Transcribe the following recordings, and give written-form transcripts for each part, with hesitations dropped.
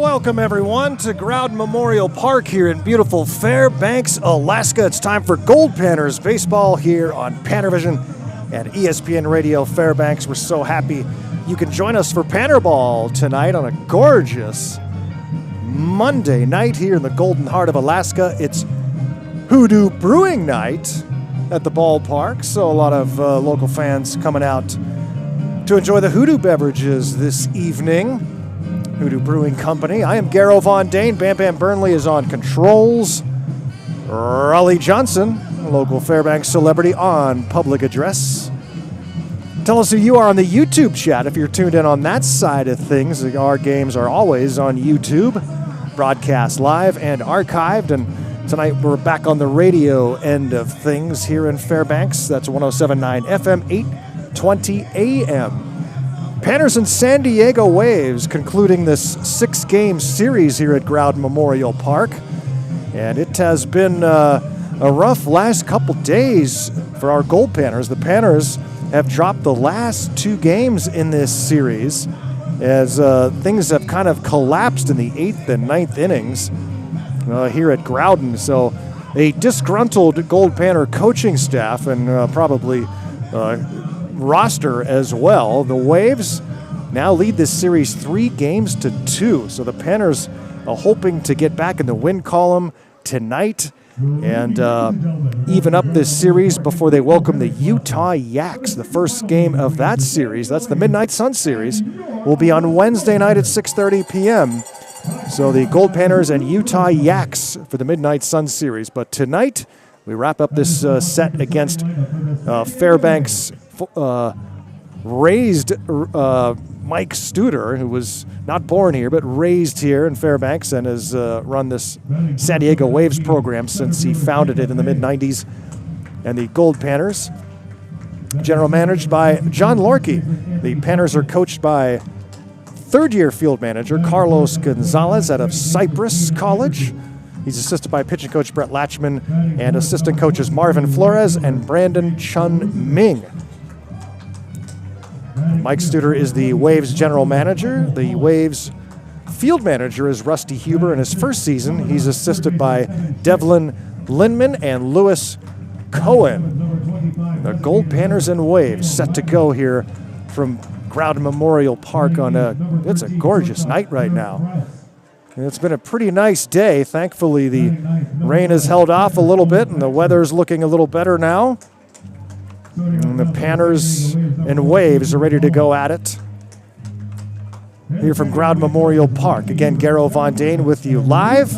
Welcome, everyone, to Growden Memorial Park here in beautiful Fairbanks, Alaska. It's time for Goldpanners baseball here on PannerVision and ESPN Radio Fairbanks. We're so happy you can join us for Panner Ball tonight on a gorgeous Monday night here in the golden heart of Alaska. It's Hoodoo Brewing Night at the ballpark, so a lot of local fans coming out to enjoy the Hoodoo beverages this evening. Hoodoo Brewing Company. I am Garrow Von Dane. Bam Bam Burnley is on controls. Raleigh Johnson, local Fairbanks celebrity, on public address. Tell us who you are on the YouTube chat if you're tuned in on that side of things. Our games are always on YouTube, broadcast live and archived. And tonight we're back on the radio end of things here in Fairbanks. That's 107.9 FM, 820 AM. Panners and San Diego Waves concluding this 6-game series here at Growden Memorial Park. And it has been a rough last couple days for our Goldpanners. The Panners have dropped the last 2 games in this series as things have kind of collapsed in the 8th and 9th innings here at Growden. So a disgruntled Goldpanner coaching staff and probably roster as well. The Waves now lead this series 3-2. So the Panners are hoping to get back in the win column tonight and even up this series before they welcome the Utah Yaks. The first game of that series, that's the Midnight Sun series, will be on Wednesday night at 6:30 p.m. So the Goldpanners and Utah Yaks for the Midnight Sun series. But tonight, we wrap up this set against Fairbanks raised Mike Studer, who was not born here but raised here in Fairbanks and has run this San Diego Waves program since he founded it in the mid-90s. And the Goldpanners, general managed by John Lorkey. The Panners are coached by third-year field manager Carlos Gonzalez out of Cypress College. He's assisted by pitching coach Brett Latchman and assistant coaches Marvin Flores and Brandon Chun Ming. Mike Studer is the Waves general manager. The Waves field manager is Rusty Huber. In his first season, he's assisted by Devlin Linman and Lewis Cohen. The Goldpanners and Waves set to go here from Growden Memorial Park it's a gorgeous night right now. It's been a pretty nice day. Thankfully, the rain has held off a little bit, and the weather's looking a little better now. And the Panners and Waves are ready to go at it here from Growden Memorial Park. Again, Garrow Von Dane with you live.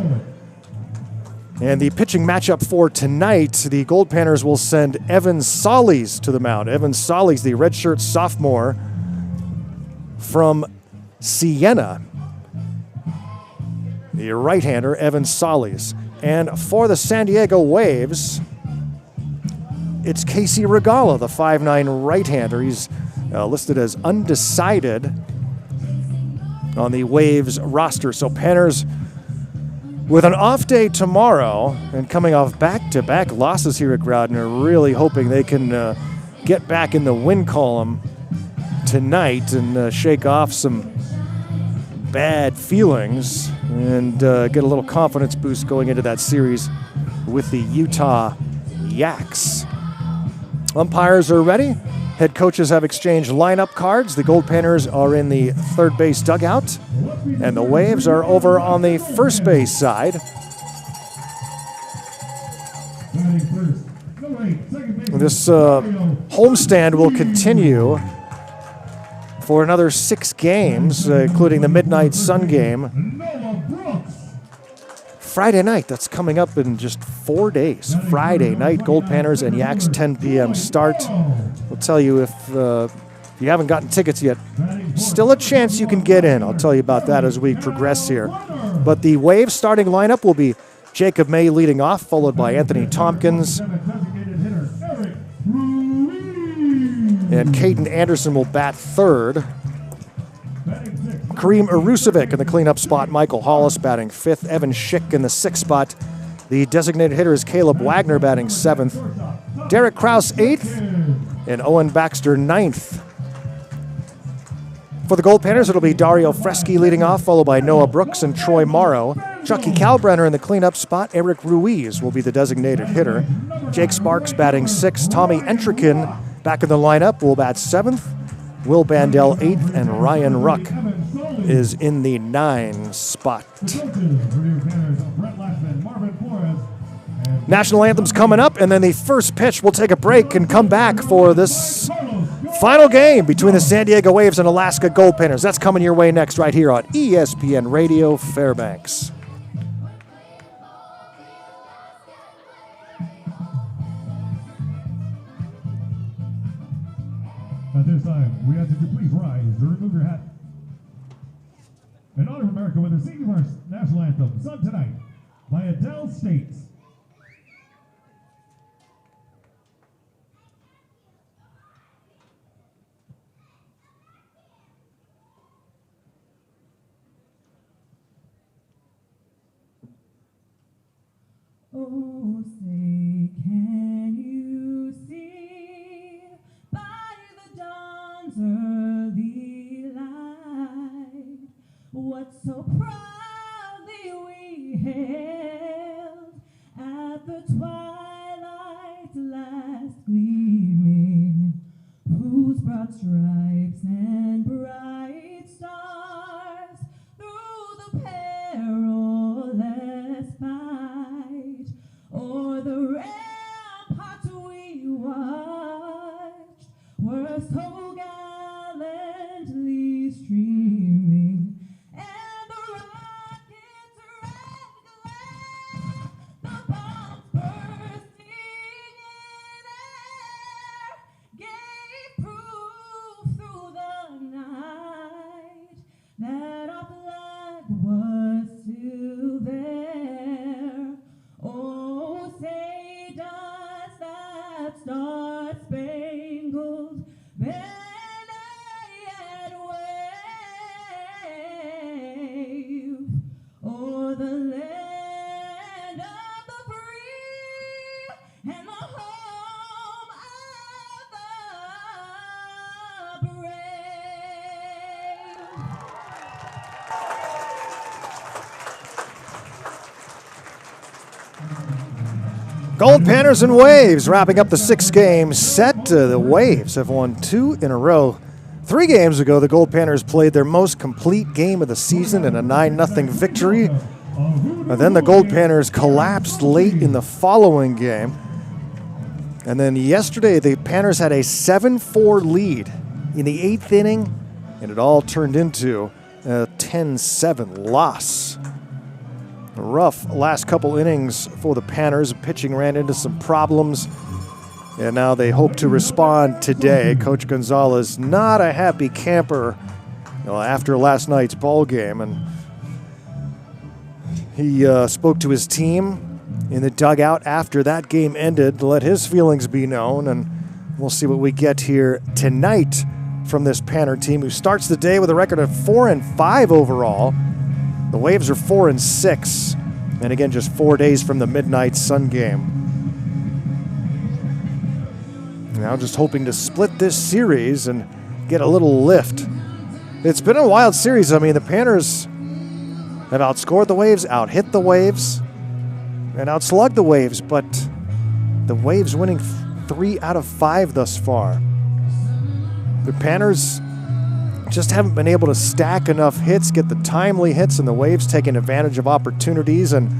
And the pitching matchup for tonight, the Goldpanners will send Evan Solis to the mound. Evan Solis, the redshirt sophomore from Siena. The right-hander, Evan Solis. And for the San Diego Waves, it's Casey Regala, the 5'9" right-hander. He's listed as undecided on the Waves roster. So Panners, with an off day tomorrow and coming off back-to-back losses here at Growden, are really hoping they can get back in the win column tonight and shake off some bad feelings and get a little confidence boost going into that series with the Utah Yaks. Umpires are ready. Head coaches have exchanged lineup cards. The Goldpanners are in the third base dugout, and the Waves are over on the first base side. This homestand will continue for another 6 games, including the Midnight Sun game. Friday night, that's coming up in just 4 days. Friday night, Goldpanners and Yaks, 10 p.m. start. We'll tell you if you haven't gotten tickets yet, still a chance you can get in. I'll tell you about that as we progress here. But the Waves starting lineup will be Jacob May leading off, followed by Anthony Tompkins. And Caden Anderson will bat third. Kareem Arusovic in the cleanup spot. Michael Hollis batting 5th. Evan Schick in the 6th spot. The designated hitter is Caleb Wagner batting 7th. Derek Krause 8th. And Owen Baxter 9th. For the Goldpanners, it'll be Dario Freschi leading off, followed by Noah Brooks and Troy Morrow. Chucky Kalbrenner in the cleanup spot. Eric Ruiz will be the designated hitter. Jake Sparks batting 6th. Tommy Entrikin back in the lineup will bat 7th. Will Bandel 8th, and Ryan Ruck is in the 9 spot. National anthem's coming up, and then the first pitch. We'll take a break and come back for this final game between the San Diego Waves and Alaska Goldpanners. That's coming your way next right here on ESPN Radio Fairbanks. At this time, we ask that you please rise to remove your hat. In honor of America with the singing our national anthem, sung tonight by Adele States. Oh, say, can you see by the dawn's early light what so proudly we hailed at the twilight's last gleaming, whose broad stripes and bright stars through the perilous fight o'er the ramparts we watched were so gallantly streaming, and the rocket's red glare, the bombs bursting in air, gave proof through the night that our flag was still there. Oh, say does that star-spangled banner yet wave o'er the land of the free and the home of the brave? Goldpanners and Waves wrapping up the 6-game set. The Waves have won 2 in a row. 3 games ago, the Goldpanners played their most complete game of the season in a 9-0 victory. And then the Goldpanners collapsed late in the following game. And then yesterday, the Panners had a 7-4 lead in the 8th inning, and it all turned into a 10-7 loss. A rough last couple innings for the Panners. Pitching ran into some problems, and now they hope to respond today. Coach Gonzalez not a happy camper, after last night's ball game, and he spoke to his team in the dugout after that game ended to let his feelings be known, and we'll see what we get here tonight from this Panner team, who starts the day with a record of 4-5 overall. The Waves are 4-6, and again, just 4 days from the midnight Sun game. Now just hoping to split this series and get a little lift. It's been a wild series. I mean, the Panners have outscored the Waves, out-hit the Waves, and outslugged the Waves, but the Waves winning 3 out of 5 thus far. The Panners just haven't been able to stack enough hits, get the timely hits, and the Waves taking advantage of opportunities and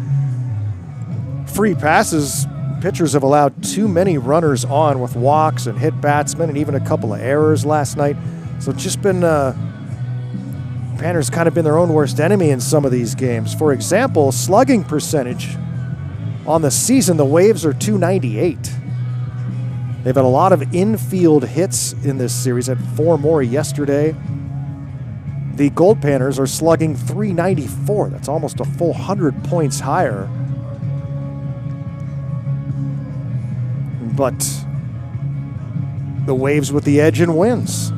free passes. Pitchers have allowed too many runners on with walks and hit batsmen and even a couple of errors last night. So it's just been, Panners kind of been their own worst enemy in some of these games. For example, slugging percentage on the season, the Waves are .298. They've had a lot of infield hits in this series, had 4 more yesterday. The Goldpanners are slugging .394. That's almost a full 100 points higher. But the Waves with the edge and wins.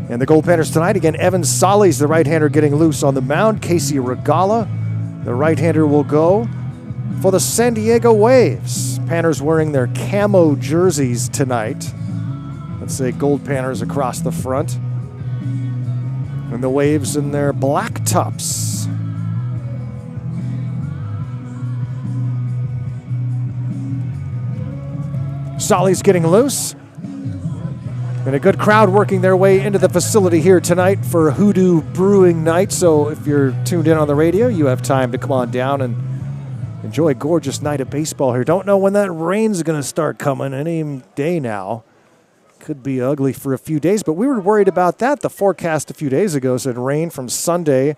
And the Goldpanners tonight, again, Evan Solly's the right-hander getting loose on the mound. Casey Regala, the right-hander, will go for the San Diego Waves. Panners wearing their camo jerseys tonight. Let's say Goldpanners across the front. And the Waves in their black tops. Solly's getting loose. And a good crowd working their way into the facility here tonight for Hoodoo Brewing Night. So if you're tuned in on the radio, you have time to come on down and enjoy a gorgeous night of baseball here. Don't know when that rain's going to start coming. Any day now. Could be ugly for a few days, but we were worried about that. The forecast a few days ago said rain from Sunday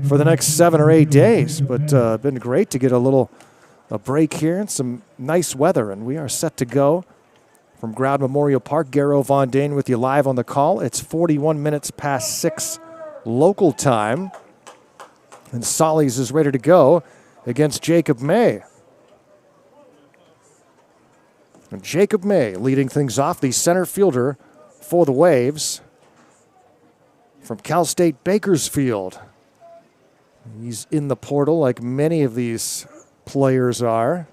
for the next 7 or 8 days. But been great to get a break here and some nice weather. And we are set to go from Growden Memorial Park. Garrow Von Dane with you live on the call. It's 41 minutes past 6 local time. And Solly's is ready to go against Jacob May. And Jacob May leading things off, the center fielder for the Waves from Cal State Bakersfield. He's in the portal like many of these players are.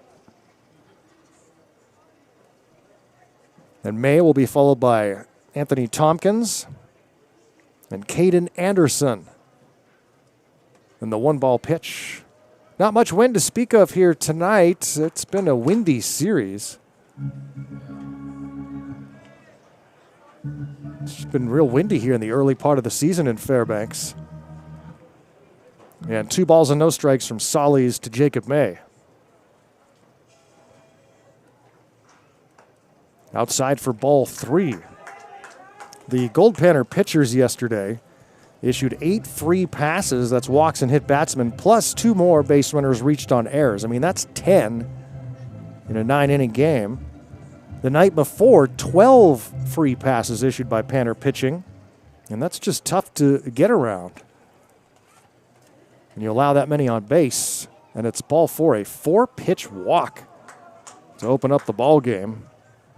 And May will be followed by Anthony Tompkins and Caden Anderson. And the 1-ball pitch. Not much wind to speak of here tonight. It's been a windy series. It's been real windy here in the early part of the season in Fairbanks. And 2 balls and no strikes from Solly's to Jacob May. Outside for ball 3. The Goldpanner pitchers yesterday issued 8 free passes, that's walks and hit batsmen, plus 2 more base runners reached on errors. I mean, that's 10 in a 9-inning game. The night before, 12 free passes issued by Panner pitching, and that's just tough to get around. And you allow that many on base, and it's ball 4, a 4-pitch walk to open up the ball game.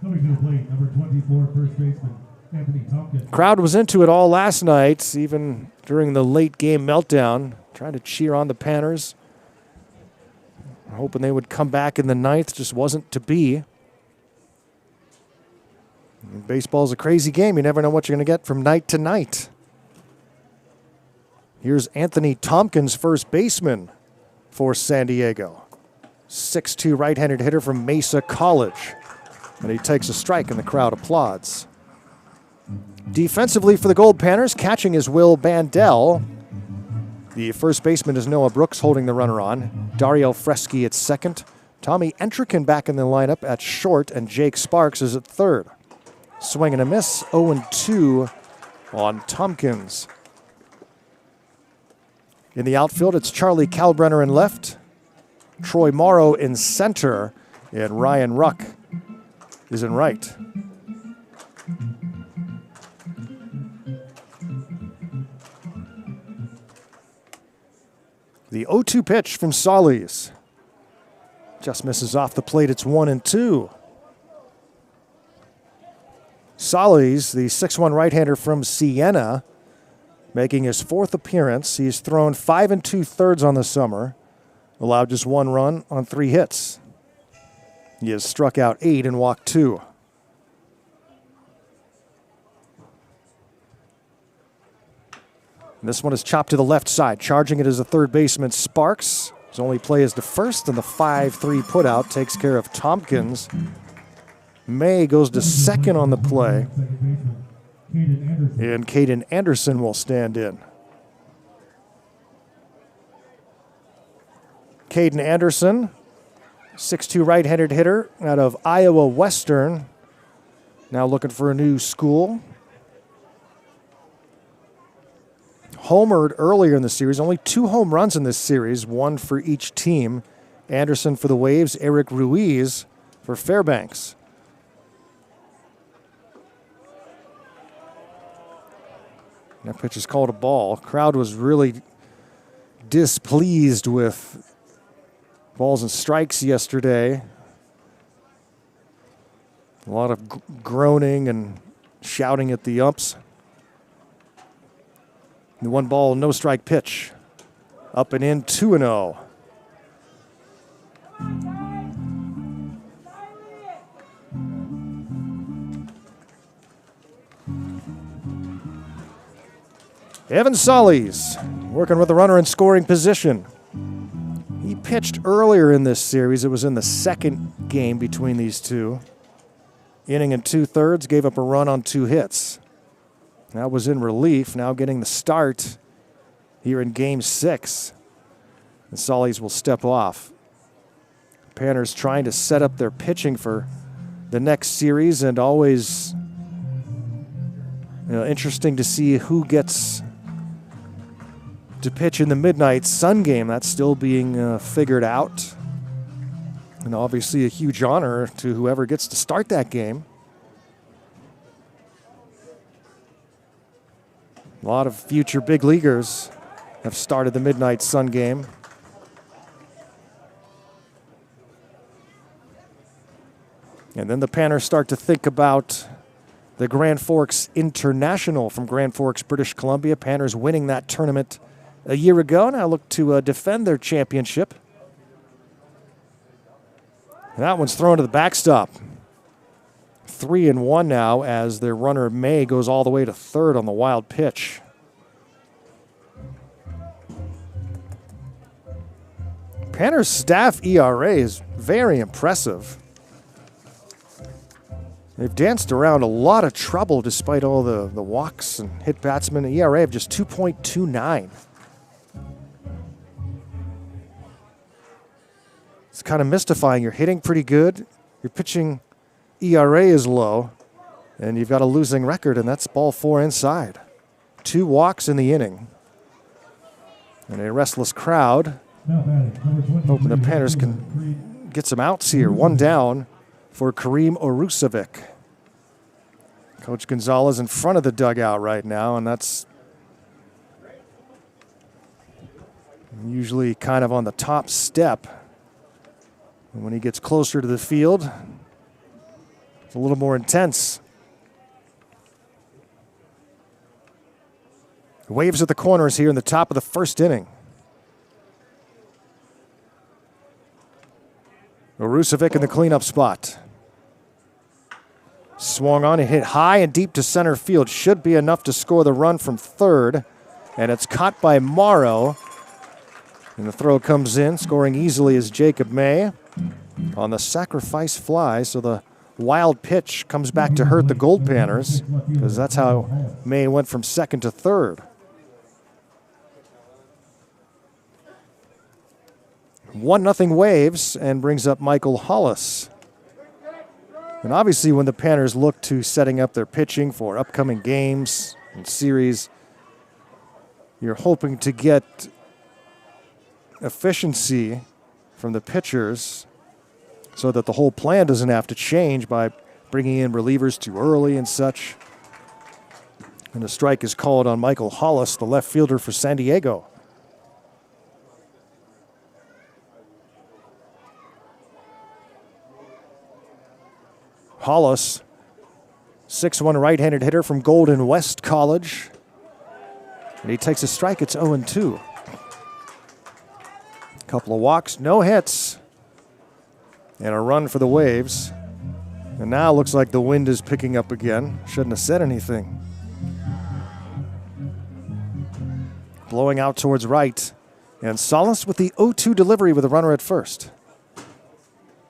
Coming to the plate, number 24, first baseman, Anthony Tompkins. Crowd was into it all last night, even during the late game meltdown, trying to cheer on the Panners. Hoping they would come back in the 9th, just wasn't to be. Baseball's a crazy game. You never know what you're going to get from night to night. Here's Anthony Tompkins, first baseman for San Diego. 6'2" right-handed hitter from Mesa College. And he takes a strike and the crowd applauds. Defensively for the Goldpanners, catching is Will Bandel. The first baseman is Noah Brooks holding the runner on. Dario Freschi at second. Tommy Entrican back in the lineup at short, and Jake Sparks is at third. Swing and a miss, 0-2 on Tompkins. In the outfield, it's Charlie Kalbrenner in left, Troy Morrow in center, and Ryan Ruck is in right. The 0-2 pitch from Solly's. Just misses off the plate, it's 1-2. Solly's, the 6'1" right-hander from Siena, making his 4th appearance. He's thrown 5 2/3 on the summer, allowed just 1 run on 3 hits. He has struck out 8 and walked 2. And this one is chopped to the left side. Charging it is the third baseman, Sparks. His only play is to first, and the 5-3 putout takes care of Tompkins. May goes to second on the play, and Caden Anderson will stand in. Caden Anderson, 6'2" right-handed hitter out of Iowa Western, now looking for a new school. Homered earlier in the series, only 2 home runs in this series, 1 for each team. Anderson for the Waves, Eric Ruiz for Fairbanks. That pitch is called a ball. Crowd was really displeased with balls and strikes yesterday. A lot of groaning and shouting at the umps. The 1-ball, no strike pitch. Up and in, 2-0. Evan Solis working with the runner in scoring position. He pitched earlier in this series. It was in the second game between these two. Inning and 2/3, gave up a run on 2 hits. That was in relief, now getting the start here in Game 6. And Solis will step off. Panners trying to set up their pitching for the next series, and always interesting to see who gets to pitch in the midnight Sun game. That's still being figured out. And obviously a huge honor to whoever gets to start that game. A lot of future big leaguers have started the midnight Sun game. And then the Panners start to think about the Grand Forks International from Grand Forks, British Columbia. Panners winning that tournament a year ago. Now look to defend their championship. And that one's thrown to the backstop. 3-1 now as their runner May goes all the way to third on the wild pitch. Panners' staff ERA is very impressive. They've danced around a lot of trouble despite all the walks and hit batsmen. An ERA of just 2.29. It's kind of mystifying. You're hitting pretty good. Your pitching ERA is low. And you've got a losing record, and that's ball 4 inside. 2 walks in the inning. And a restless crowd. Hoping the Panners can get some outs here. 1 down for Kareem Orusovic. Coach Gonzalez in front of the dugout right now, and that's usually kind of on the top step. And when he gets closer to the field, it's a little more intense. Waves at the corners here in the top of the first inning. Orusovic in the cleanup spot. Swung on and hit high and deep to center field. Should be enough to score the run from third. And it's caught by Morrow. And the throw comes in. Scoring easily is Jacob May on the sacrifice fly. So the wild pitch comes back to hurt the Goldpanners, because that's how May went from second to third. 1-0 Waves, and brings up Michael Hollis. And obviously when the Panners look to setting up their pitching for upcoming games and series, you're hoping to get efficiency from the pitchers so that the whole plan doesn't have to change by bringing in relievers too early and such. And a strike is called on Michael Hollis, the left fielder for San Diego. Hollis, 6'1" right-handed hitter from Golden West College. And he takes a strike. It's 0-2. Couple of walks, no hits. And a run for the Waves. And now it looks like the wind is picking up again. Shouldn't have said anything. Blowing out towards right. And Solis with the 0-2 delivery with a runner at first.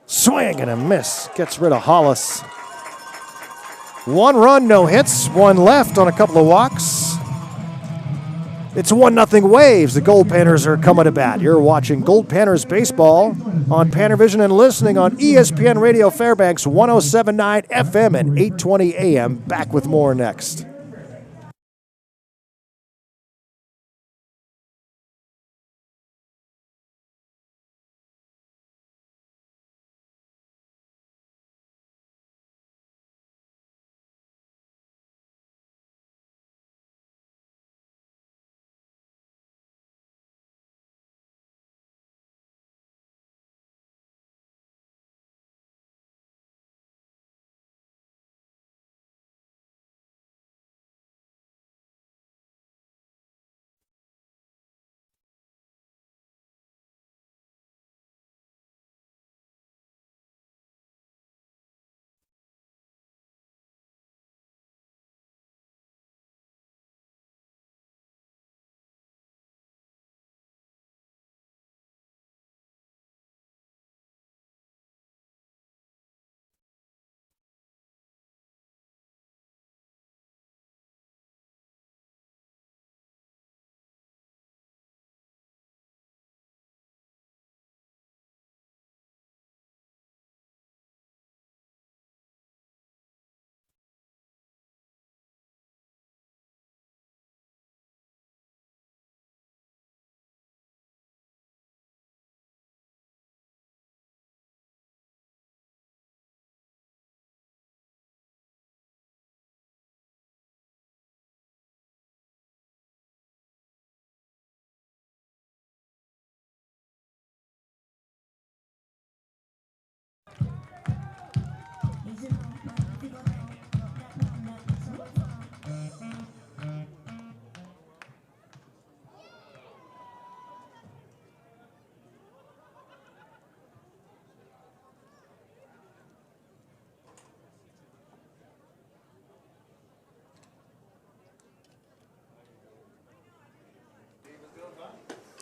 Swing and a miss. Gets rid of Hollis. 1 run, no hits. 1 left on a couple of walks. It's 1-0 Waves. The Goldpanners are coming to bat. You're watching Goldpanners baseball on PannerVision and listening on ESPN Radio Fairbanks 107.9 FM and 820 AM. Back with more next.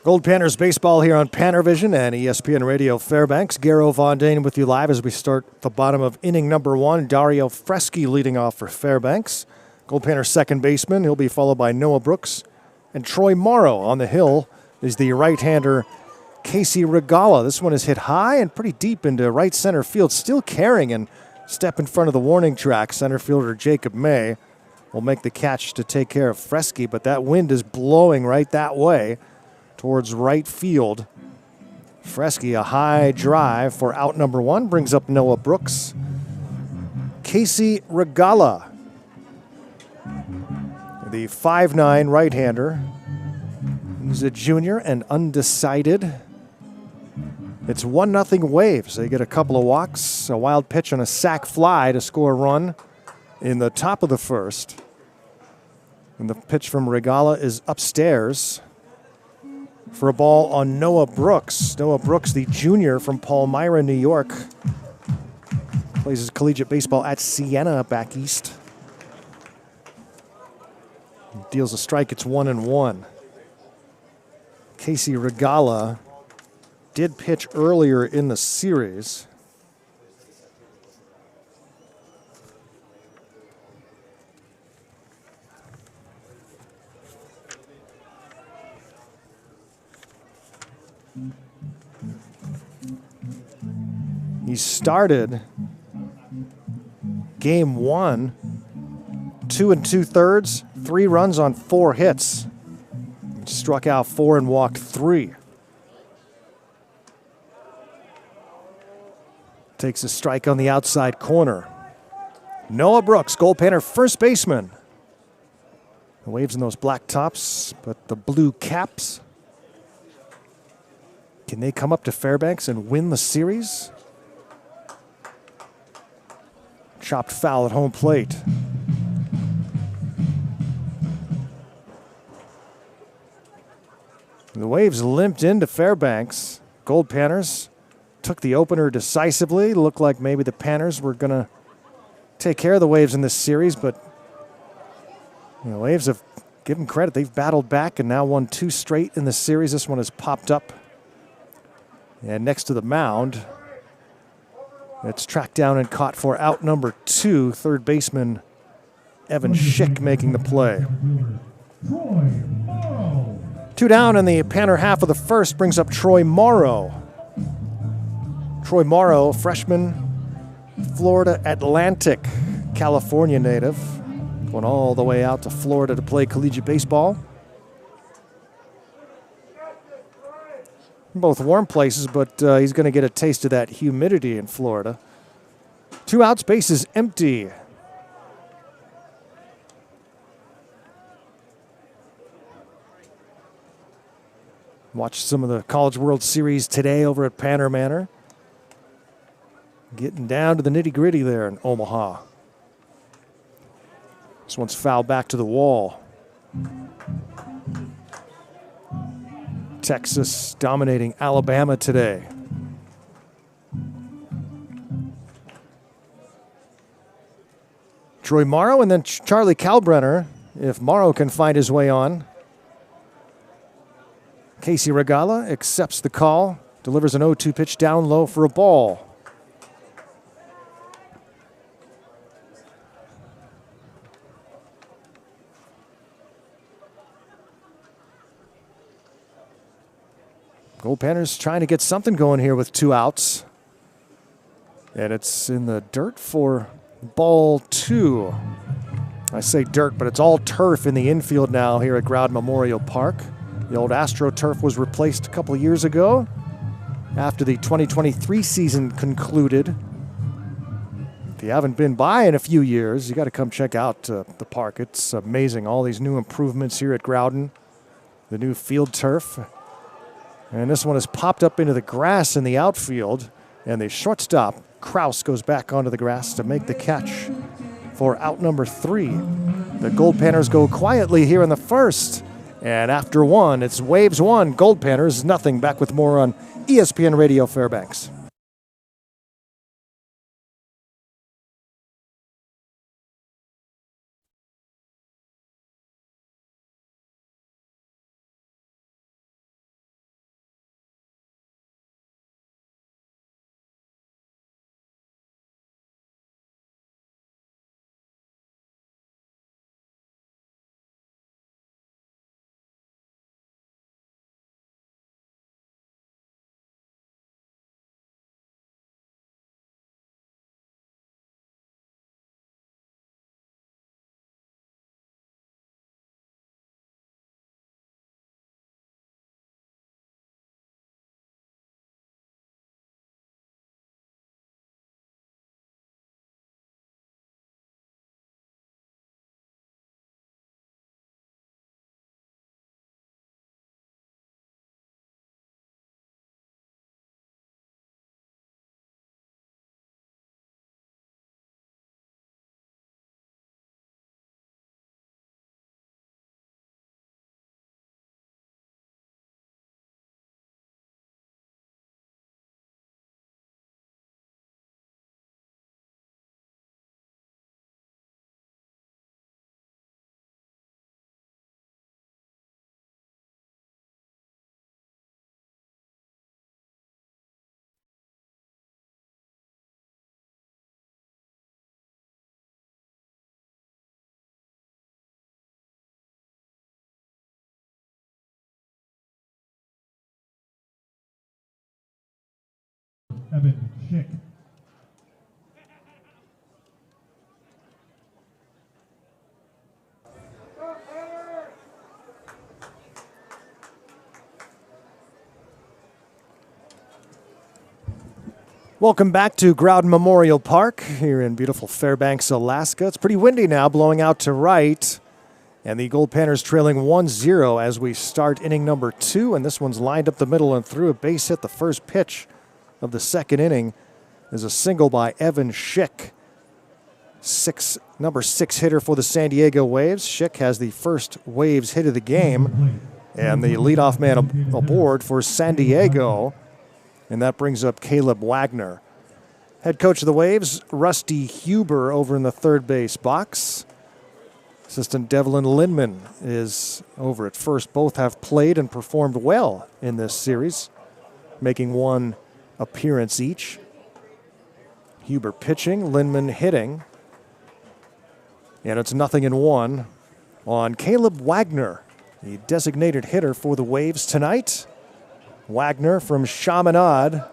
Goldpanners baseball here on PannerVision and ESPN Radio Fairbanks. Garo Von Dane with you live as we start the bottom of inning number 1. Dario Freschi leading off for Fairbanks. Goldpanners second baseman. He'll be followed by Noah Brooks. And Troy Morrow on the hill is the right-hander Casey Regala. This one is hit high and pretty deep into right center field. Still carrying and step in front of the warning track. Center fielder Jacob May will make the catch to take care of Freschi, but that wind is blowing right that way towards right field. Freschi, a high drive for out number 1, brings up Noah Brooks. Casey Regala, the 5'9" right-hander. He's a junior and undecided. It's 1-0 Waves. They get a couple of walks, a wild pitch and a sac fly to score a run in the top of the first. And the pitch from Regala is upstairs for a ball on Noah Brooks. Noah Brooks, the junior from Palmyra, New York. Plays his collegiate baseball at Siena back east. Deals a strike, it's 1-1. Casey Regala did pitch earlier in the series. He started game 1, 2 2/3, 3 runs on 4 hits. Struck out 4 and walked 3. Takes a strike on the outside corner. Noah Brooks, Goldpanner first baseman. The Waves in those black tops, but the blue caps. Can they come up to Fairbanks and win the series? Chopped foul at home plate. The Waves limped into Fairbanks. Goldpanners took the opener decisively. Looked like maybe the Panners were going to take care of the Waves in this series, but the Waves have given credit. They've battled back and now won 2 straight in the series. This one has popped up. And next to the mound, it's tracked down and caught for out number 2, third baseman Evan Schick making the play. 2 down in the Panner half of the first brings up Troy Morrow. Troy Morrow, freshman, Florida Atlantic, California native. Going all the way out to Florida to play collegiate baseball. Both warm places, but he's going to get a taste of that humidity in Florida. 2 outs, base is empty. Watch some of the College World Series today over at Panner Manor. Getting down to the nitty-gritty there in Omaha. This one's fouled back to the wall. Texas dominating Alabama today. Troy Morrow and then Charlie Kalbrenner, if Morrow can find his way on. Casey Regala accepts the call, delivers an 0-2 pitch down low for a ball. Goldpanners trying to get something going here with 2 outs. And it's in the dirt for ball 2. I say dirt, but it's all turf in the infield now here at Growden Memorial Park. The old AstroTurf was replaced a couple of years ago after the 2023 season concluded. If you haven't been by in a few years, you got to come check out the park. It's amazing, all these new improvements here at Growden. The new field turf. And this one has popped up into the grass in the outfield. And the shortstop, Kraus, goes back onto the grass to make the catch for out number 3. The Goldpanners go quietly here in the first. And after 1, it's Waves 1, Goldpanners nothing. Back with more on ESPN Radio Fairbanks. Evan Schick. Welcome back to Growden Memorial Park here in beautiful Fairbanks, Alaska. It's pretty windy now, blowing out to right. And the Goldpanners trailing 1-0 as we start inning number 2. And this one's lined up the middle and through a base hit. The first pitch of the second inning is a single by Evan Schick. Number 6 hitter for the San Diego Waves. Schick has the first Waves hit of the game. And the leadoff man aboard for San Diego. And that brings up Caleb Wagner. Head coach of the Waves, Rusty Huber, over in the third base box. Assistant Devlin Lindman is over at first. Both have played and performed well in this series, making one appearance each. Huber pitching, Lindman hitting. And it's 0-1 on Caleb Wagner, the designated hitter for the Waves tonight. Wagner from Chaminade,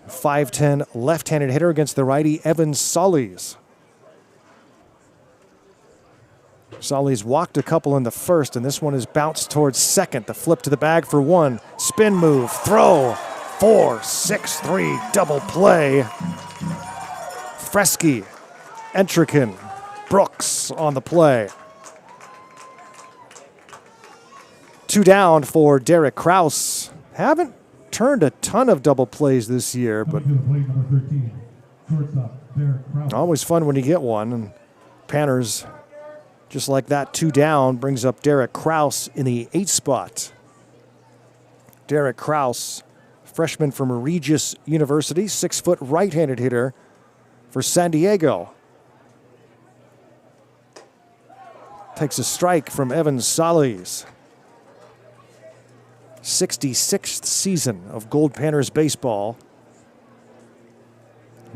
5'10", left-handed hitter against the righty Evan Solis. Solis walked a couple in the first, and this one is bounced towards second. The flip to the bag for one. Spin move, throw, 4-6-3, double play. Fresky, Entrikin, Brooks on the play. 2 down for Derek Kraus. Haven't turned a ton of double plays this year, but always fun when you get one. And Panners, just like that, 2 down, brings up Derek Kraus in the 8th spot. Derek Kraus, freshman from Regis University, 6-foot right-handed hitter for San Diego. Takes a strike from Evan Solis. 66th season of Goldpanners baseball.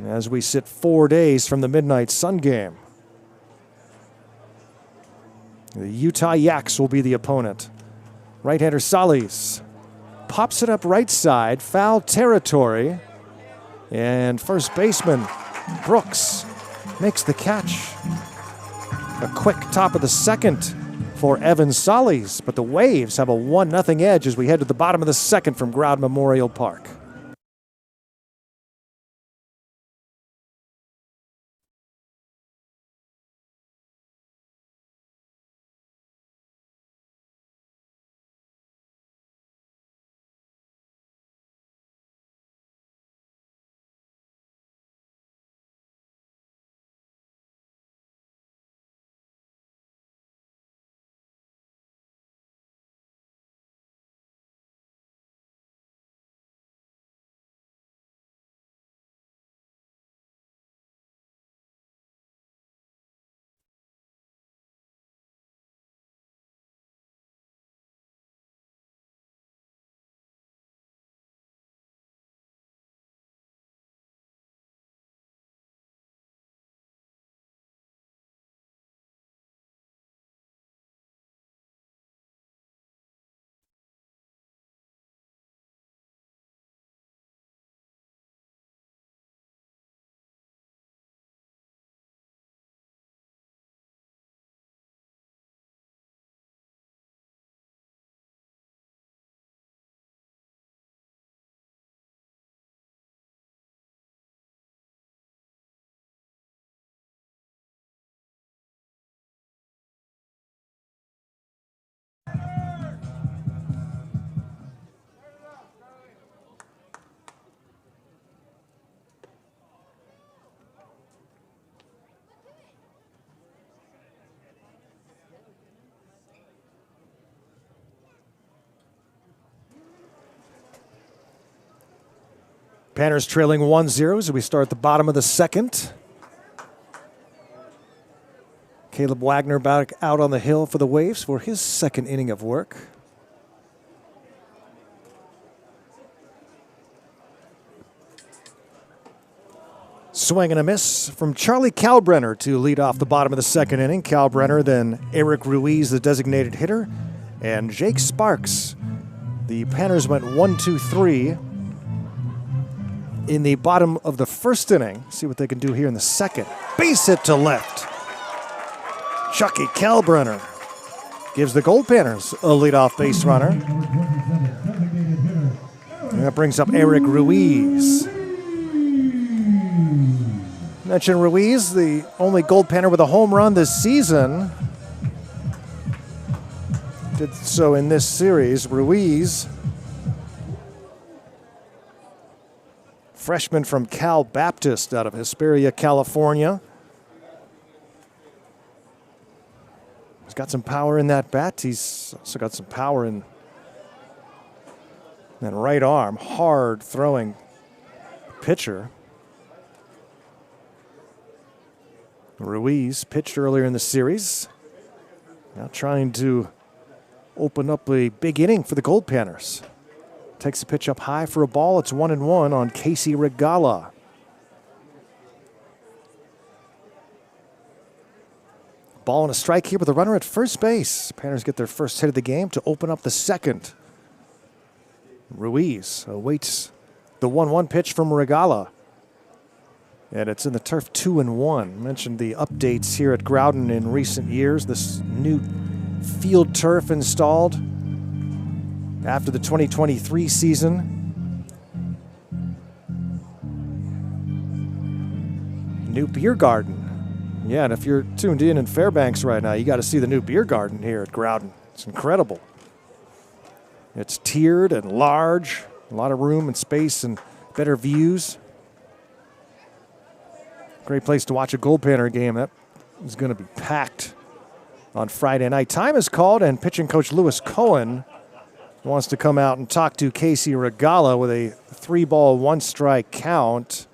As we sit 4 days from the midnight Sun game. The Utah Yaks will be the opponent. Right-hander Solis pops it up right side, foul territory. And first baseman Brooks makes the catch. A quick top of the second for Evan Solis, but the Waves have a 1-0 edge as we head to the bottom of the second from Growden Memorial Park. Panners trailing 1-0 as we start at the bottom of the second. Caleb Wagner back out on the hill for the Waves for his second inning of work. Swing and a miss from Charlie Kalbrenner to lead off the bottom of the second inning. Kalbrenner, then Eric Ruiz, the designated hitter, and Jake Sparks. The Panners went 1-2-3 in the bottom of the first inning. See what they can do here in the second. Base hit to left. Chucky Kalbrenner gives the Goldpanners a leadoff base runner. And that brings up Eric Ruiz. Mentioned Ruiz, the only Goldpanner with a home run this season. Did so in this series. Ruiz, freshman from Cal Baptist out of Hesperia, California. He's got some power in that bat. He's also got some power in that right arm. Hard throwing pitcher. Ruiz pitched earlier in the series. Now trying to open up a big inning for the Goldpanners. Takes the pitch up high for a ball. It's 1-1 on Casey Regala. Ball and a strike here with a runner at first base. Panners get their first hit of the game to open up the second. Ruiz awaits the 1-1 pitch from Regala. And it's in the turf 2-1. Mentioned the updates here at Growden in recent years. This new field turf installed after the 2023 season. New beer garden. Yeah, and if you're tuned in Fairbanks right now, you got to see the new beer garden here at Growden. It's incredible. It's tiered and large, a lot of room and space and better views. Great place to watch a Goldpanner game. That is going to be packed on Friday night. Time is called, and pitching coach Lewis Cohen wants to come out and talk to Casey Regala with a 3-ball, 1-strike count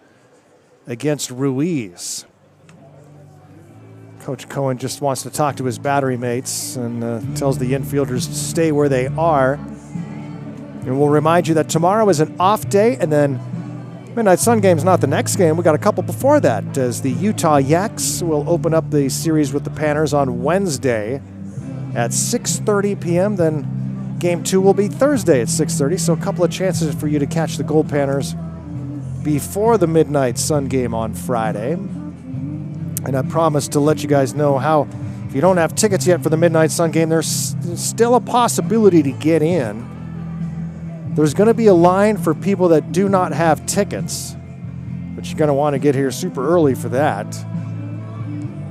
against Ruiz. Coach Cohen just wants to talk to his battery mates and tells the infielders to stay where they are. And we'll remind you that tomorrow is an off day, and then Midnight Sun game's not the next game. We got a couple before that, as the Utah Yaks will open up the series with the Panners on Wednesday at 6:30 p.m. Then game 2 will be Thursday at 6:30. So a couple of chances for you to catch the Goldpanners before the Midnight Sun game on Friday. And I promised to let you guys know how, if you don't have tickets yet for the Midnight Sun game, there's still a possibility to get in. There's going to be a line for people that do not have tickets, but you're going to want to get here super early for that,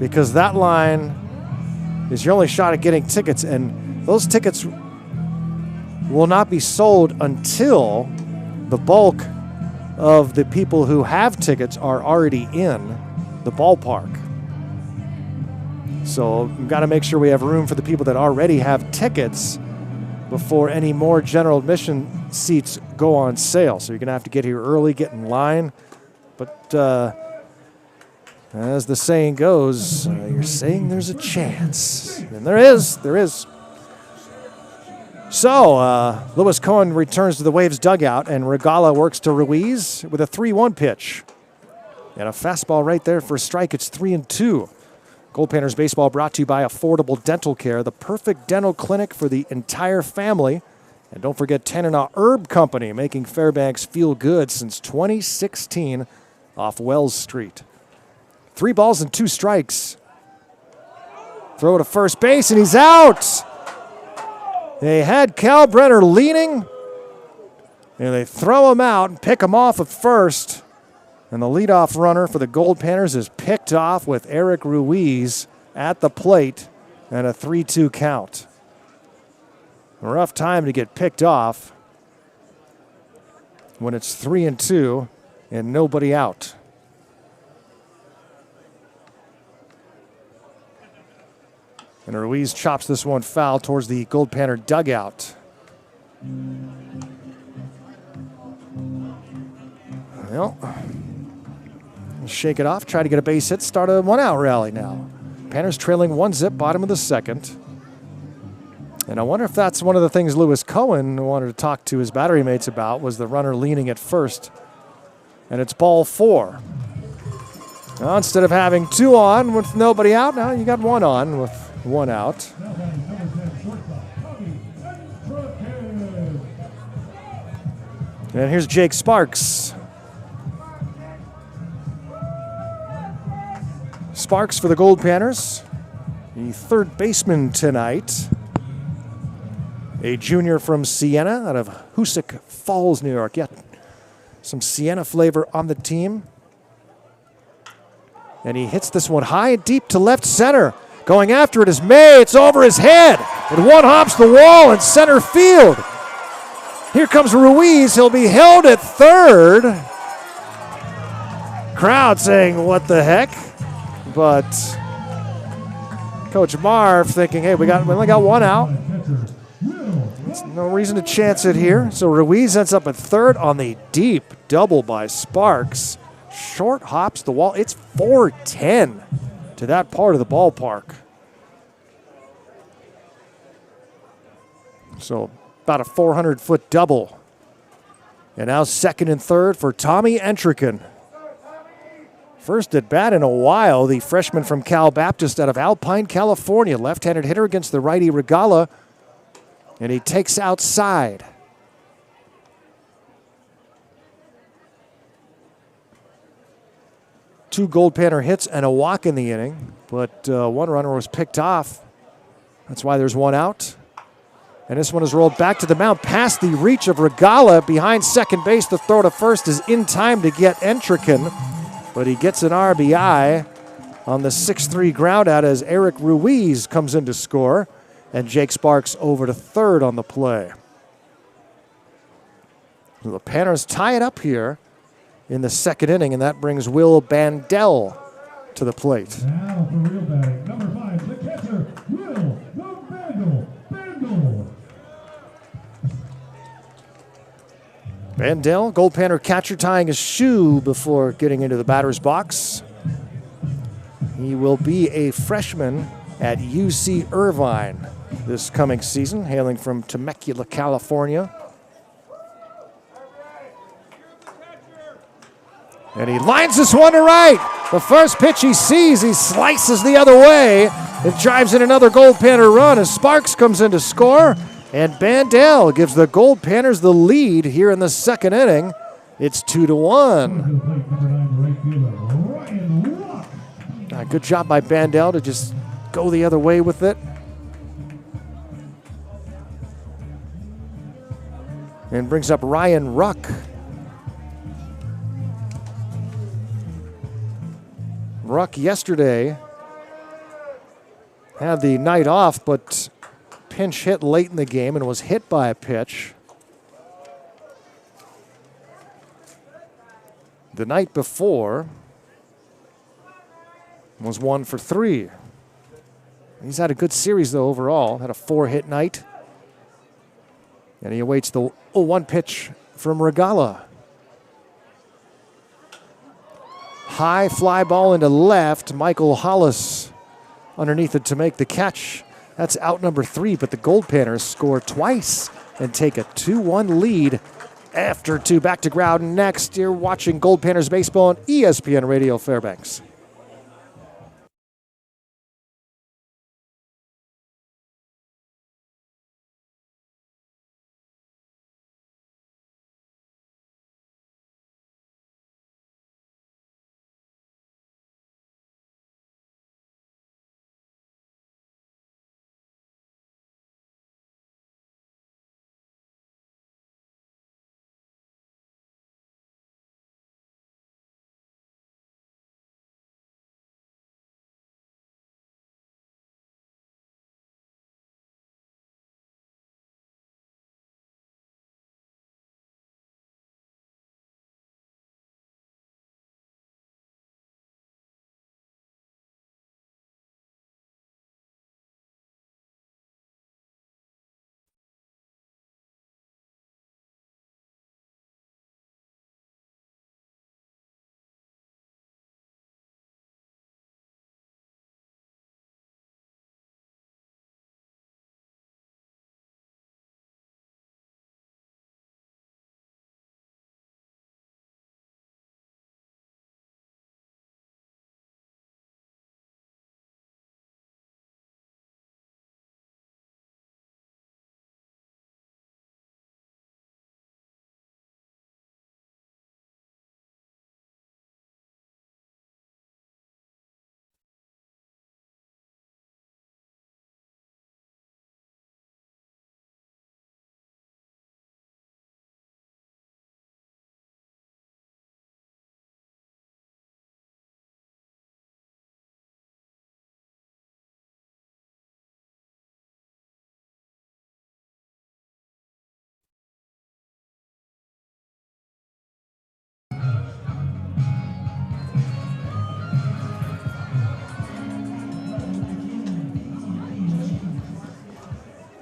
because that line is your only shot at getting tickets, and those tickets will not be sold until the bulk of the people who have tickets are already in the ballpark. So we've got to make sure we have room for the people that already have tickets before any more general admission seats go on sale. So you're going to have to get here early, get in line. But as the saying goes, you're saying there's a chance. And there is. So Lewis Cohen returns to the Waves dugout, and Regala works to Ruiz with a 3-1 pitch. And a fastball right there for a strike. It's 3-2. Goldpanners baseball brought to you by Affordable Dental Care, the perfect dental clinic for the entire family. And don't forget Tanana Herb Company, making Fairbanks feel good since 2016 off Wells Street. 3 balls and 2 strikes. Throw to first base, and he's out. They had Kalbrenner leaning, and they throw him out and pick him off at first. And the leadoff runner for the Goldpanners is picked off with Eric Ruiz at the plate, and a 3-2 count. A rough time to get picked off when it's 3-2 and nobody out. And Ruiz chops this one foul towards the Goldpanner dugout. Well, shake it off, try to get a base hit, start a 1-out rally now. Panners trailing 1-0, bottom of the second. And I wonder if that's one of the things Lewis Cohen wanted to talk to his battery mates about, was the runner leaning at first. And it's ball 4. Now, instead of having 2 on with nobody out, now you got 1 on with 1 out. And here's Jake Sparks Sparks for the Goldpanners, the third baseman tonight. A junior from Siena out of Hoosick Falls, New York. Yeah, some Siena flavor on the team. And he hits this one high and deep to left center. Going after it is May. It's over his head. It one-hops the wall in center field. Here comes Ruiz. He'll be held at third. Crowd saying, what the heck? But Coach Marv thinking, hey, we only got one out. There's no reason to chance it here. So Ruiz ends up at third on the deep double by Sparks. Short hops the wall. It's 4-10 to that part of the ballpark. So about a 400-foot double. And now second and third for Tommy Entrican. First at bat in a while, the freshman from Cal Baptist out of Alpine, California. Left-handed hitter against the righty Regala. And he takes outside. Two Goldpanner hits and a walk in the inning, but one runner was picked off. That's why there's one out. And this one is rolled back to the mound past the reach of Regala behind second base. The throw to first is in time to get Entrican, but he gets an RBI on the 6-3 ground out as Eric Ruiz comes in to score. And Jake Sparks over to third on the play. So the Panners tie it up here in the second inning, and that brings Will Bandel to the plate. Now for real batting, number 5, the catcher, Will Bandel. Bandel, Goldpanner catcher, tying his shoe before getting into the batter's box. He will be a freshman at UC Irvine this coming season, hailing from Temecula, California. And he lines this one to right. The first pitch he sees, he slices the other way. It drives in another Goldpanner run as Sparks comes in to score. And Bandel gives the Goldpanners the lead here in the second inning. It's 2-1. Good job by Bandel to just go the other way with it. And brings up Ryan Ruck. Ruck yesterday had the night off, but pinch hit late in the game and was hit by a pitch. The night before was 1 for 3. He's had a good series, though, overall. Had a 4-hit night. And he awaits the 0-1 pitch from Regala. High fly ball into left. Michael Hollis underneath it to make the catch. That's out number 3, but the Goldpanners score twice and take a 2-1 lead after 2. Back to Growden next. You're watching Goldpanners Baseball on ESPN Radio Fairbanks.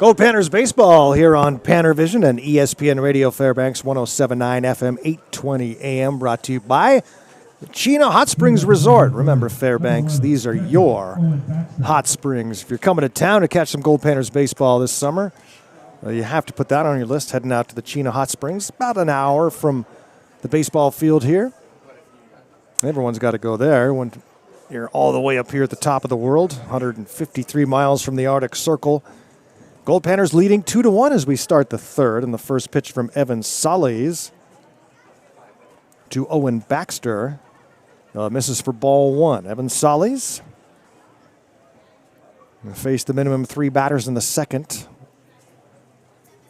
Goldpanners baseball here on PannerVision and ESPN Radio Fairbanks 107.9 FM 820 AM, brought to you by the Chino Hot Springs Resort. Remember, Fairbanks, these are your hot springs. If you're coming to town to catch some Goldpanners baseball this summer, you have to put that on your list, heading out to the Chino Hot Springs, about an hour from the baseball field here. Everyone's got to go there when you're all the way up here at the top of the world, 153 miles from the Arctic Circle. Goldpanners leading 2-1 as we start the third, and the first pitch from Evan Solis to Owen Baxter. Misses for ball one. Evan Solis faced the minimum three batters in the second.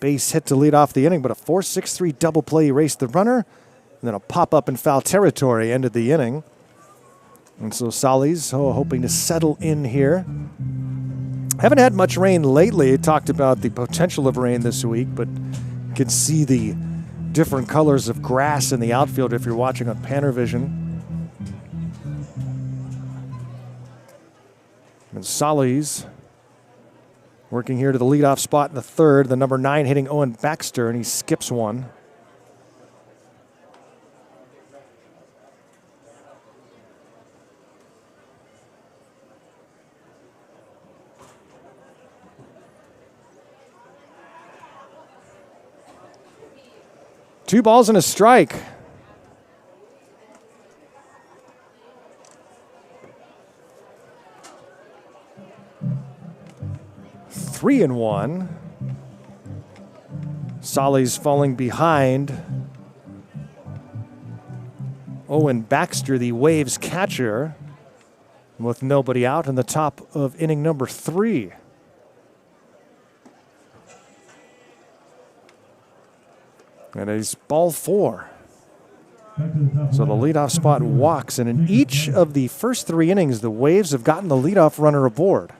Base hit to lead off the inning, but a 4-6-3 double play erased the runner, and then a pop-up in foul territory ended the inning. And so Solis hoping to settle in here. Haven't had much rain lately. Talked about the potential of rain this week, but you can see the different colors of grass in the outfield if you're watching on PannerVision. And Solis working here to the leadoff spot in the third. The number 9 hitting Owen Baxter, and he skips one. Two balls and a strike. Three and one. Solis falling behind Owen Baxter, the Waves catcher, with nobody out in the top of inning number 3. And it's ball 4. So the leadoff spot walks, and in each of the first 3 innings, the Waves have gotten the leadoff runner aboard.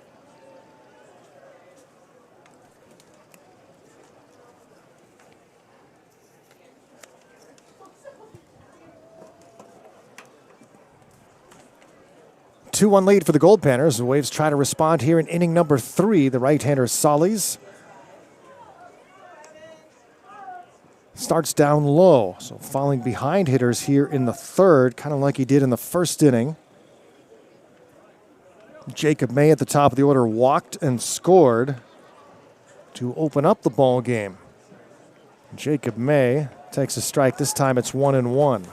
A 2-1 lead for the Goldpanners. The Waves try to respond here in inning number 3. The right-hander Solis starts down low, so falling behind hitters here in the third, kind of like he did in the first inning. Jacob May at the top of the order walked and scored to open up the ball game. Jacob May takes a strike. This time it's 1-1.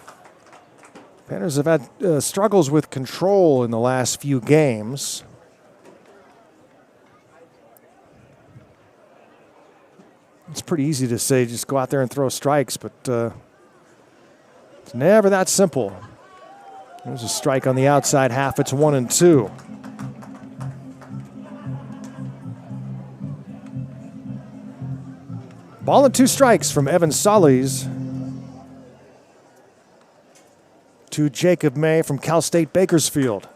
Panners have had struggles with control in the last few games. It's pretty easy to say just go out there and throw strikes, but it's never that simple. There's a strike on the outside half. It's 1-2. Ball and 2 strikes from Evan Solis to Jacob May from Cal State Bakersfield.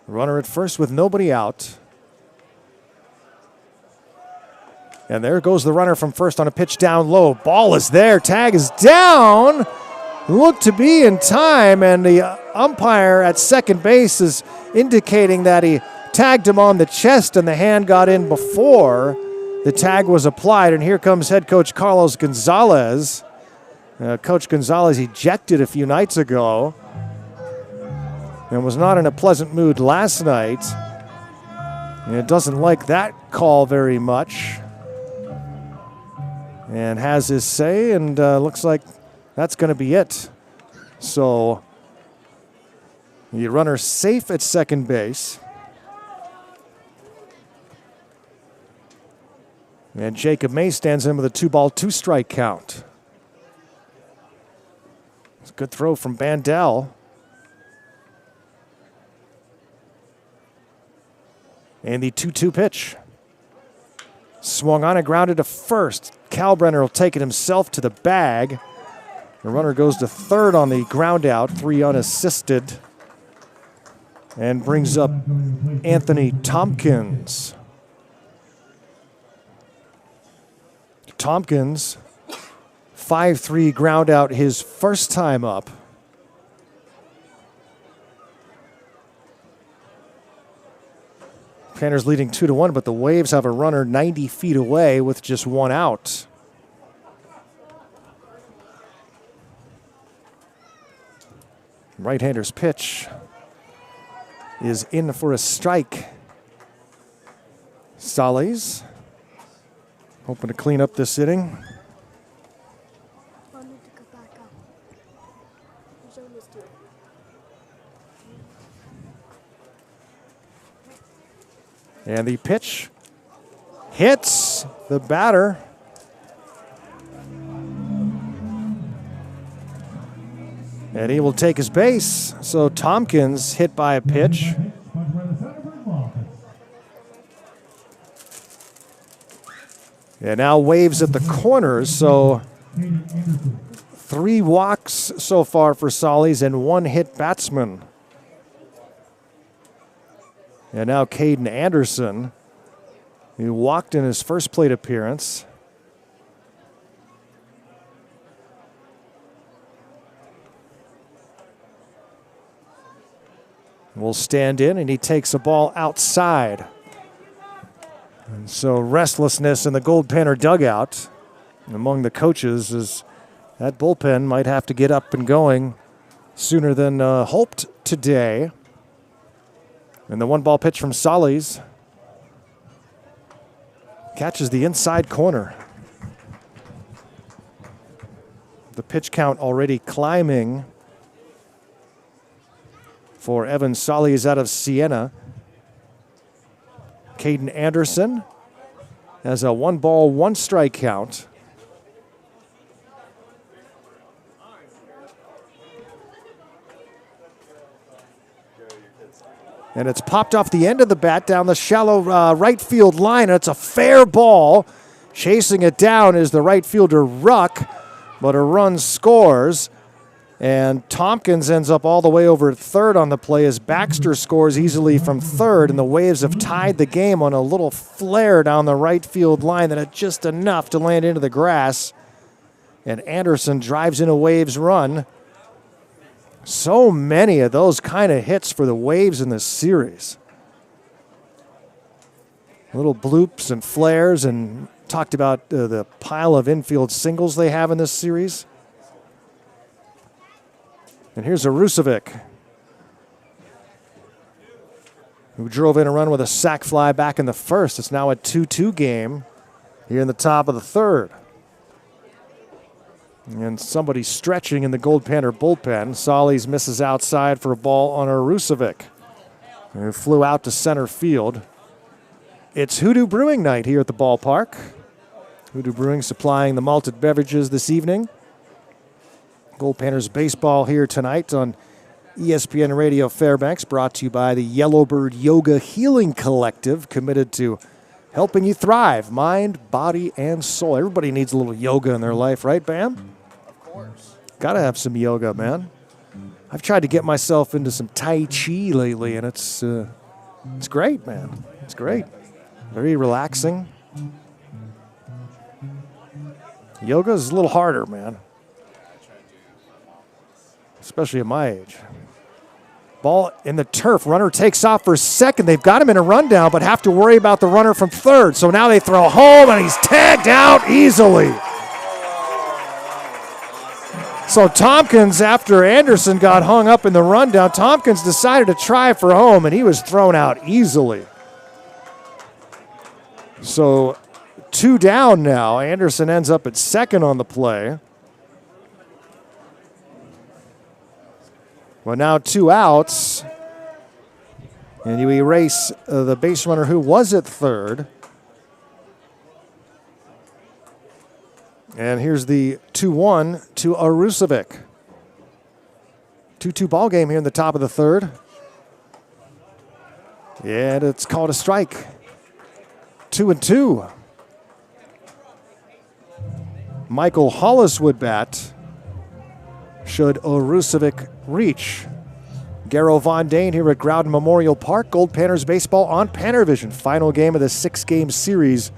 Runner at first with nobody out. And there goes the runner from first on a pitch down low. Ball is there. Tag is down. Looked to be in time, and the umpire at second base is indicating that he tagged him on the chest and the hand got in before the tag was applied. And here comes head coach Carlos Gonzalez. Coach Gonzalez ejected a few nights ago and was not in a pleasant mood last night. And doesn't like that call very much. And has his say, and looks like that's going to be it. So the runner safe at second base. And Jacob May stands in with a 2-ball, 2-strike count. It's a good throw from Bandel. And the 2-2 pitch. Swung on and grounded to first. Kalbrenner will take it himself to the bag. The runner goes to third on the ground out, 3 unassisted, and brings up Anthony Tompkins. Tompkins, 5-3 ground out his first time up. Panners leading 2-1, but the Waves have a runner 90 feet away with just one out. Right-hander's pitch is in for a strike. Solis hoping to clean up this inning. And the pitch hits the batter. And he will take his base. So Tompkins hit by a pitch. And now Waves at the corners. So 3 walks so far for Solis and 1 hit batsman. And now Caden Anderson, who walked in his first plate appearance. Will stand in, and he takes a ball outside. And so restlessness in the Goldpanner dugout among the coaches as that bullpen might have to get up and going sooner than hoped today. And the 1-ball pitch from Solis catches the inside corner. The pitch count already climbing for Evan Solis out of Siena. Caden Anderson has a 1-ball, 1-strike count. And it's popped off the end of the bat down the shallow right field line. And it's a fair ball. Chasing it down is the right fielder Ruck, but a run scores. And Tompkins ends up all the way over at third on the play as Baxter scores easily from third. And the Waves have tied the game on a little flare down the right field line that had just enough to land into the grass. And Anderson drives in a Waves run. So many of those kind of hits for the Waves in this series. Little bloops and flares, and talked about the pile of infield singles they have in this series. And here's Arusovic, who drove in a run with a sac fly back in the first. It's now a 2-2 game here in the top of the third. And somebody stretching in the Goldpanner bullpen. Solis misses outside for a ball on Arusovic, who flew out to center field. It's Hoodoo Brewing night here at the ballpark. Hoodoo Brewing supplying the malted beverages this evening. Goldpanners baseball here tonight on ESPN Radio Fairbanks, brought to you by the Yellowbird Yoga Healing Collective, committed to helping you thrive, mind, body, and soul. Everybody needs a little yoga in their life, right, Bam? Of course. Gotta have some yoga, man. I've tried to get myself into some Tai Chi lately, and it's great, man. It's great. Very relaxing. Yoga is a little harder, man. Especially at my age. Ball in the turf. Runner takes off for second. They've got him in a rundown, but have to worry about the runner from third. So now they throw home, and he's tagged out easily. So Tompkins, after Anderson got hung up in the rundown, Tompkins decided to try for home, and he was thrown out easily. So 2 down now. Anderson ends up at second on the play. Well, now 2 outs, and you erase the base runner who was at third. And here's the 2-1 to Arusovic. 2-2 ball game here in the top of the third. And it's called a strike. 2-2. Michael Hollis would bat should Arusovic reach. Garrow Von Dane here at Growden Memorial Park. Goldpanners baseball on PannerVision. Final game of the 6-game series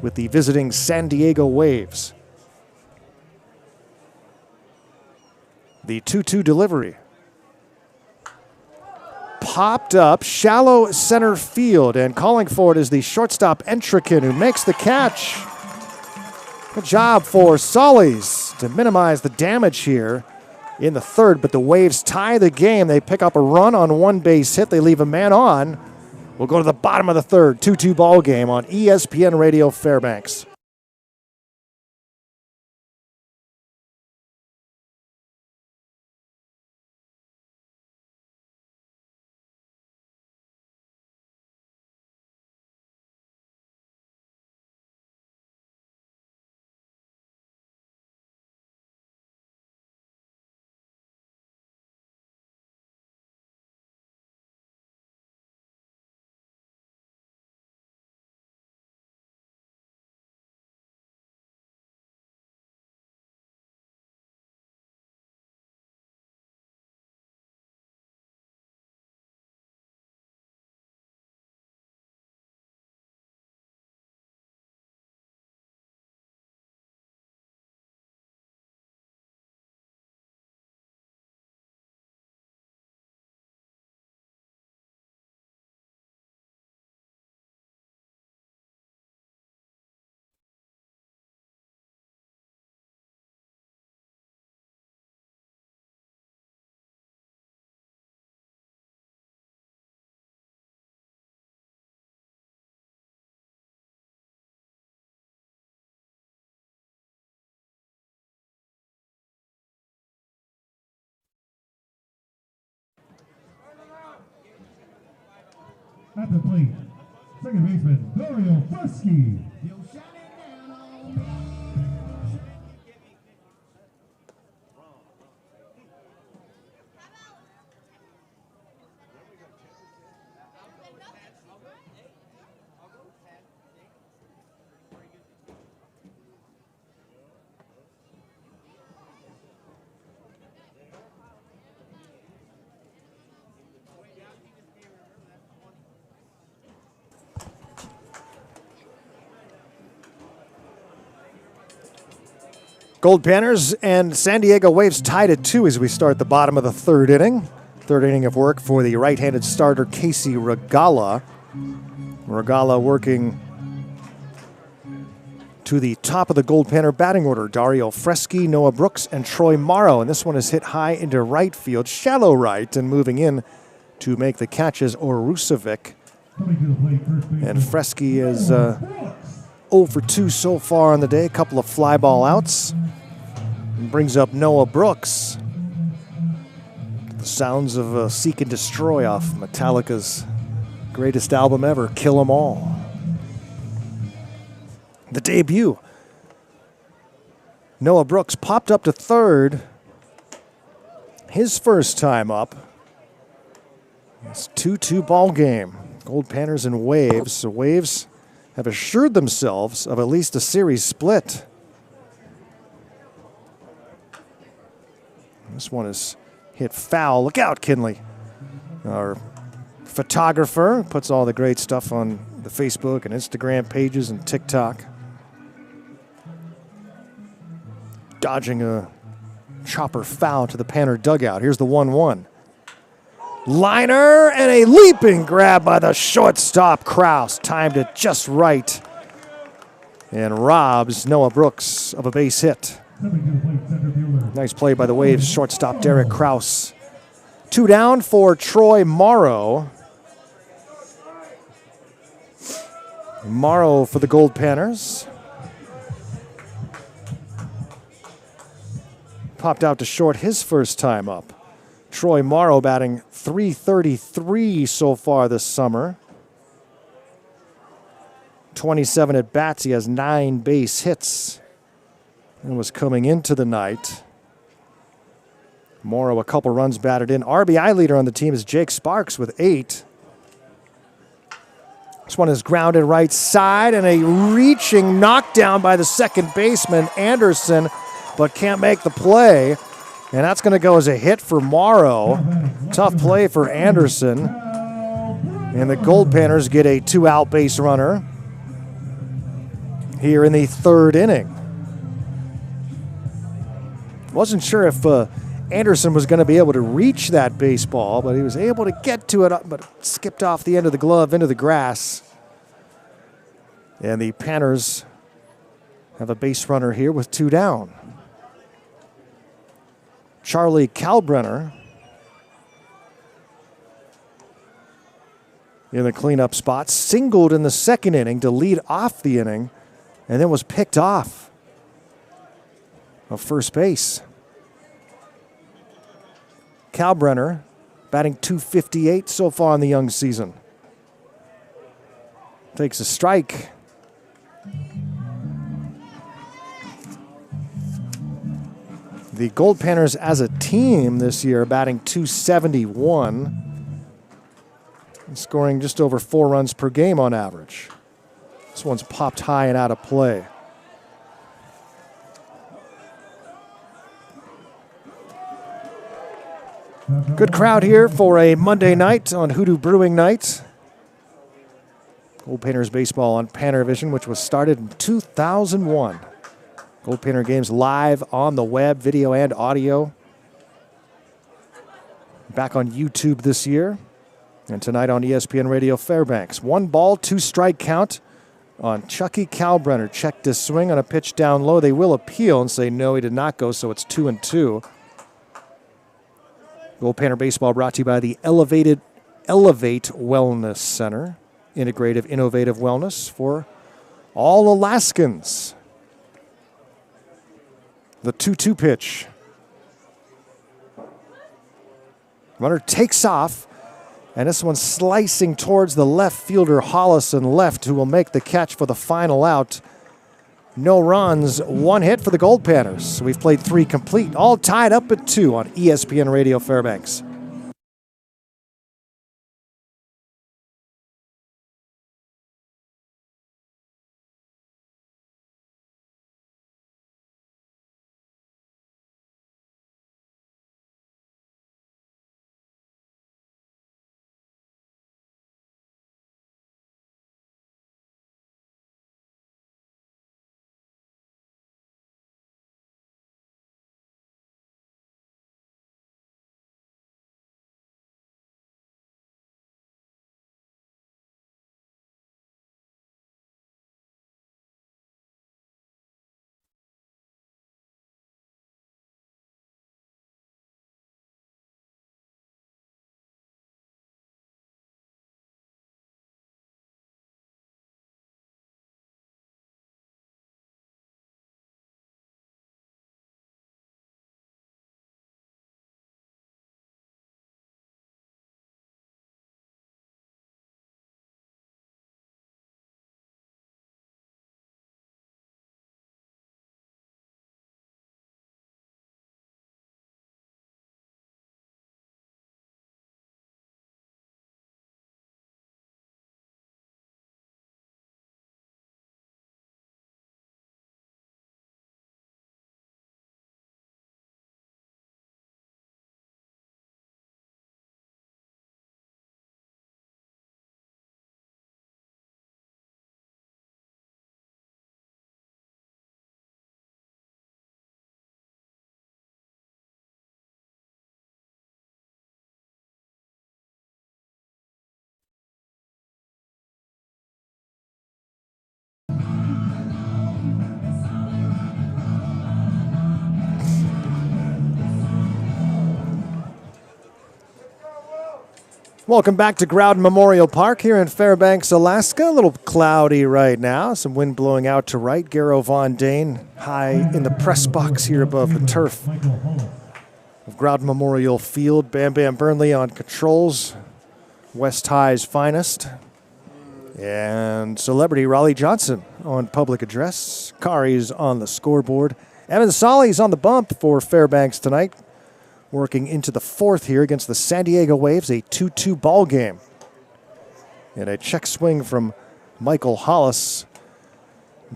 with the visiting San Diego Waves. The 2-2 delivery. popped up shallow center field, and calling for it is the shortstop Entrikin, who makes the catch. Good job for Sullies to minimize the damage here in the third, but the Waves tie the game. They pick up a run on one base hit. They leave a man on. We'll go to the bottom of the third, 2-2 ball game on ESPN Radio Fairbanks. At the plate, second baseman Dario Freschi. Goldpanners and San Diego Waves tied at 2 as we start the bottom of the third inning. Third inning of work for the right-handed starter Casey Regala. Regala working to the top of the Goldpanner batting order. Dario Freschi, Noah Brooks, and Troy Morrow. And this one is hit high into right field, shallow right, and moving in to make the catches Orusovic. And Freschi is 0 for 2 so far on the day. A couple of fly ball outs. And brings up Noah Brooks. The sounds of Seek and Destroy off Metallica's greatest album ever, Kill 'Em All. The debut. Noah Brooks popped up to third. His first time up. It's 2-2 ball game. Goldpanners and Waves. The Waves have assured themselves of at least a series split. This one is hit foul. Look out, Kinley. Our photographer puts all the great stuff on the Facebook and Instagram pages and TikTok. Dodging a chopper foul to the Panner dugout. Here's the 1-1. Liner and a leaping grab by the shortstop Kraus. Timed it just right. And robs Noah Brooks of a base hit. Nice play by the Waves shortstop Derek Kraus. 2 down for Troy Morrow. Morrow for the Goldpanners. Popped out to short his first time up. Troy Morrow batting .333 so far this summer. 27 at bats. He has 9 base hits and was coming into the night. Morrow a couple runs batted in. RBI leader on the team is Jake Sparks with 8. This one is grounded right side and a reaching knockdown by the second baseman Anderson, but can't make the play. And that's going to go as a hit for Morrow. Tough play for Anderson. And the Goldpanners get a 2-out base runner here in the third inning. Wasn't sure if Anderson was going to be able to reach that baseball, but he was able to get to it, but skipped off the end of the glove into the grass. And the Panners have a base runner here with 2 down. Charlie Kalbrenner in the cleanup spot, singled in the second inning to lead off the inning, and then was picked off of first base. Kalbrenner batting .258 so far in the young season. Takes a strike. The Goldpanners as a team this year batting .271, scoring just over 4 runs per game on average. This one's popped high and out of play. Good crowd here for a Monday night on Hoodoo Brewing Night. Goldpanners baseball on PannerVision, which was started in 2001. Goldpanner games live on the web, video and audio. Back on YouTube this year. And tonight on ESPN Radio Fairbanks. 1 ball, 2 strike count on Chucky Kalbrenner. Checked his swing on a pitch down low. They will appeal and say no, he did not go, so it's 2-2. Goldpanner baseball brought to you by the Elevate Wellness Center. Integrative, innovative wellness for all Alaskans. The 2-2 pitch. Runner takes off, and this one's slicing towards the left fielder, Hollison left, who will make the catch for the final out. No runs, 1 hit for the Goldpanners. We've played 3 complete, all tied up at 2 on ESPN Radio Fairbanks. Welcome back to Growden Memorial Park here in Fairbanks, Alaska. A little cloudy right now. Some wind blowing out to right. Garrow Von Dane high in the press box here above the turf of Growden Memorial Field. Bam Bam Burnley on controls. West High's finest. And celebrity Raleigh Johnson on public address. Kari's on the scoreboard. Evan Solly's on the bump for Fairbanks tonight. Working into the 4th here against the San Diego Waves, a 2-2 ball game. And a check swing from Michael Hollis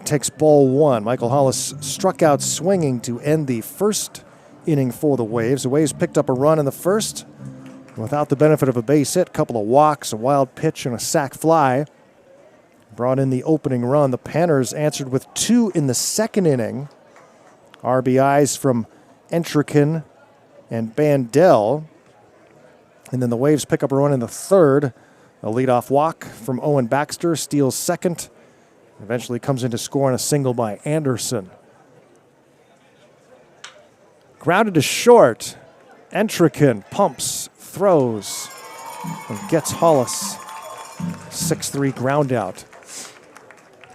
takes ball 1. Michael Hollis struck out swinging to end the first inning for the Waves. The Waves picked up a run in the first without the benefit of a base hit. A couple of walks, a wild pitch, and a sac fly. Brought in the opening run. The Panners answered with 2 in the second inning. RBIs from Entrican and Bandel. And then the Waves pick up a run in the third. A leadoff walk from Owen Baxter, steals second. Eventually comes into score on a single by Anderson. Grounded to short. Entrican pumps, throws, and gets Hollis. 6-3 ground out.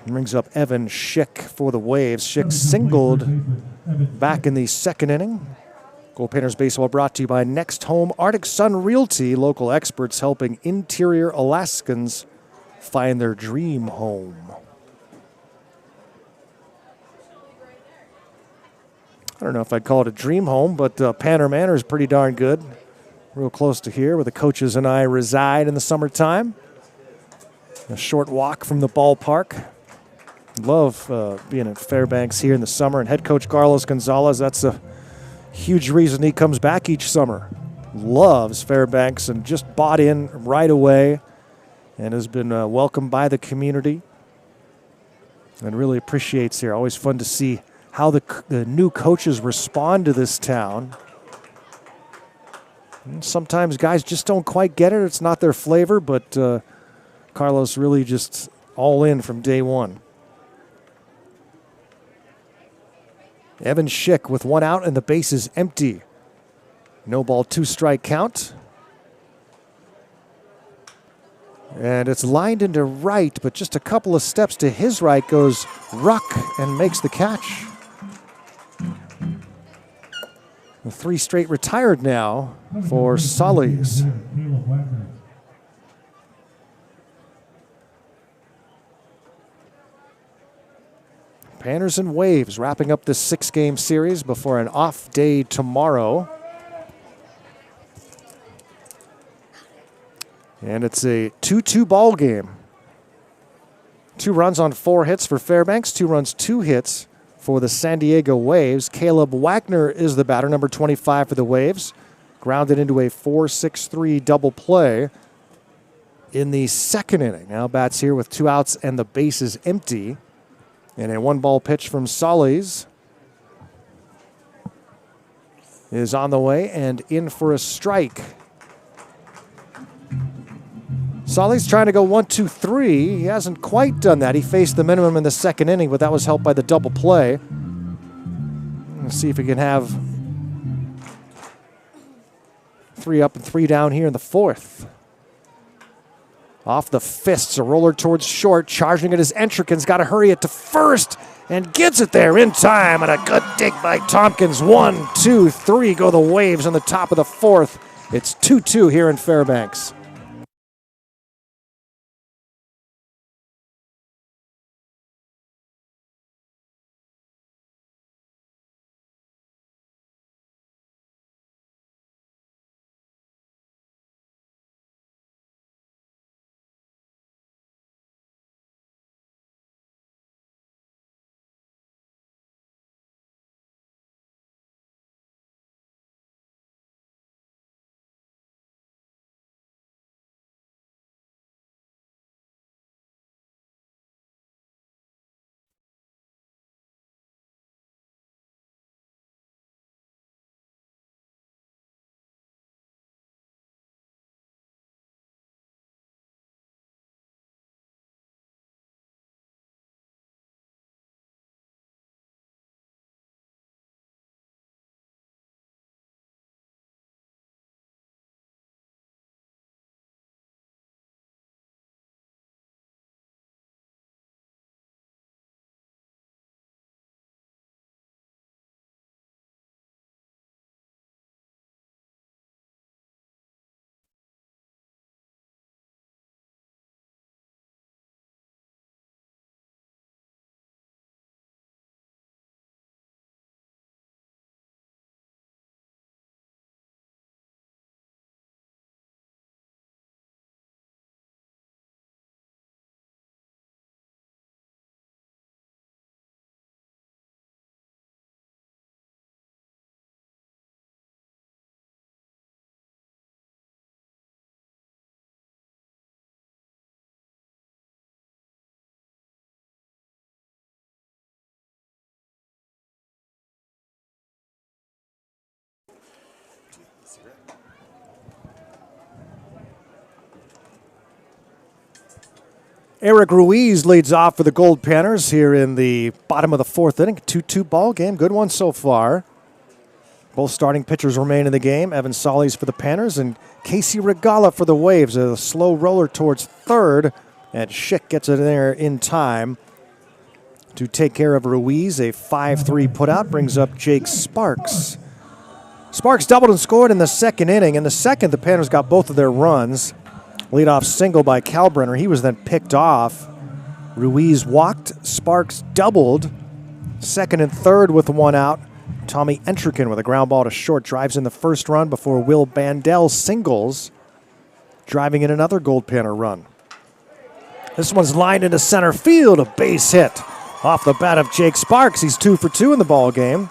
Brings up Evan Schick for the Waves. Schick singled back in the second inning. Goldpanners Baseball brought to you by Next Home Arctic Sun Realty, local experts helping interior Alaskans find their dream home. I don't know if I'd call it a dream home, but Panner Manor is pretty darn good. Real close to here where the coaches and I reside in the summertime. A short walk from the ballpark. Love being at Fairbanks here in the summer. And head coach Carlos Gonzalez, that's a huge reason he comes back each summer. Loves Fairbanks and just bought in right away and has been welcomed by the community and really appreciates here. Always fun to see how the new coaches respond to this town. And sometimes guys just don't quite get it. It's not their flavor, but Carlos really just all in from day one. Evan Schick with one out and the base is empty. No ball, 2-strike count. And it's lined into right, but just a couple of steps to his right goes Ruck and makes the catch. The 3 straight retired now for Sullies. Panners and Waves wrapping up this 6-game series before an off day tomorrow. And it's a 2-2 ball game. 2 runs on 4 hits for Fairbanks, 2 runs, 2 hits for the San Diego Waves. Caleb Wagner is the batter, number 25 for the Waves. Grounded into a 4-6-3 double play in the second inning. Now bats here with 2 outs and the base is empty. And a 1-ball pitch from Solis is on the way and in for a strike. Solis trying to go 1-2-3. He hasn't quite done that. He faced the minimum in the second inning, but that was helped by the double play. Let's see if he can have 3 up and 3 down here in the fourth. Off the fists, a roller towards short, charging it as Entrican's got to hurry it to first and gets it there in time. And a good dig by Tompkins. 1, 2, 3 go the Waves on the top of the fourth. It's 2-2 here in Fairbanks. Eric Ruiz leads off for the Goldpanners here in the bottom of the fourth inning. 2-2 ball game. Good one so far. Both starting pitchers remain in the game. Evan Solis for the Panners and Casey Regala for the Waves. A slow roller towards third, and Schick gets it in there in time to take care of Ruiz. A 5-3 putout brings up Jake Sparks. Sparks doubled and scored in the second inning. In the second, the Panners got both of their runs. Leadoff single by Kalbrenner. He was then picked off. Ruiz walked. Sparks doubled. Second and third with one out. Tommy Entrikin with a ground ball to short drives in the first run before Will Bandel singles, driving in another Goldpanner run. This one's lined into center field. A base hit off the bat of Jake Sparks. He's 2 for 2 in the ball game.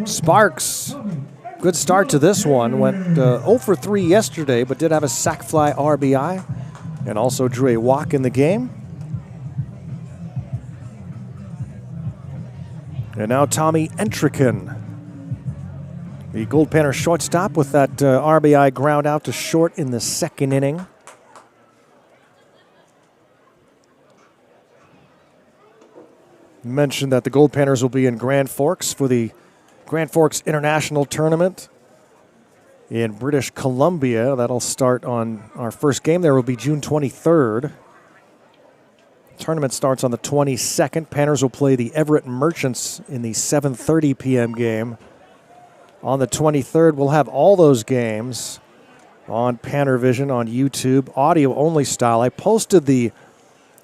Sparks, good start to this one. Went 0 for 3 yesterday, but did have a sac fly RBI and also drew a walk in the game. And now Tommy Entrikin, the Goldpanner shortstop, with that RBI ground out to short in the second inning. Mentioned that the Goldpanners will be in Grand Forks for the Grand Forks International Tournament in British Columbia. That'll start on our first game. There will be June 23rd. Tournament starts on the 22nd. Panners will play the Everett Merchants in the 7:30 p.m. game. On the 23rd, we'll have all those games on PannerVision on YouTube, audio only style. I posted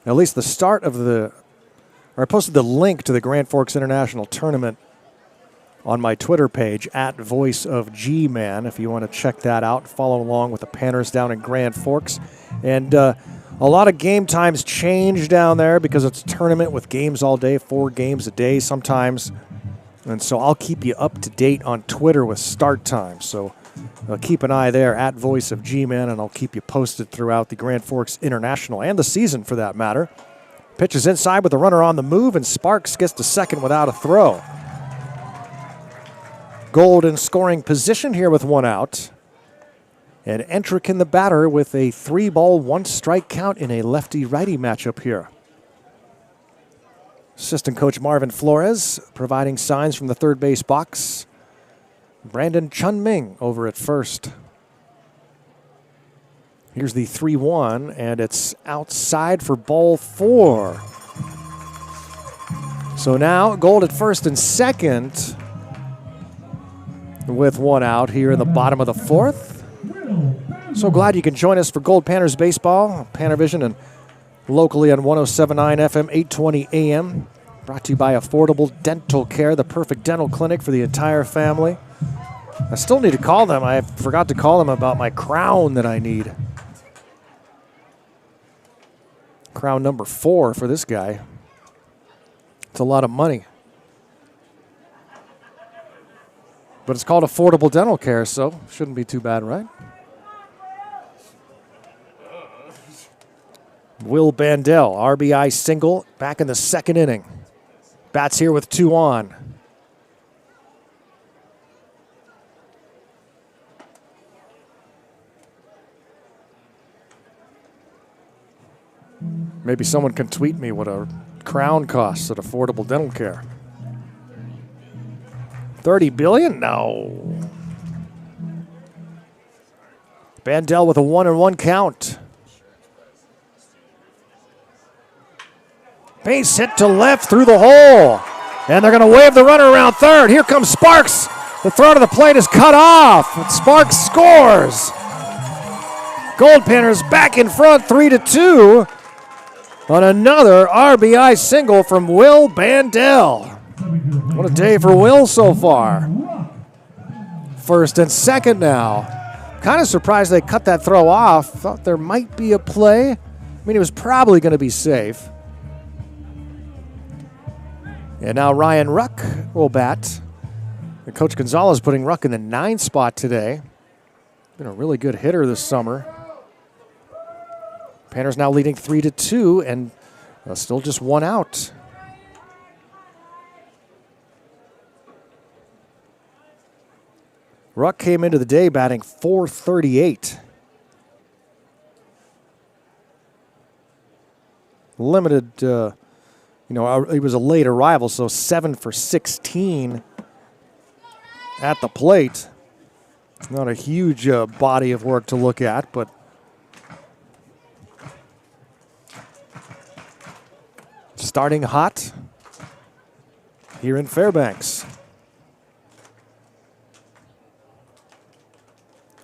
at least the start of I posted the link to the Grand Forks International Tournament on my Twitter page, @VoiceOfGman, if you want to check that out. Follow along with the Panners down in Grand Forks. And a lot of game times change down there because it's a tournament with games all day, 4 games a day sometimes. And so I'll keep you up to date on Twitter with start time. So keep an eye there, @VoiceOfGman, and I'll keep you posted throughout the Grand Forks International and the season for that matter. Pitch is inside with the runner on the move, and Sparks gets to second without a throw. Gold in scoring position here with one out. And Entrikin the batter with a 3-ball, 1-strike count in a lefty-righty matchup here. Assistant coach Marvin Flores providing signs from the third base box. Brandon Chun-Ming over at first. Here's the 3-1, and it's outside for ball 4. So now Gold at first and second with one out here in the bottom of the fourth. So glad you can join us for Goldpanners Baseball, PannerVision, and locally on 107.9 FM, 820 AM. Brought to you by Affordable Dental Care, the perfect dental clinic for the entire family. I still need to call them. I forgot to call them about my crown that I need. Crown number 4 for this guy. It's a lot of money. But it's called Affordable Dental Care, so shouldn't be too bad, right? Will Bandel, RBI single, back in the second inning. Bats here with 2 on. Maybe someone can tweet me what a crown costs at Affordable Dental Care. $30 billion? No. Bandel with a 1-1 count. Base hit to left through the hole. And they're going to wave the runner around third. Here comes Sparks. The throw to the plate is cut off. And Sparks scores. Goldpanners back in front 3-2 on another RBI single from Will Bandel. What a day for Will so far. First and second now. Kind of surprised they cut that throw off. Thought there might be a play. I mean, it was probably going to be safe. And now Ryan Ruck will bat. And Coach Gonzalez putting Ruck in the 9 spot today. Been a really good hitter this summer. Panners now leading 3-2 and still just one out. Ruck came into the day batting .438. limited, he was a late arrival, so 7 for 16 at the plate. It's not a huge body of work to look at, but starting hot here in Fairbanks.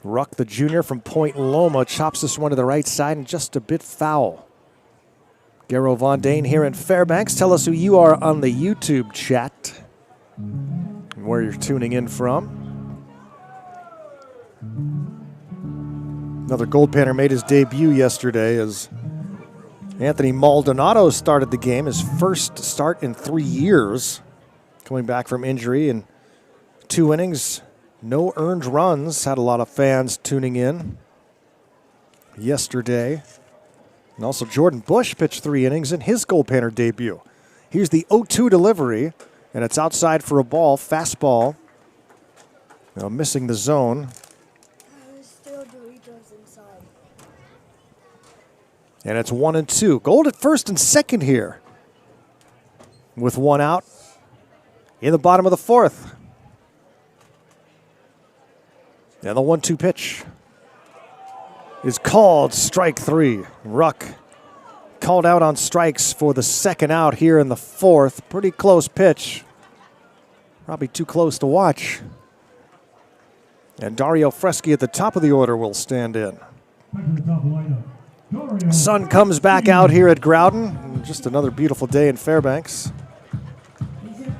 Ruck, the junior from Point Loma, chops this one to the right side and just a bit foul. Garo Von Dane here in Fairbanks. Tell us who you are on the YouTube chat and where you're tuning in from. Another Goldpanner made his debut yesterday as Anthony Maldonado started the game, his first start in 3 years, coming back from injury in 2 innings. No earned runs. Had a lot of fans tuning in yesterday. And also Jordan Bush pitched 3 innings in his Goldpanner debut. Here's the 0-2 delivery, and it's outside for a ball, fastball. Missing the zone. And it's 1-2. Gold at first and second here with 1 out in the bottom of the 4th. And the 1-2 pitch is called, strike 3. Ruck called out on strikes for the second out here in the 4th. Pretty close pitch. Probably too close to watch. And Dario Freschi at the top of the order will stand in. Sun comes back out here at Growden. Just another beautiful day in Fairbanks.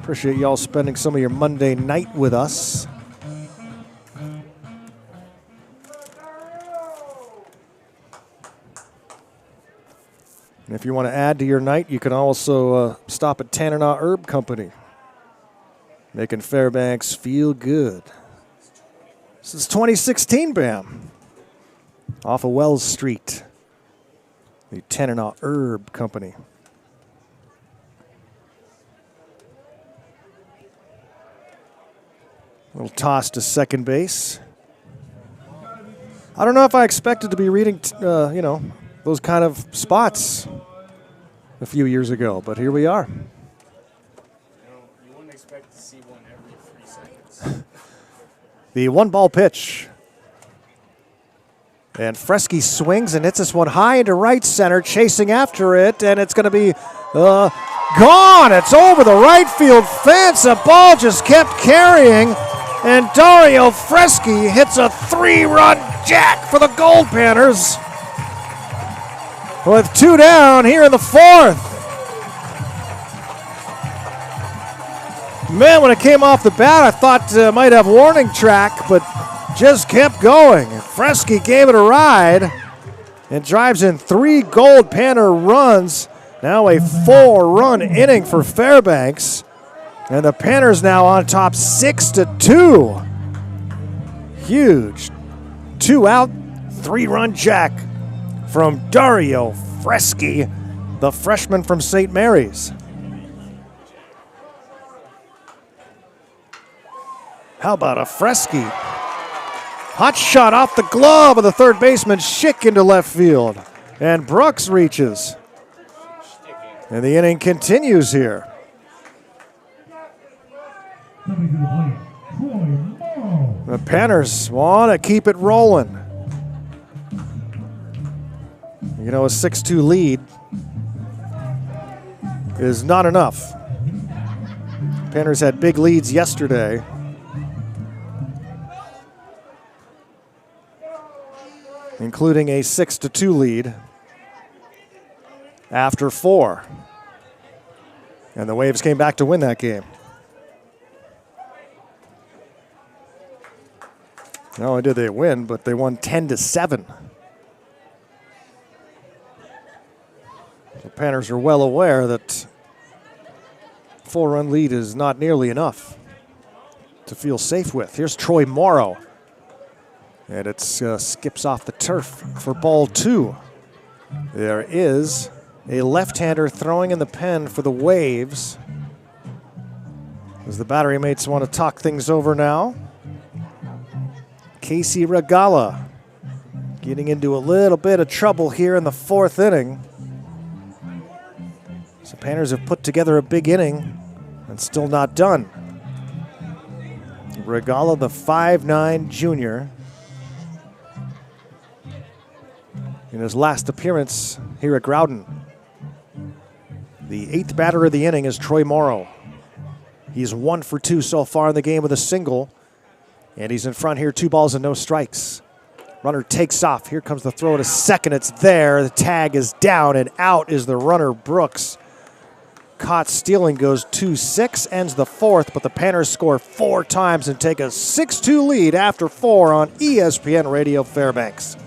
Appreciate y'all spending some of your Monday night with us. And if you want to add to your night, you can also stop at Tannernaugh Herb Company, making Fairbanks feel good. Since 2016, Bam. Off of Wells Street. The Tannernaugh Herb Company. Little toss to second base. I don't know if I expected to be reading, those kind of spots a few years ago, but here we are. You wouldn't expect to see one every 3 seconds. The 1-ball pitch. And Freschi swings and hits this one high into right center, chasing after it, and it's going to be gone. It's over the right field fence. The ball just kept carrying, and Dario Freschi hits a 3-run jack for the Goldpanners with 2 down here in the 4th. Man, when it came off the bat, I thought it might have warning track, but just kept going. Freschi gave it a ride and drives in 3 Goldpanner runs. Now a 4-run inning for Fairbanks. And the Panners now on top 6-2. Huge 2-out, 3-run jack from Dario Freschi, the freshman from St. Mary's. How about a Freschi? Hot shot off the glove of the third baseman, Schick into left field. And Brooks reaches. And the inning continues here. The Panners want to keep it rolling. A 6-2 lead is not enough. Panners had big leads yesterday. Including a 6-2 lead after 4. And the Waves came back to win that game. Not only did they win, but they won 10-7. The Panners are well aware that 4-run lead is not nearly enough to feel safe with. Here's Troy Morrow. And it skips off the turf for ball 2. There is a left-hander throwing in the pen for the Waves. As the battery mates want to talk things over now. Casey Regala getting into a little bit of trouble here in the 4th inning. So Panners have put together a big inning and still not done. Regala, the 5'9" junior, in his last appearance here at Growden. The 8th batter of the inning is Troy Morrow. He's 1 for 2 so far in the game with a single, and he's in front here, 2 balls and no strikes. Runner takes off. Here comes the throw to second. It's there. The tag is down, and out is the runner, Brooks. Caught stealing, goes 2-6, ends the 4th, but the Panners score 4 times and take a 6-2 lead after 4 on ESPN Radio Fairbanks.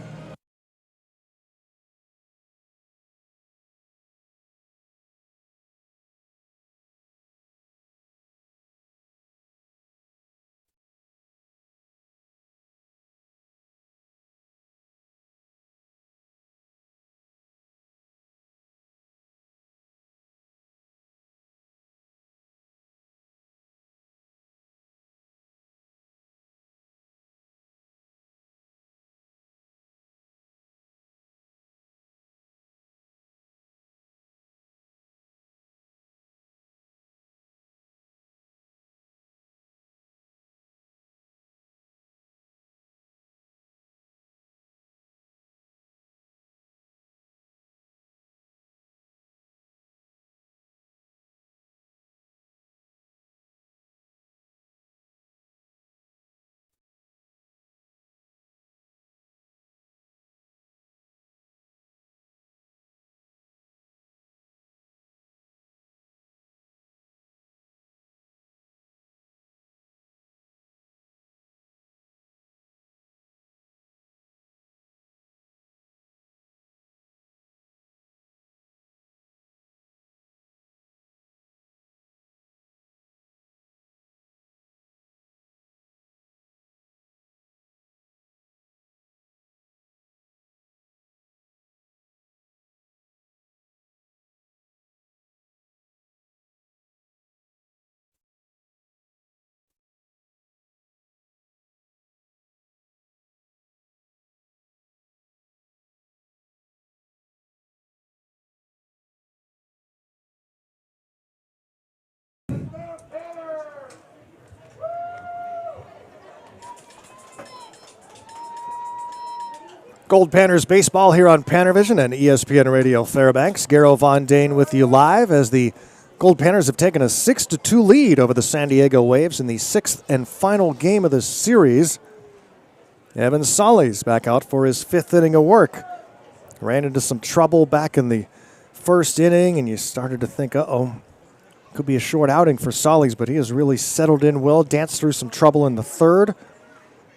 Goldpanners baseball here on PannerVision and ESPN Radio Fairbanks. Garrow Von Dane with you live as the Goldpanners have taken a 6-2 lead over the San Diego Waves in the 6th and final game of the series. Evan Solly's back out for his 5th inning of work. Ran into some trouble back in the 1st inning, and you started to think, uh-oh, could be a short outing for Solly's, but he has really settled in well, danced through some trouble in the 3rd,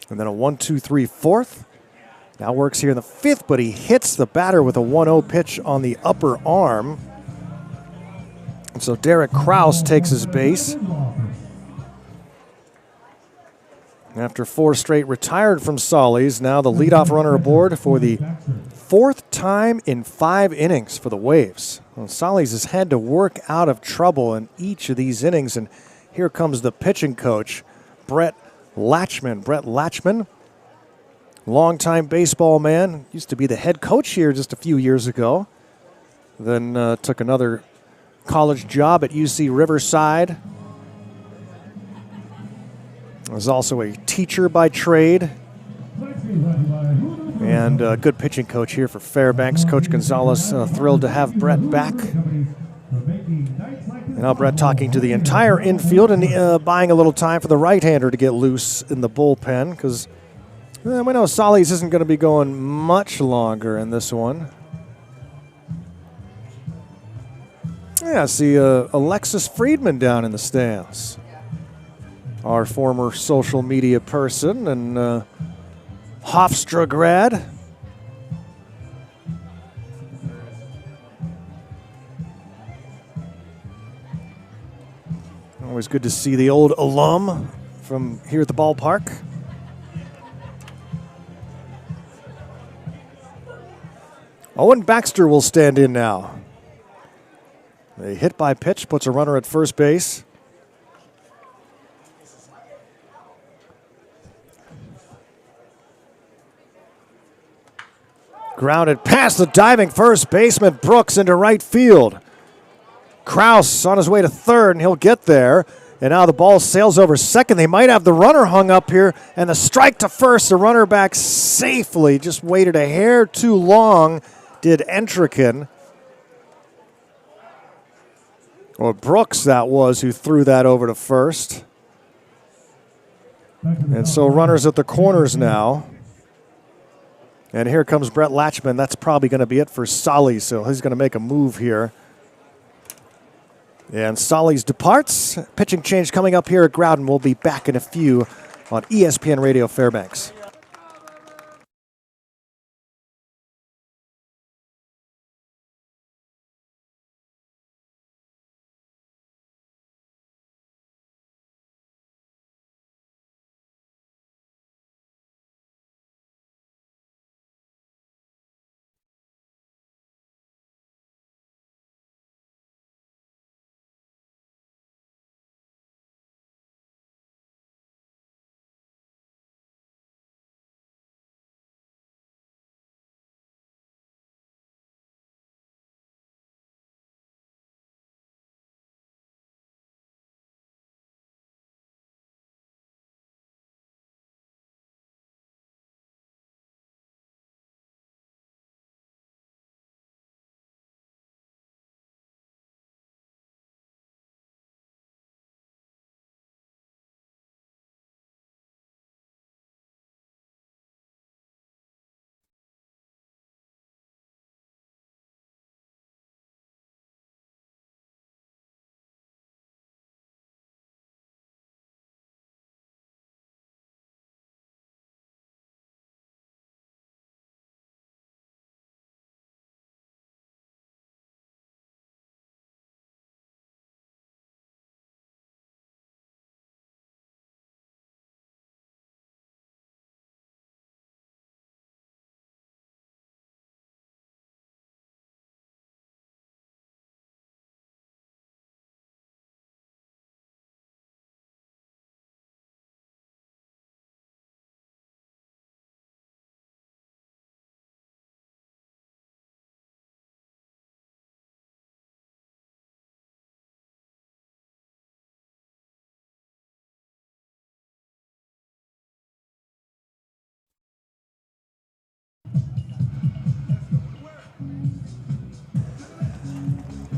and then a 1-2-3 4th. Now works here in the 5th, but he hits the batter with a 1-0 pitch on the upper arm. And so Derek Krause takes his base. After 4 straight retired from Solly's, now the leadoff runner aboard for the 4th time in 5 innings for the Waves. Well, Solly's has had to work out of trouble in each of these innings, and here comes the pitching coach, Brett Latchman. Longtime baseball man, used to be the head coach here just a few years ago. Then took another college job at UC Riverside. Was also a teacher by trade. And a good pitching coach here for Fairbanks. Coach Gonzalez thrilled to have Brett back. And now Brett talking to the entire infield and buying a little time for the right-hander to get loose in the bullpen, because we know Solly's isn't going to be going much longer in this one. Yeah, I see Alexis Friedman down in the stands. Our former social media person and Hofstra grad. Always good to see the old alum from here at the ballpark. Owen Baxter will stand in now. A hit by pitch puts a runner at first base. Grounded past the diving first baseman Brooks into right field. Kraus on his way to third, and he'll get there. And now the ball sails over second. They might have the runner hung up here, and the strike to first. The runner back safely, just waited a hair too long, did Entrikin. Or Brooks, that was, who threw that over to first. And so runners at the corners now. And here comes Brett Latchman. That's probably going to be it for Solly, so he's going to make a move here. And Solly's departs. Pitching change coming up here at Growden. We'll be back in a few on ESPN Radio Fairbanks.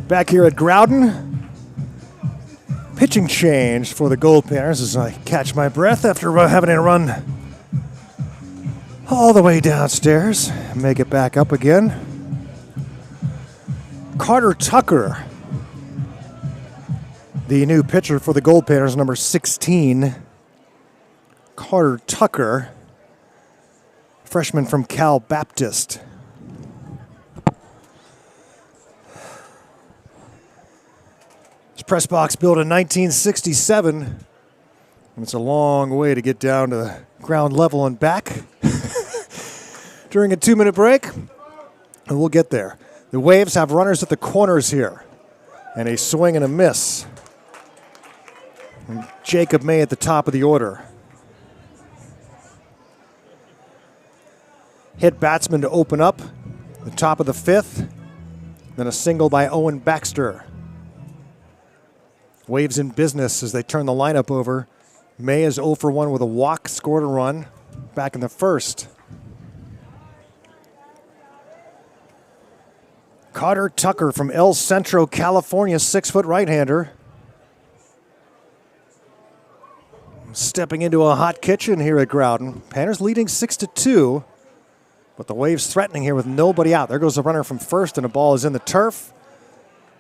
Back here at Growden. Pitching change for the Goldpanners as I catch my breath after having to run all the way downstairs. Make it back up again. Carter Tucker, the new pitcher for the Goldpanners, number 16. Carter Tucker, freshman from Cal Baptist. This press box built in 1967. And it's a long way to get down to the ground level and back during a 2-minute break. And we'll get there. The Waves have runners at the corners here. And a swing and a miss. And Jacob May at the top of the order. Hit batsman to open up. The top of the 5th. Then a single by Owen Baxter. Waves in business as they turn the lineup over. May is 0 for 1 with a walk, scored a run back in the 1st. Carter Tucker from El Centro, California, 6-foot right-hander. Stepping into a hot kitchen here at Growden. Panners leading 6-2, but the Waves threatening here with nobody out. There goes the runner from first, and the ball is in the turf.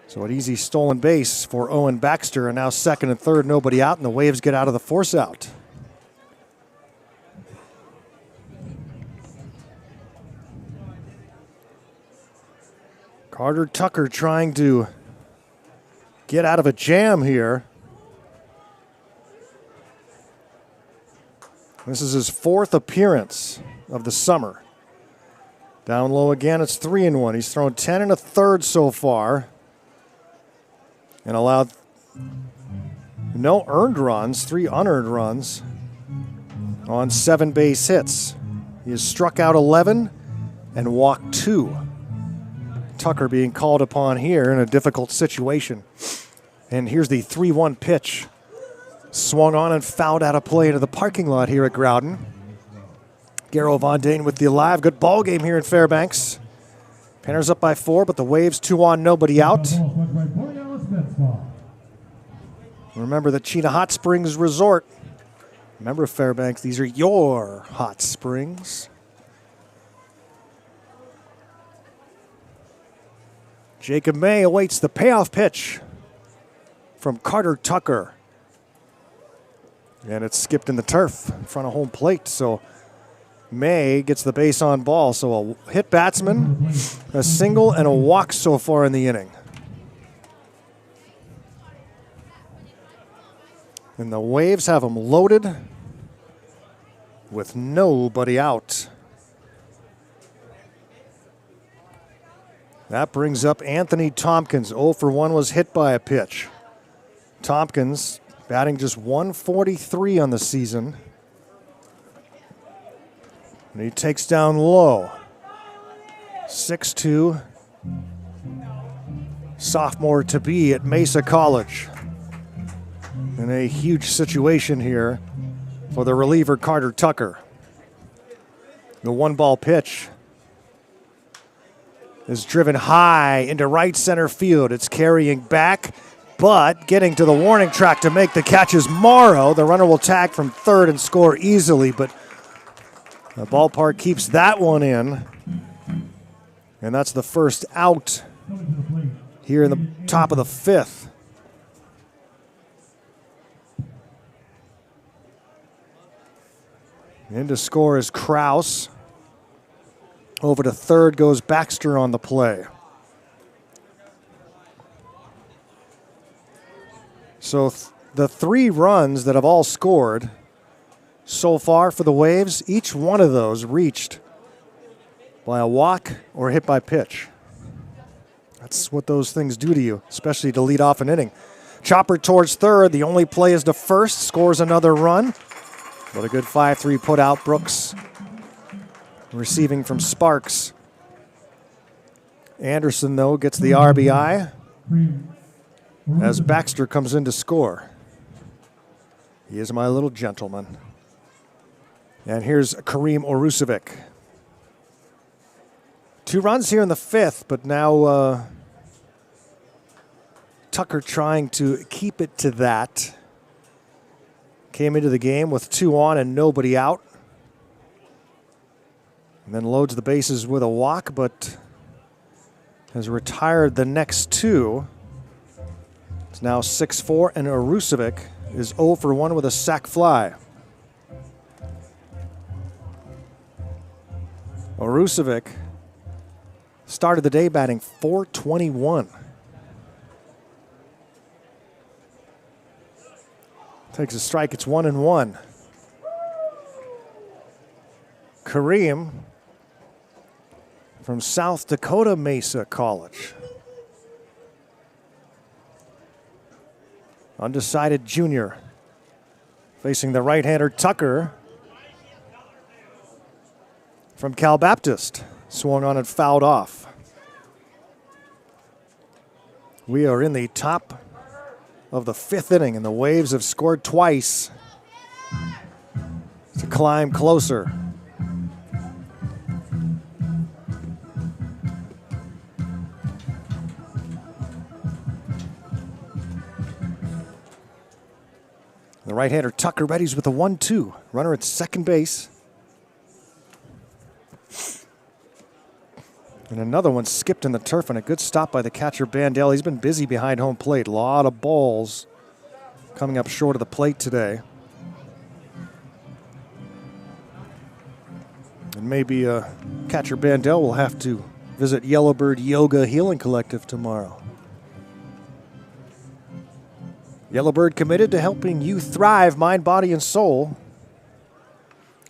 So an easy stolen base for Owen Baxter, and now second and third, nobody out, and the Waves get out of the force out. Carter Tucker trying to get out of a jam here. This is his 4th appearance of the summer. Down low again, it's 3-1. He's thrown 10 1/3 so far. And allowed no earned runs, 3 unearned runs on 7 base hits. He has struck out 11 and walked 2. Tucker being called upon here in a difficult situation. And here's the 3-1 pitch. Swung on and fouled out of play into the parking lot here at Growden. Garrow Von Dane with the live. Good ball game here in Fairbanks. Panners up by 4, but the Waves 2 on, nobody out. Remember the Chena Hot Springs Resort. Remember Fairbanks, these are your hot springs. Jacob May awaits the payoff pitch from Carter Tucker. And it's skipped in the turf in front of home plate. So May gets the base on ball. So a hit batsman, a single, and a walk so far in the inning. And the Waves have them loaded with nobody out. That brings up Anthony Tompkins. 0 for 1 was hit by a pitch. Tompkins batting just 143 on the season. And he takes down low. 6'2", sophomore to be at Mesa College. In a huge situation here for the reliever Carter Tucker. The 1-ball pitch is driven high into right center field. It's carrying back, but getting to the warning track to make the catch is Morrow. The runner will tag from third and score easily, but the ballpark keeps that one in. And that's the first out here in the top of the 5th. In to score is Kraus. Over to third goes Baxter on the play. So the 3 runs that have all scored so far for the Waves, each one of those reached by a walk or hit by pitch. That's what those things do to you, especially to lead off an inning. Chopper towards third. The only play is to first. Scores another run. But a good 5-3 put out. Brooks receiving from Sparks. Anderson, though, gets the RBI as Baxter comes in to score. He is my little gentleman. And here's Kareem Orusevic. 2 runs here in the 5th, but now Tucker trying to keep it to that. Came into the game with 2 on and nobody out. And then loads the bases with a walk, but has retired the next 2. It's now 6-4, and Orusevic is 0 for 1 with a sac fly. Orusevic started the day batting .421. Takes a strike, it's 1-1. Kareem from South Dakota Mesa College. Undecided junior. Facing the right-hander Tucker from Cal Baptist. Swung on and fouled off. We are in the top of the 5th inning, and the Waves have scored twice to climb closer. The right-hander Tucker readies with a 1-2. Runner at second base. And another one skipped in the turf, and a good stop by the catcher Bandel. He's been busy behind home plate. A lot of balls coming up short of the plate today. And maybe catcher Bandel will have to visit Yellowbird Yoga Healing Collective tomorrow. Yellowbird committed to helping you thrive, mind, body, and soul.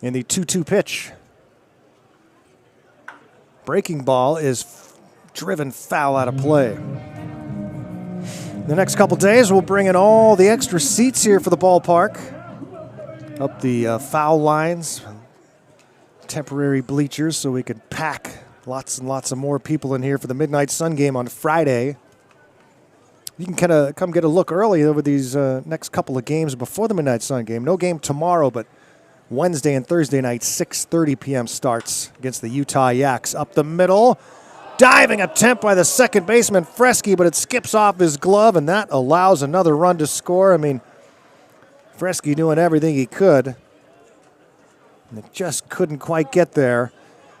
In the 2-2 pitch. Breaking ball is driven foul out of play. The next couple days, we'll bring in all the extra seats here for the ballpark. Up the foul lines, temporary bleachers so we can pack Lots and lots of more people in here for the Midnight Sun game on Friday. You can kind of come get a look early over these next couple of games before the Midnight Sun game. No game tomorrow, but Wednesday and Thursday night, 6:30 p.m. starts against the Utah Yaks. Up the middle. Diving attempt by the second baseman, Fresky, but it skips off his glove, and that allows another run to score. I mean, Fresky doing everything he could, and it just couldn't quite get there.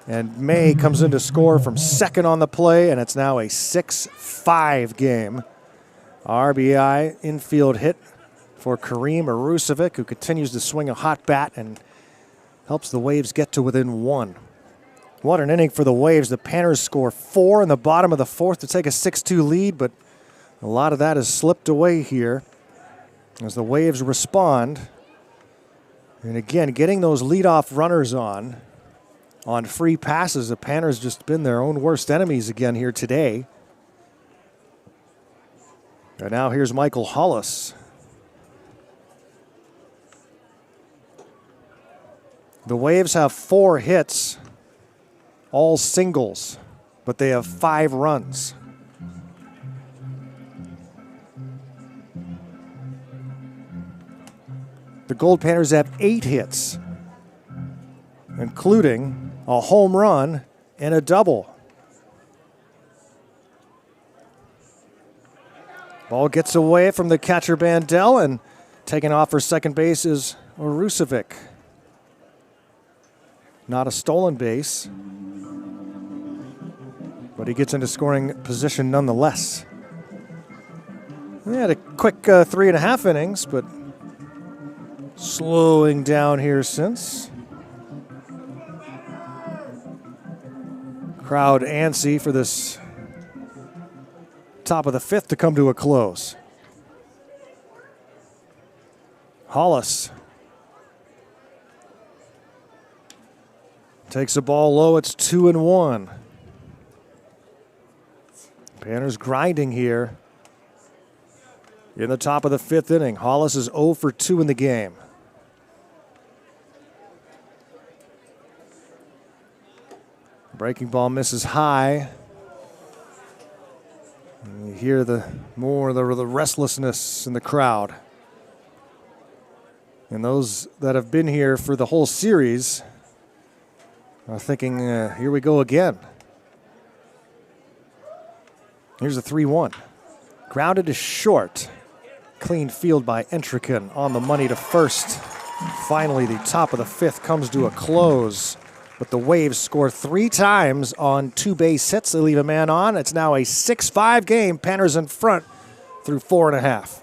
And May comes in to score from second on the play, and it's now a 6-5 game. RBI infield hit for Kareem Arusevic, who continues to swing a hot bat and helps the Waves get to within one. What an inning for the Waves. The Panners score 4 in the bottom of the fourth to take a 6-2 lead, but a lot of that has slipped away here as the Waves respond. And again, getting those leadoff runners on free passes. The Panners just been their own worst enemies again here today. And now here's Michael Hollis. The Waves have 4 hits, all singles, but they have 5 runs. The Goldpanners have 8 hits, including a home run and a double. Ball gets away from the catcher Bandel, and taking off for second base is Arusevic. Not a stolen base, but he gets into scoring position nonetheless. He had a quick 3.5 innings, but slowing down here since. Crowd antsy for this top of the 5th to come to a close. Hollis takes the ball low. It's 2-1. Panners grinding here in the top of the 5th inning. Hollis is 0 for 2 in the game. Breaking ball misses high. And you hear the restlessness in the crowd. And those that have been here for the whole series are thinking, here we go again. Here's a 3-1. Grounded to short. Clean field by Entrican on the money to first. Finally, the top of the 5th comes to a close. But the Waves score 3 times on 2 base hits. They leave a man on. It's now a 6-5 game. Panners in front through 4.5.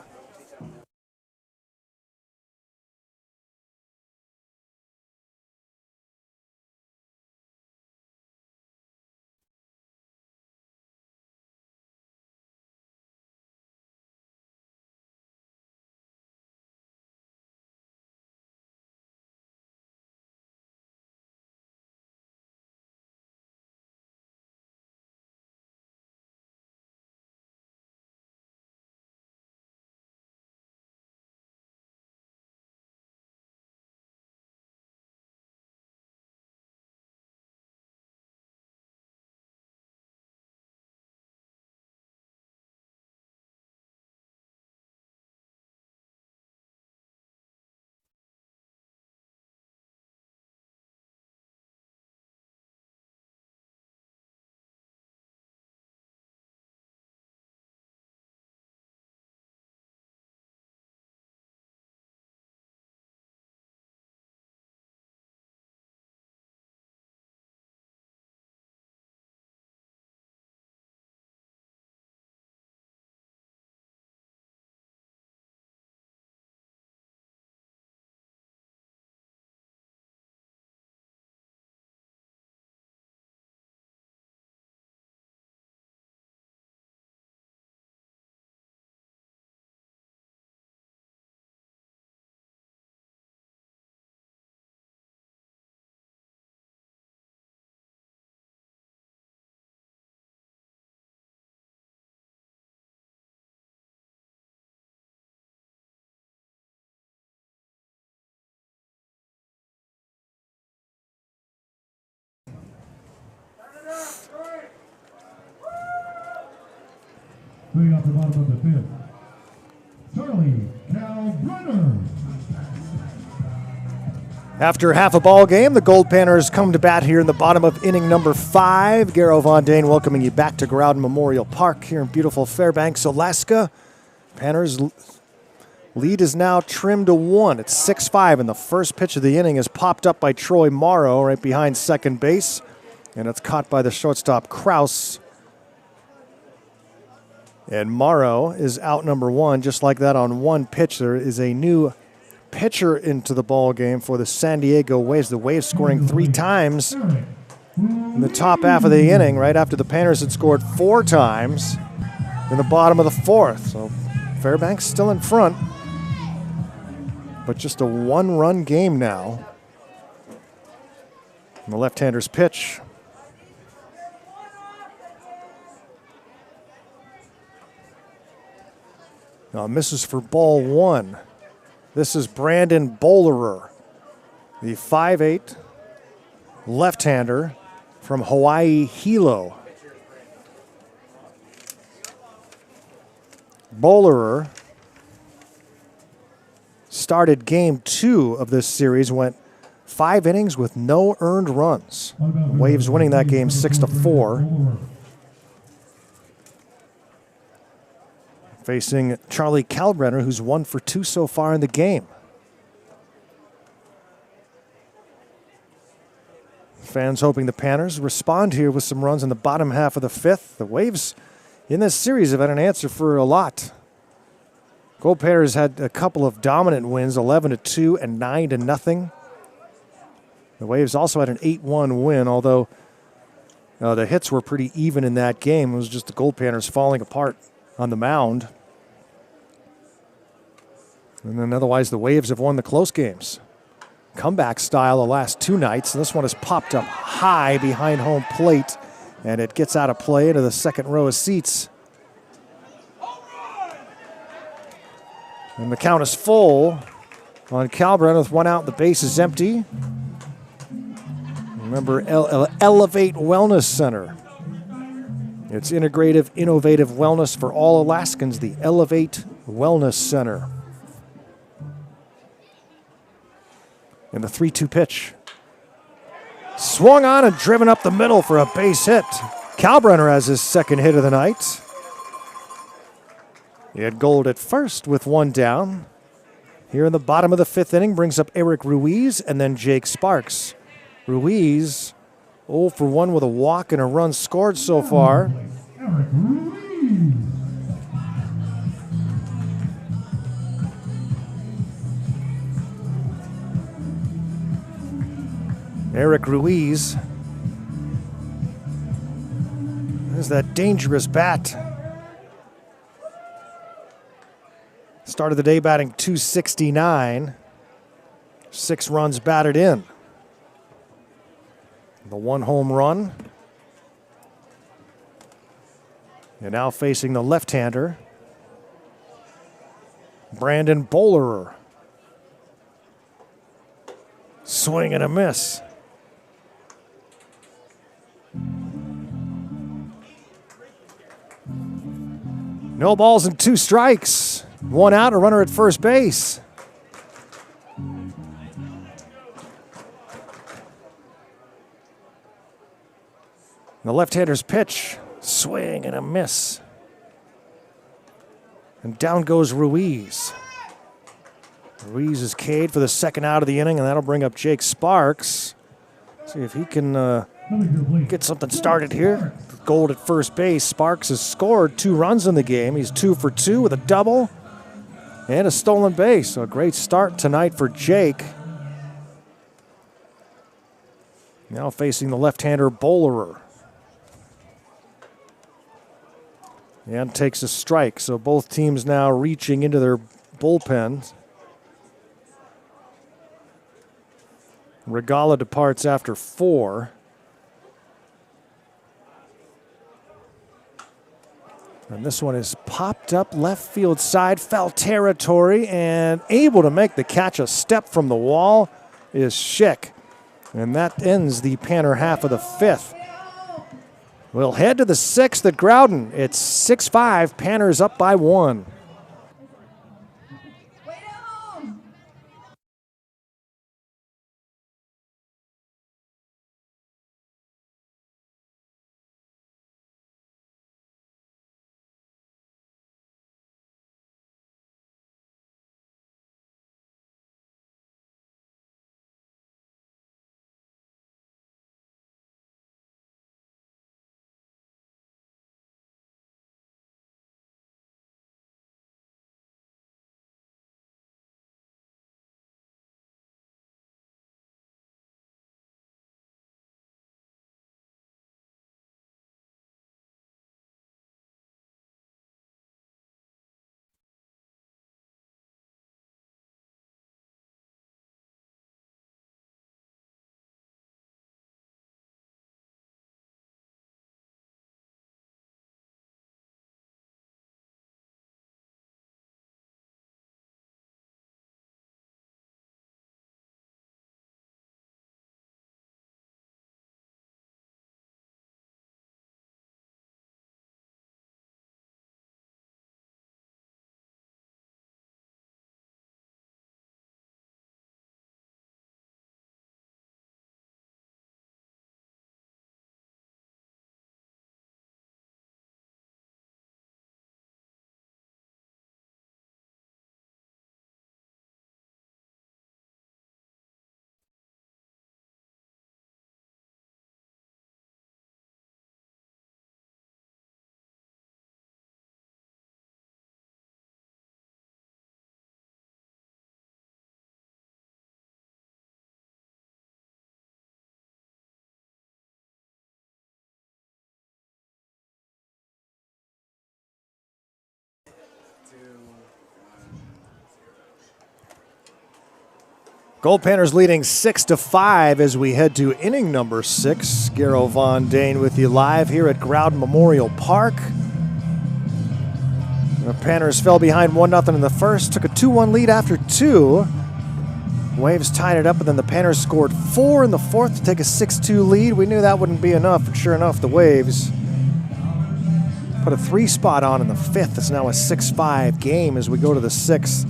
Leading off the bottom of the 5th, Charlie Calbrenner. After half a ball game, the Goldpanners come to bat here in the bottom of inning number 5. Garo Von Dane welcoming you back to Growden Memorial Park here in beautiful Fairbanks, Alaska. Panners lead is now trimmed to 1. It's 6-5, and the first pitch of the inning is popped up by Troy Morrow right behind second base, and it's caught by the shortstop Kraus. And Morrow is out number 1, just like that on one pitch. There is a new pitcher into the ball game for the San Diego Waves. The Waves scoring 3 times in the top half of the inning, right after the Panners had scored 4 times in the bottom of the 4th. So Fairbanks still in front, but just a 1-run game now. And the left-hander's pitch. Now misses for ball 1. This is Brandon Bowlerer, the 5'8" left-hander from Hawaii Hilo. Bowlerer started game 2 of this series, went 5 innings with no earned runs. Waves winning that game 6-4. Facing Charlie Calbrenner, who's 1 for 2 so far in the game. Fans hoping the Panners respond here with some runs in the bottom half of the 5th. The Waves in this series have had an answer for a lot. Goldpanners had a couple of dominant wins, 11-2 and 9-0. The Waves also had an 8-1 win, although the hits were pretty even in that game. It was just the Goldpanners falling apart on the mound. And then otherwise the Waves have won the close games. Comeback style the last 2 nights. And this one has popped up high behind home plate, and it gets out of play into the second row of seats. And the count is full on Calbrenner with 1 out. The base is empty. Remember, Elevate Wellness Center. It's integrative, innovative wellness for all Alaskans, the Elevate Wellness Center. And the 3-2 pitch. Swung on and driven up the middle for a base hit. Calbrenner has his second hit of the night. He had Gold at first with 1 down. Here in the bottom of the 5th inning brings up Eric Ruiz and then Jake Sparks. Ruiz 0 for 1 with a walk and a run scored so far. Eric Ruiz. Eric Ruiz. There's that dangerous bat. Started the day batting .269. 6 runs batted in. The 1 home run. And now facing the left-hander, Brandon Bowlerer. Swing and a miss. No balls and 2 strikes. 1 out, a runner at first base. The left-hander's pitch, swing and a miss. And down goes Ruiz. Ruiz is K'd for the second out of the inning, and that'll bring up Jake Sparks. See if he can get something started here. Gold at first base. Sparks has scored 2 runs in the game. He's 2 for 2 with a double and a stolen base. So a great start tonight for Jake. Now facing the left-hander Bowlerer. And takes a strike. So both teams now reaching into their bullpens. Regala departs after 4. And this one is popped up left field side, foul territory, and able to make the catch a step from the wall is Schick. And that ends the Panner half of the 5th. We'll head to the sixth at Growden. It's 6-5. Panners up by 1. Wait at home. Goldpanners leading 6-5 as we head to inning number 6. Garo Von Dane with you live here at Growden Memorial Park. The Panners fell behind 1-0 in the first, took a 2-1 lead after 2. Waves tied it up, and then the Panners scored 4 in the fourth to take a 6-2 lead. We knew that wouldn't be enough, and sure enough, the Waves put a 3 spot on in the fifth. It's now a 6-5 game as we go to the sixth.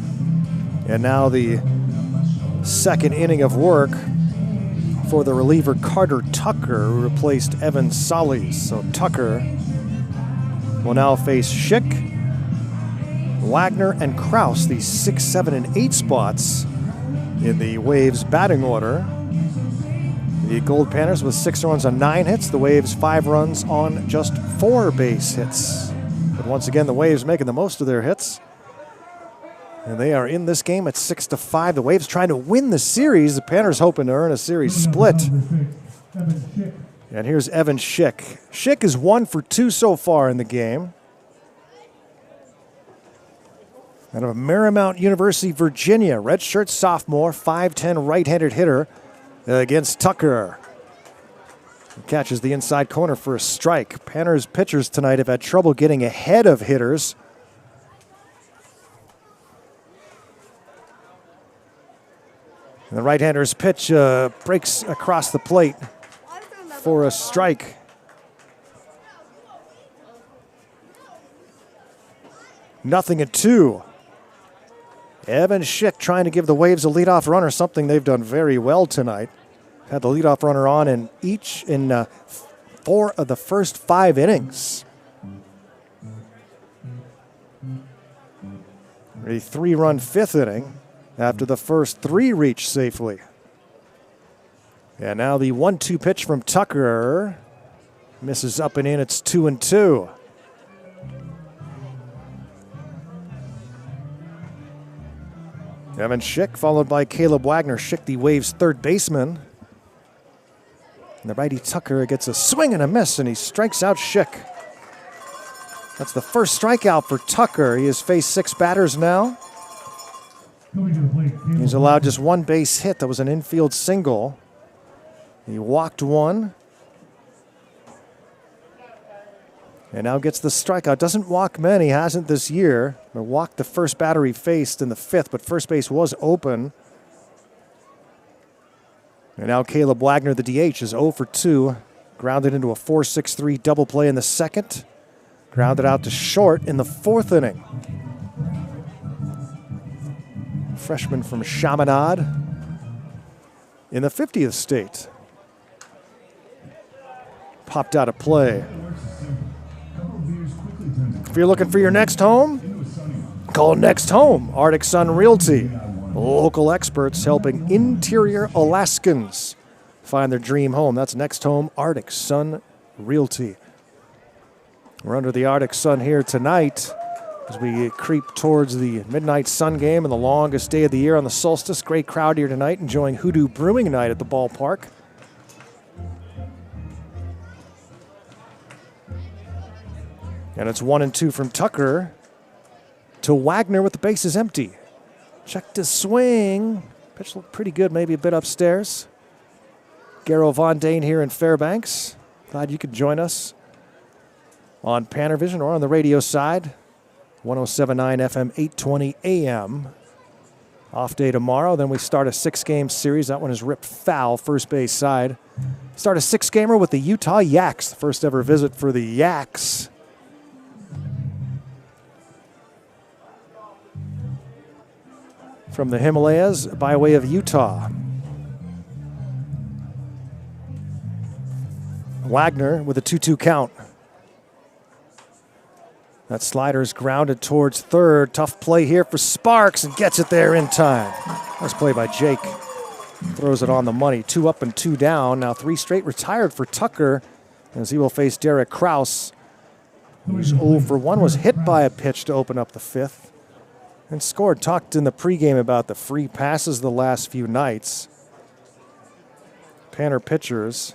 And now the second inning of work for the reliever Carter Tucker, who replaced Evan Solis. So Tucker will now face Schick, Wagner, and Kraus, the 6, 7, and 8 spots in the Waves batting order. The Goldpanners with 6 runs on 9 hits. The Waves 5 runs on just 4 base hits. But once again, the Waves making the most of their hits. And they are in this game at 6-5. The Waves trying to win the series. The Panners hoping to earn a series split. And here's Evan Schick. Schick is 1 for 2 so far in the game. Out of Marymount University, Virginia. Redshirt sophomore, 5'10" right-handed hitter against Tucker. He catches the inside corner for a strike. Panners pitchers tonight have had trouble getting ahead of hitters. And the right-hander's pitch breaks across the plate for a strike. Nothing at 2. Evan Schick trying to give the Waves a leadoff runner, something they've done very well tonight. Had the leadoff runner on in 4 of the first 5 innings. A 3-run 5th inning after the first 3 reached safely. And now the 1-2 pitch from Tucker misses up and in. It's 2-2. Evan Schick followed by Caleb Wagner. Schick, the Waves' third baseman. And the righty Tucker gets a swing and a miss, and he strikes out Schick. That's the first strikeout for Tucker. He has faced 6 batters now. He's allowed just 1 base hit. That was an infield single. He walked 1. And now gets the strikeout. Doesn't walk many, hasn't this year. But walked the first batter he faced in the 5th, but first base was open. And now Caleb Wagner, the DH, is 0 for 2 Grounded into a 4-6-3 double play in the second. Grounded out to short in the fourth inning. Freshman from Chaminade in the 50th state. Popped out of play. If you're looking for your next home, call Next Home, Arctic Sun Realty. Local experts helping interior Alaskans find their dream home. That's Next Home, Arctic Sun Realty. We're under the Arctic sun here tonight as we creep towards the midnight sun game and the longest day of the year on the solstice. Great crowd here tonight enjoying Hoodoo Brewing Night at the ballpark. And it's 1-2 from Tucker to Wagner with the bases empty. Checked his swing. Pitch looked pretty good, maybe a bit upstairs. Garrow Von Dane here in Fairbanks. Glad you could join us on PannerVision or on the radio side. 107.9 FM, 820 AM. Off day tomorrow. Then we start a 6-game series. That one is ripped foul, first base side. Start a 6-gamer with the Utah Yaks. The first ever visit for the Yaks. From the Himalayas by way of Utah. Wagner with a 2-2 count. That slider is grounded towards third. Tough play here for Sparks and gets it there in time. Nice play by Jake. Throws it on the money. 2 up and 2 down. Now 3 straight retired for Tucker as he will face Derek Kraus, who's 0 for 1, was hit by a pitch to open up the 5th. And scored. Talked in the pregame about the free passes the last few nights. Panner pitchers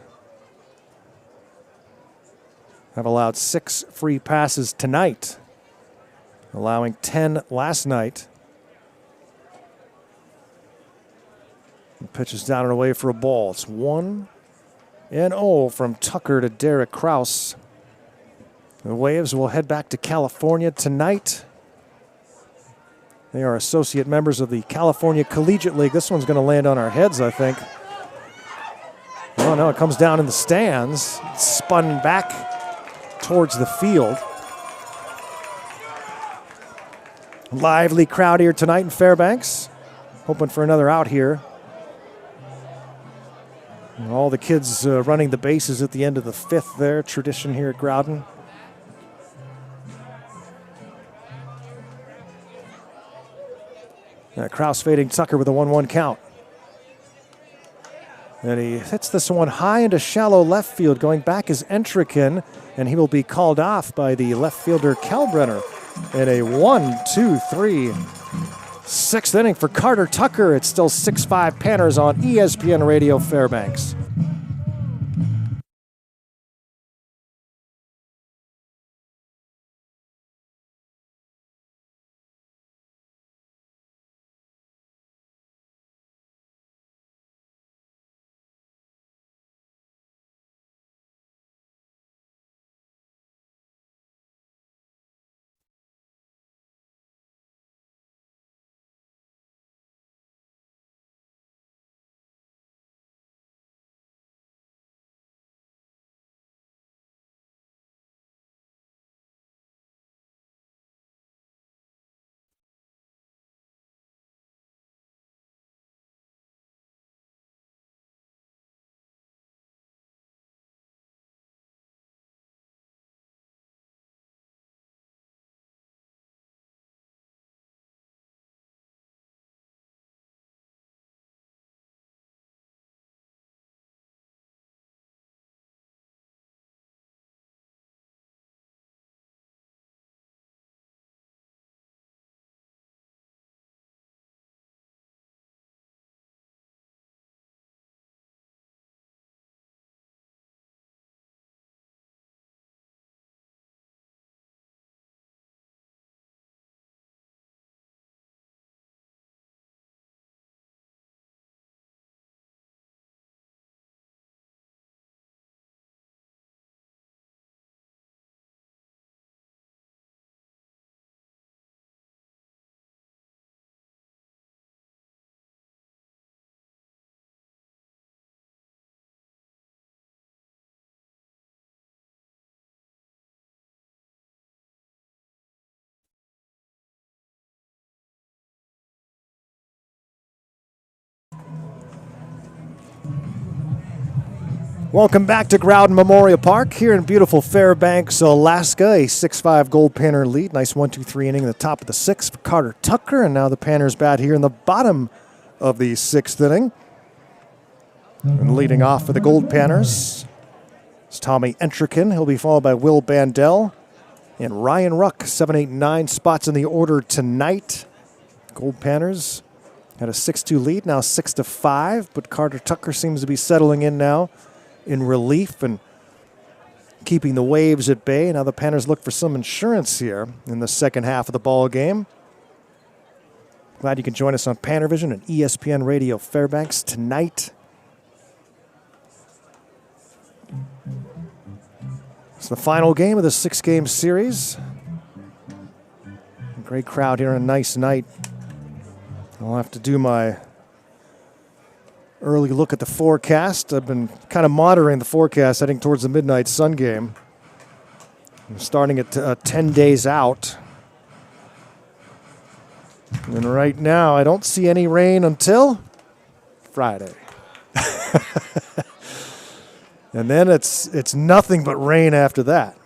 have allowed 6 free passes tonight, allowing 10 last night. The pitch is down and away for a ball. It's 1-0 from Tucker to Derek Kraus. The Waves will head back to California tonight. They are associate members of the California Collegiate League. This one's going to land on our heads, I think. Oh, no, it comes down in the stands. It's spun back towards the field. Lively crowd here tonight in Fairbanks. Hoping for another out here. And all the kids running the bases at the end of the 5th there. Tradition here at Growden. Kraus fading Tucker with a 1-1 count. And he hits this one high into shallow left field. Going back is Entrikin, and he will be called off by the left fielder Kalbrenner. In a 1-2-3 6th inning for Carter Tucker. It's still 6-5 Panners on ESPN Radio Fairbanks. Welcome back to Growden Memorial Park here in beautiful Fairbanks, Alaska. A 6-5 Goldpanner lead. Nice 1-2-3 inning in the top of the sixth for Carter Tucker. And now the Panners bat here in the bottom of the sixth inning. And leading off for the Goldpanners is Tommy Entrikin. He'll be followed by Will Bandel and Ryan Ruck. 7, 8, 9 spots in the order tonight. Goldpanners had a 6-2 lead, now 6-5. But Carter Tucker seems to be settling in now in relief and keeping the waves at bay. Now the Panners look for some insurance here in the second half of the ball game. Glad you can join us on PannerVision and ESPN Radio Fairbanks tonight. It's the final game of the 6-game series. Great crowd here on a nice night. I'll have to do my early look at the forecast. I've been kind of monitoring the forecast heading towards the midnight sun game. I'm starting at 10 days out. And right now, I don't see any rain until Friday. And then it's nothing but rain after that.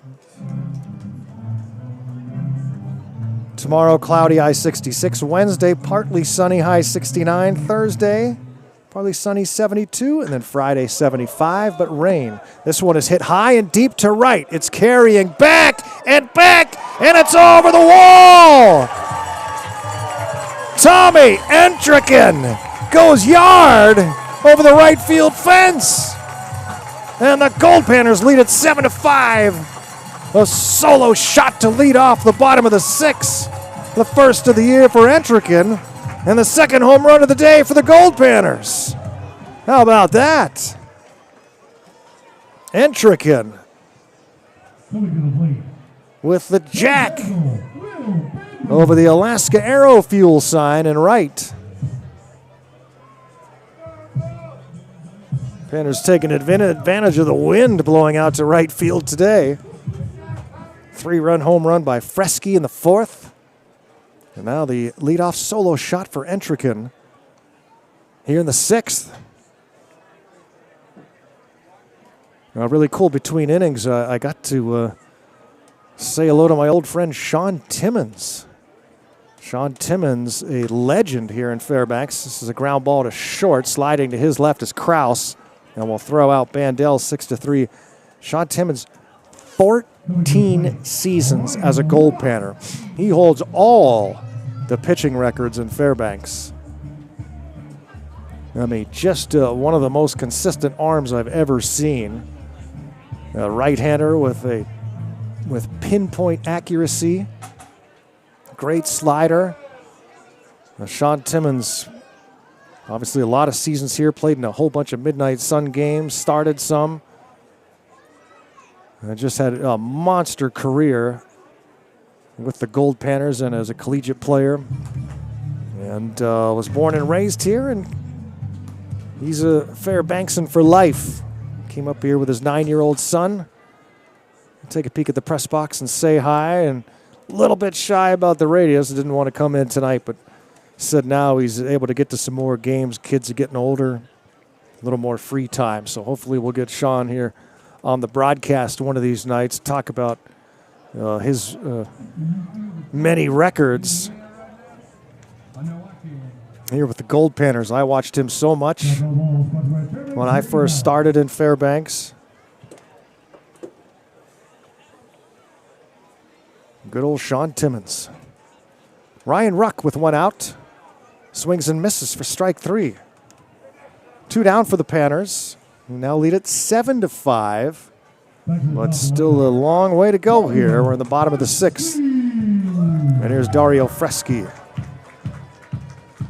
Tomorrow, cloudy, high 66. Wednesday, partly sunny, high 69. Thursday, partly sunny, 72. And then Friday, 75, but rain. This one is hit high and deep to right. It's carrying back, and it's over the wall. Tommy Entrikin goes yard over the right field fence. And the Goldpanners lead at 7-5. A solo shot to lead off the bottom of the sixth. The first of the year for Entrikin. And the second home run of the day for the Goldpanners. How about that? Entrikin with the jack over the Alaska Aero Fuel sign and right. Panners taking advantage of the wind blowing out to right field today. 3-run home run by Fresky in the fourth. And now the leadoff solo shot for Entrikin here in the sixth. Really cool between innings. I got to say hello to my old friend Sean Timmons. Sean Timmons, a legend here in Fairbanks. This is a ground ball to short. Sliding to his left is Kraus. And we'll throw out Bandel 6-3. Sean Timmons, 14 seasons as a Goldpanner. He holds all the pitching records in Fairbanks. I mean, just one of the most consistent arms I've ever seen. A right-hander with pinpoint accuracy. Great slider. Sean Timmons, obviously a lot of seasons here, played in a whole bunch of midnight sun games, started some. And just had a monster career with the Goldpanners and as a collegiate player. And was born and raised here, and he's a Fairbanksan for life. Came up here with his 9-year-old son. Take a peek at the press box and say hi, and a little bit shy about the radio, so didn't want to come in tonight, but said now he's able to get to some more games. Kids are getting older, a little more free time. So hopefully we'll get Sean here on the broadcast one of these nights, talk about his many records here with the Goldpanners. I watched him so much when I first started in Fairbanks. Good old Sean Timmons. Ryan Ruck with one out. Swings and misses for strike 3. 2 down for the Panners. Who now lead it 7-5. But still a long way to go here. We're in the bottom of the sixth. And here's Dario Fresky.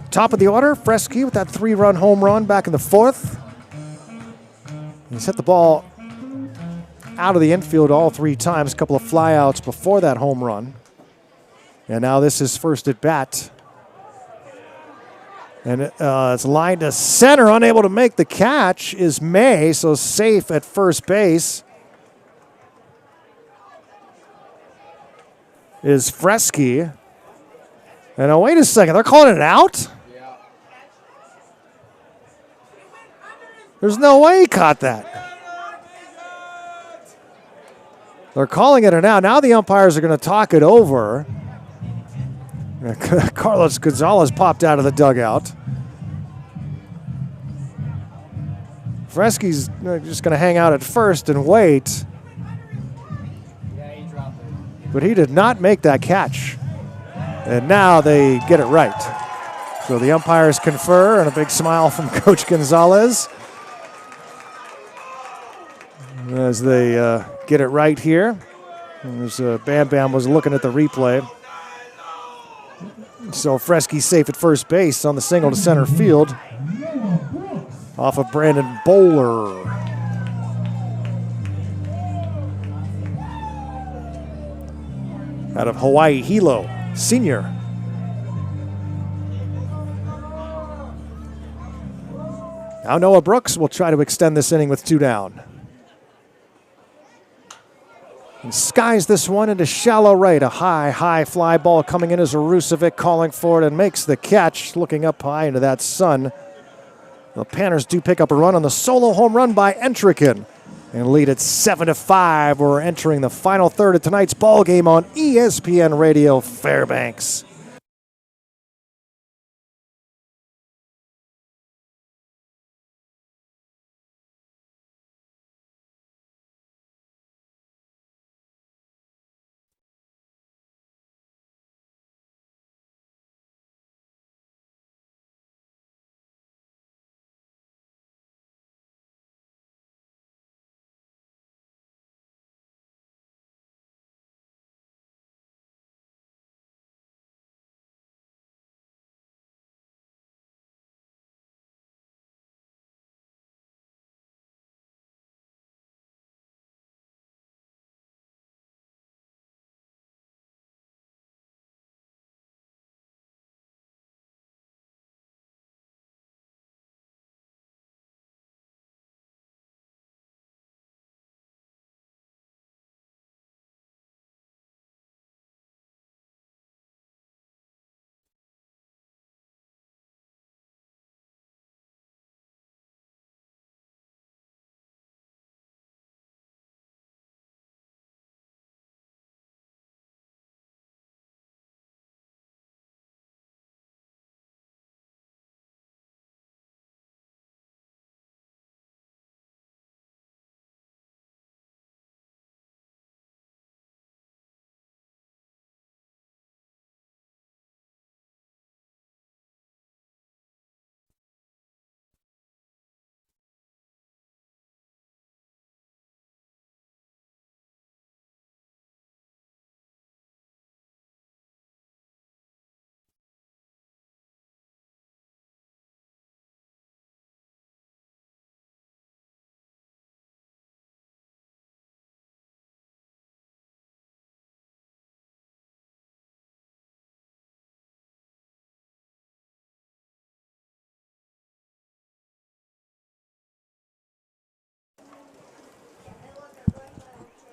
Top of the order, Fresky with that 3-run home run back in the fourth. He's hit the ball out of the infield all 3 times. A couple of flyouts before that home run. And now this is first at bat. And it's lined to center. Unable to make the catch is May, so safe at first base is Fresky. And now wait a second, they're calling it out? There's no way he caught that. They're calling it now. Now the umpires are going to talk it over. Carlos Gonzalez popped out of the dugout. Fresky's just going to hang out at first and wait. Yeah, he dropped it. But he did not make that catch. And now they get it right. So the umpires confer, and a big smile from Coach Gonzalez as they get it right here. As Bam Bam was looking at the replay. So Fresky's safe at first base on the single to center field off of Brandon Bowler. Out of Hawaii Hilo, senior. Now Noah Brooks will try to extend this inning with 2 down. And skies this one into shallow right. A high fly ball coming in as Arusovic calling for it and makes the catch, looking up high into that sun. The Panners do pick up a run on the solo home run by Entrikin and lead it 7-5. We're entering the final third of tonight's ball game on ESPN Radio Fairbanks.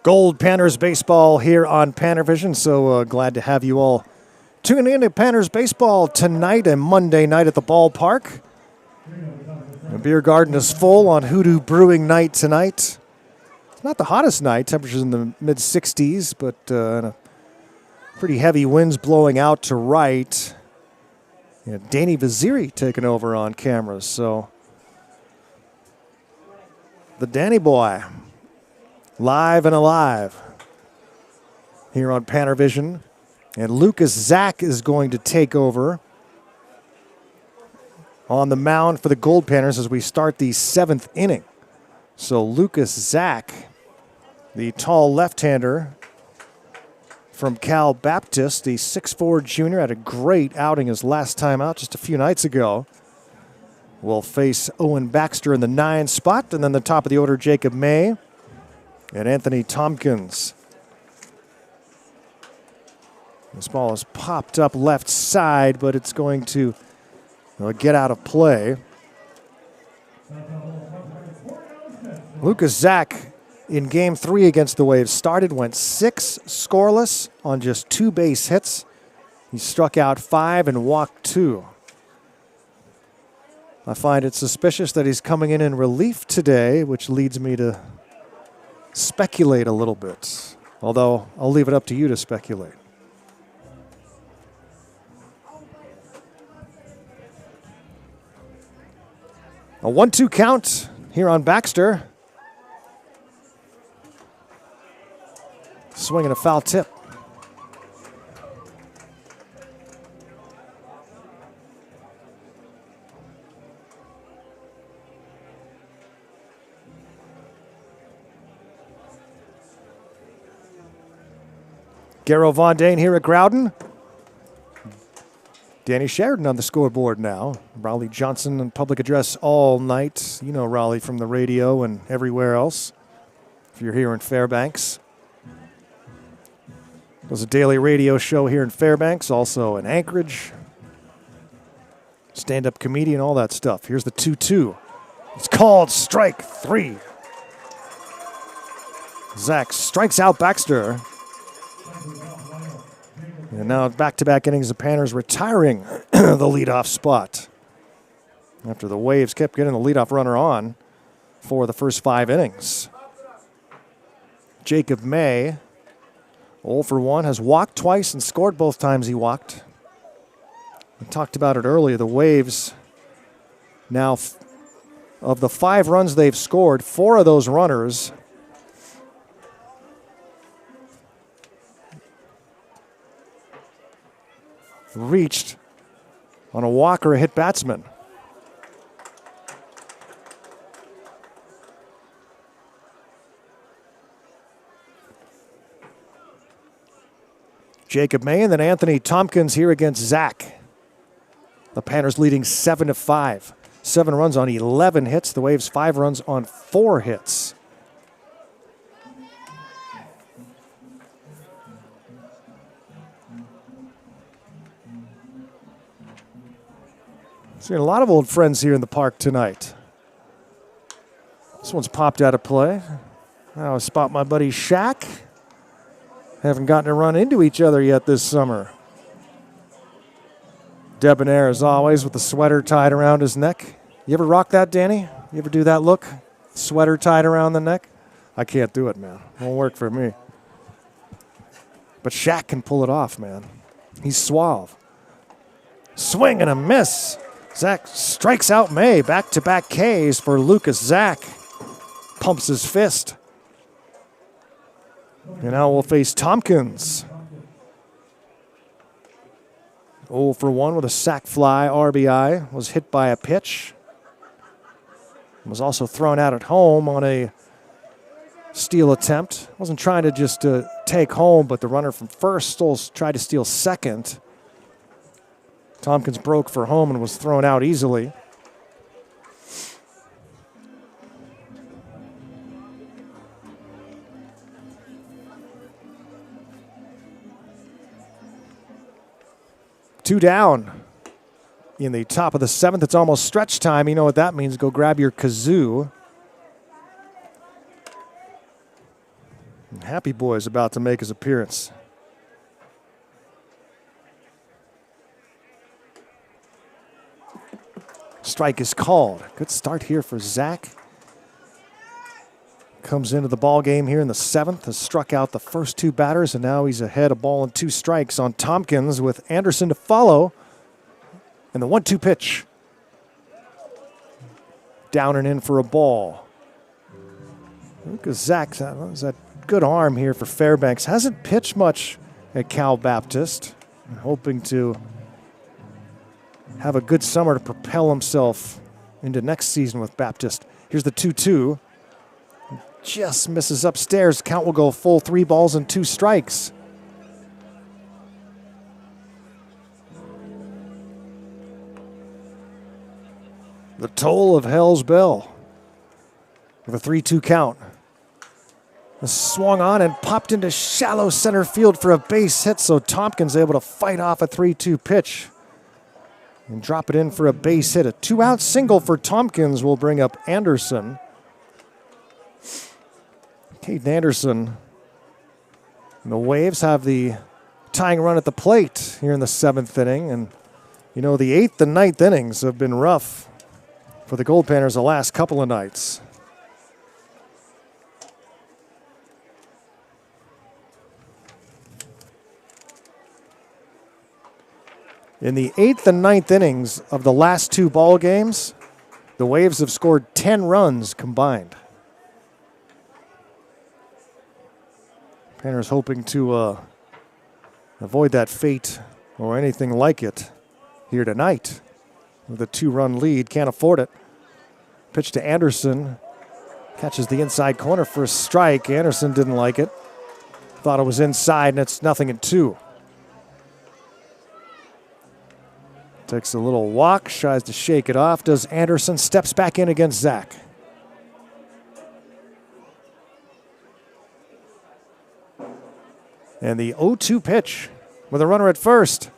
Goldpanners baseball here on PannerVision. So glad to have you all tuning in to Panners baseball tonight, a Monday night at the ballpark. The beer garden is full on Hoodoo Brewing night tonight. It's not the hottest night, temperatures in the mid-60s, but pretty heavy winds blowing out to right. Danny Vaziri taking over on cameras. So the Danny boy, live and alive here on PannerVision. And Lucas Zach is going to take over on the mound for the Goldpanners as we start the 7th inning. So Lucas Zach, the tall left-hander from Cal Baptist, the 6'4 junior, had a great outing his last time out just a few nights ago. Will face Owen Baxter in the 9 spot, and then the top of the order, Jacob May and Anthony Tompkins. This ball is popped up left side, but it's going to get out of play. Lucas Zach in Game 3 against the Waves started, went 6 scoreless on just 2 base hits. He struck out 5 and walked 2. I find it suspicious that he's coming in relief today, which leads me to speculate a little bit. Although I'll leave it up to you to speculate. A 1-2 count here on Baxter. Swinging a foul tip. Garrow Von Dane here at Growden. Danny Sheridan on the scoreboard now. Raleigh Johnson in public address all night. You know Raleigh from the radio and everywhere else if you're here in Fairbanks. Does a daily radio show here in Fairbanks, also in Anchorage. Stand-up comedian, all that stuff. Here's the 2-2. It's called strike 3. Zach strikes out Baxter. And now back-to-back innings, the Panners retiring the leadoff spot after the Waves kept getting the leadoff runner on for the first 5 innings. Jacob May, 0 for 1, has walked twice and scored both times he walked. We talked about it earlier. The Waves now, of the 5 runs they've scored, 4 of those runners reached on a walk or a hit batsman. Jacob May and then Anthony Tompkins here against Zach. The Panners leading 7-5. 7 runs on 11 hits. The Waves 5 runs on 4 hits. Seeing a lot of old friends here in the park tonight. This one's popped out of play. Now I spot my buddy Shaq. Haven't gotten to run into each other yet this summer. Debonair, as always, with the sweater tied around his neck. You ever rock that, Danny? You ever do that look? Sweater tied around the neck? I can't do it, man. Won't work for me. But Shaq can pull it off, man. He's suave. Swing and a miss. Zach strikes out May. Back-to-back Ks for Lucas Zach. Pumps his fist. And now we'll face Tompkins. 0 for 1 with a sac fly RBI. Was hit by a pitch. Was also thrown out at home on a steal attempt. Wasn't trying to just take home, but the runner from first tried to steal second. Tompkins broke for home and was thrown out easily. Two down in the top of the 7th. It's almost stretch time. You know what that means. Go grab your kazoo. And Happy Boy's about to make his appearance. Strike is called. Good start here for Zach. Comes into the ball game here in the 7th. Has struck out the first 2 batters, and now he's ahead a ball and 2 strikes on Tompkins with Anderson to follow. And the 1-2 pitch. Down and in for a ball. Look at Zach. That good arm here for Fairbanks. Hasn't pitched much at Cal Baptist. Hoping to have a good summer to propel himself into next season with Baptist. Here's the 2-2. Just misses upstairs. Count will go full 3 balls and 2 strikes. The toll of Hell's Bell with a 3-2 count. Swung on and popped into shallow center field for a base hit, so Tompkins able to fight off a 3-2 pitch and drop it in for a base hit. A 2-out single for Tompkins will bring up Anderson. Caden Anderson and the Waves have the tying run at the plate here in the 7th inning. And, you know, the 8th and 9th innings have been rough for the Goldpanners the last couple of nights. In the 8th and 9th innings of the last 2 ball games, the Waves have scored 10 runs combined. Panners hoping to avoid that fate or anything like it here tonight. With a 2-run lead, can't afford it. Pitch to Anderson. Catches the inside corner for a strike. Anderson didn't like it. Thought it was inside, and it's 0-2. Takes a little walk, tries to shake it off. Does Anderson, steps back in against Zach. And the 0-2 pitch with a runner at first.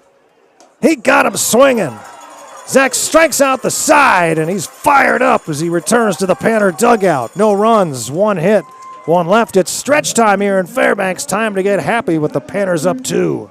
He got him swinging. Zach strikes out the side, and he's fired up as he returns to the Panner dugout. No runs, 1 hit, 1 left. It's stretch time here in Fairbanks. Time to get happy with the Panners up 2.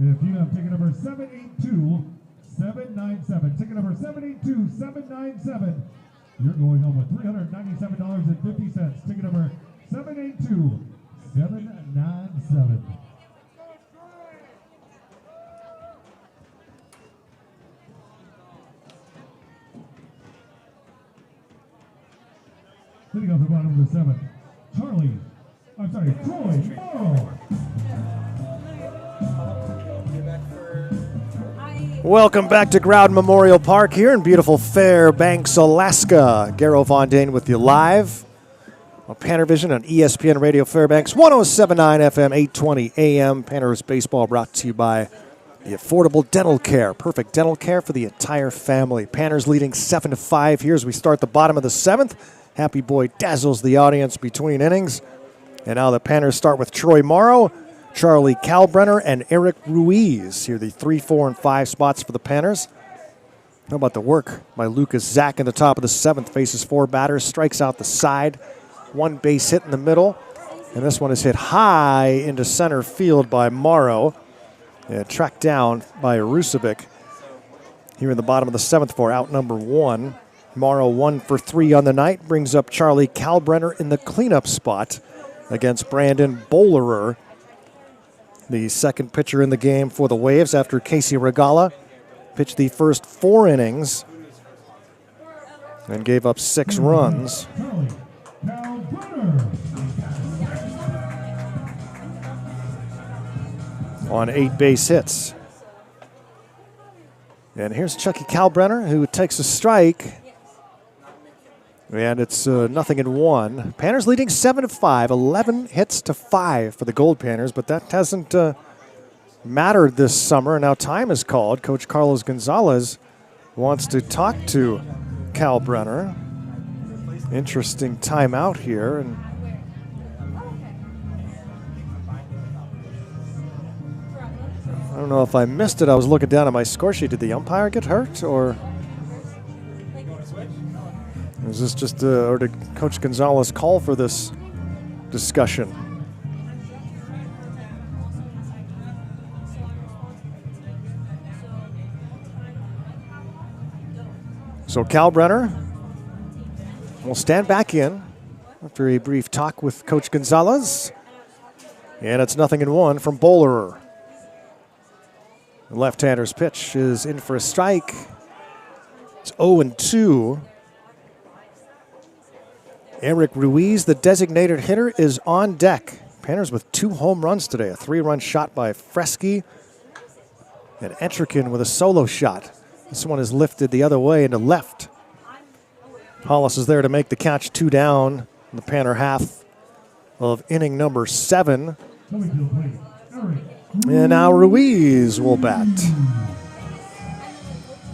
If you have ticket number 782-797, ticket number 782-797, you're going home with $397.50. Ticket number 782-797. Sitting off the bottom of the 7th, Troy Morrow. Welcome back to Growden Memorial Park here in beautiful Fairbanks, Alaska. Garrow Von Dane with you live on PannerVision on ESPN Radio Fairbanks, 107.9 FM, 820 AM. Panners Baseball brought to you by the Affordable Dental Care. Perfect dental care for the entire family. Panners leading 7-5 here as we start the bottom of the 7th. Happy Boy dazzles the audience between innings. And now the Panners start with Troy Morrow, Charlie Kalbrenner, and Eric Ruiz. Here are the 3, 4, and 5 spots for the Panners. How about the work by Lucas Zach in the top of the 7th? Faces 4 batters, strikes out the side. 1 base hit in the middle. And this one is hit high into center field by Morrow. And tracked down by Rusevic. Here in the bottom of the 7th for out number 1. Morrow 1 for 3 on the night. Brings up Charlie Kalbrenner in the cleanup spot against Brandon Bowlerer. The second pitcher in the game for the Waves after Casey Regala pitched the first 4 innings and gave up 6 runs. On 8 base hits. And here's Chucky Kalbrenner, who takes a strike. And it's 0-1. Panners leading 7-5, 11 hits to 5 for the Goldpanners, but that hasn't mattered this summer. Now time is called. Coach Carlos Gonzalez wants to talk to Kalbrenner. Interesting timeout here. And I don't know if I missed it. I was looking down at my score sheet. Did the umpire get hurt, or is this just, or did Coach Gonzalez call for this discussion? So Kalbrenner will stand back in after a brief talk with Coach Gonzalez. And it's 0-1 from Bowlerer. The left-hander's pitch is in for a strike. It's 0-2. Eric Ruiz, the designated hitter, is on deck. Panners with 2 home runs today. A 3-run shot by Fresky. And Etrikin with a solo shot. This one is lifted the other way into left. Hollis is there to make the catch, 2 down in the Panner half of inning number 7. And now Ruiz will bat.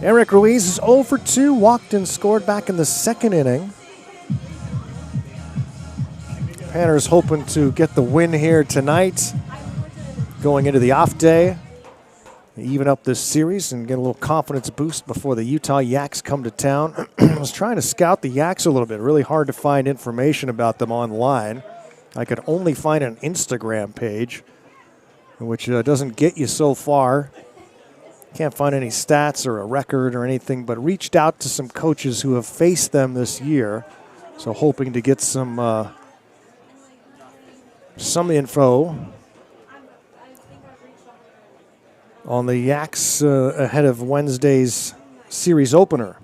Eric Ruiz is 0 for 2, walked and scored back in the 2nd inning. Panners hoping to get the win here tonight, going into the off day. Even up this series and get a little confidence boost before the Utah Yaks come to town. I was trying to scout the Yaks a little bit. Really hard to find information about them online. I could only find an Instagram page, which doesn't get you so far. Can't find any stats or a record or anything, but reached out to some coaches who have faced them this year. So hoping to get some info on the Yaks ahead of Wednesday's series opener.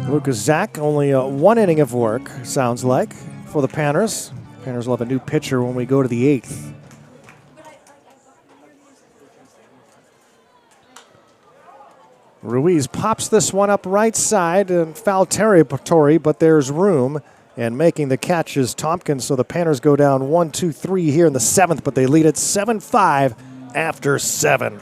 Lucas Zach, only 1 inning of work, sounds like, for the Panners. Panners will have a new pitcher when we go to the 8th. Ruiz pops this one up right side and foul territory, but there's room. And making the catch is Tompkins, so the Panners go down 1-2-3 here in the 7th, but they lead it 7-5 after 7.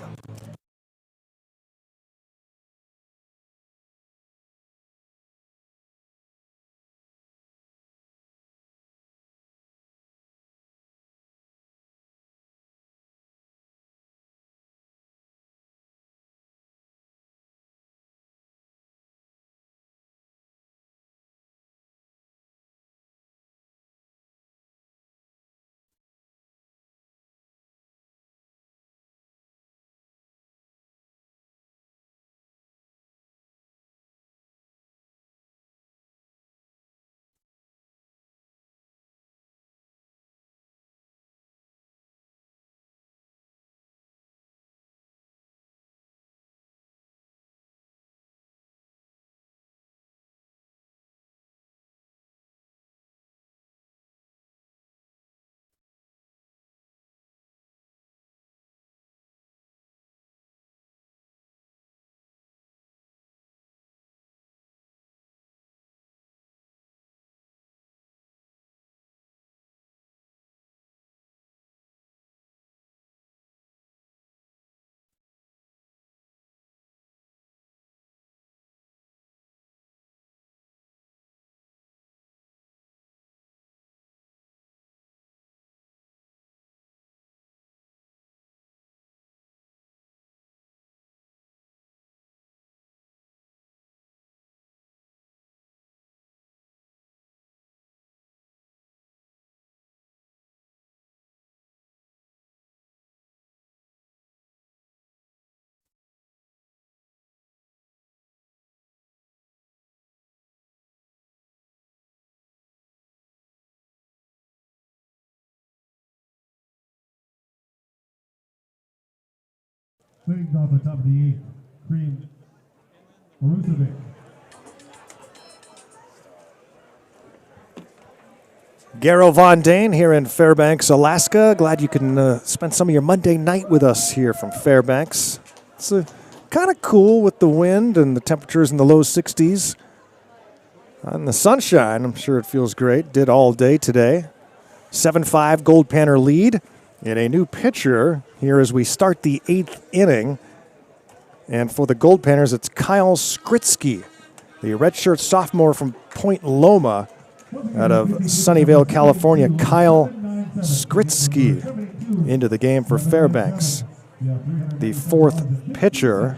Leading off the top of the 8th, Cream Marusevic. Garo Von Dane here in Fairbanks, Alaska. Glad you can spend some of your Monday night with us here from Fairbanks. It's kind of cool with the wind and the temperatures in the low 60s. And the sunshine, I'm sure it feels great. Did all day today. 7-5 Goldpanner lead. And a new pitcher here as we start the 8th inning. And for the Goldpanners, it's Kyle Skritsky, the redshirt sophomore from Point Loma out of Sunnyvale, California. Kyle Skritsky into the game for Fairbanks. The 4th pitcher.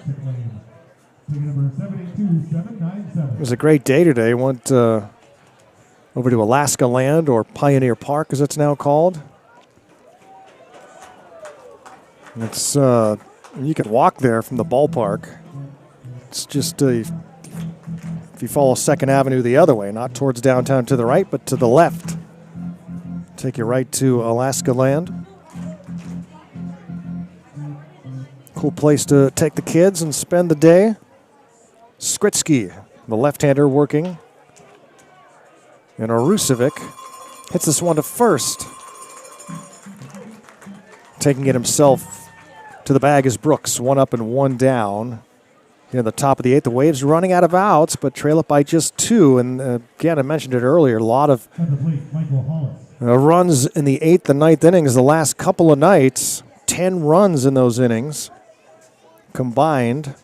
It was a great day today. Went over to Alaska Land, or Pioneer Park as it's now called. It's you can walk there from the ballpark. It's just if you follow 2nd Avenue the other way, not towards downtown to the right, but to the left. Take you right to Alaska Land. Cool place to take the kids and spend the day. Skritsky, the left-hander, working. And Arusevic hits this one to first. Taking it himself to the bag is Brooks. 1 up and 1 down. Here in the top of the 8th, the Waves running out of outs, but trail it by just 2. And again, I mentioned it earlier, a lot of runs in the 8th and 9th innings the last couple of nights. 10 runs in those innings combined.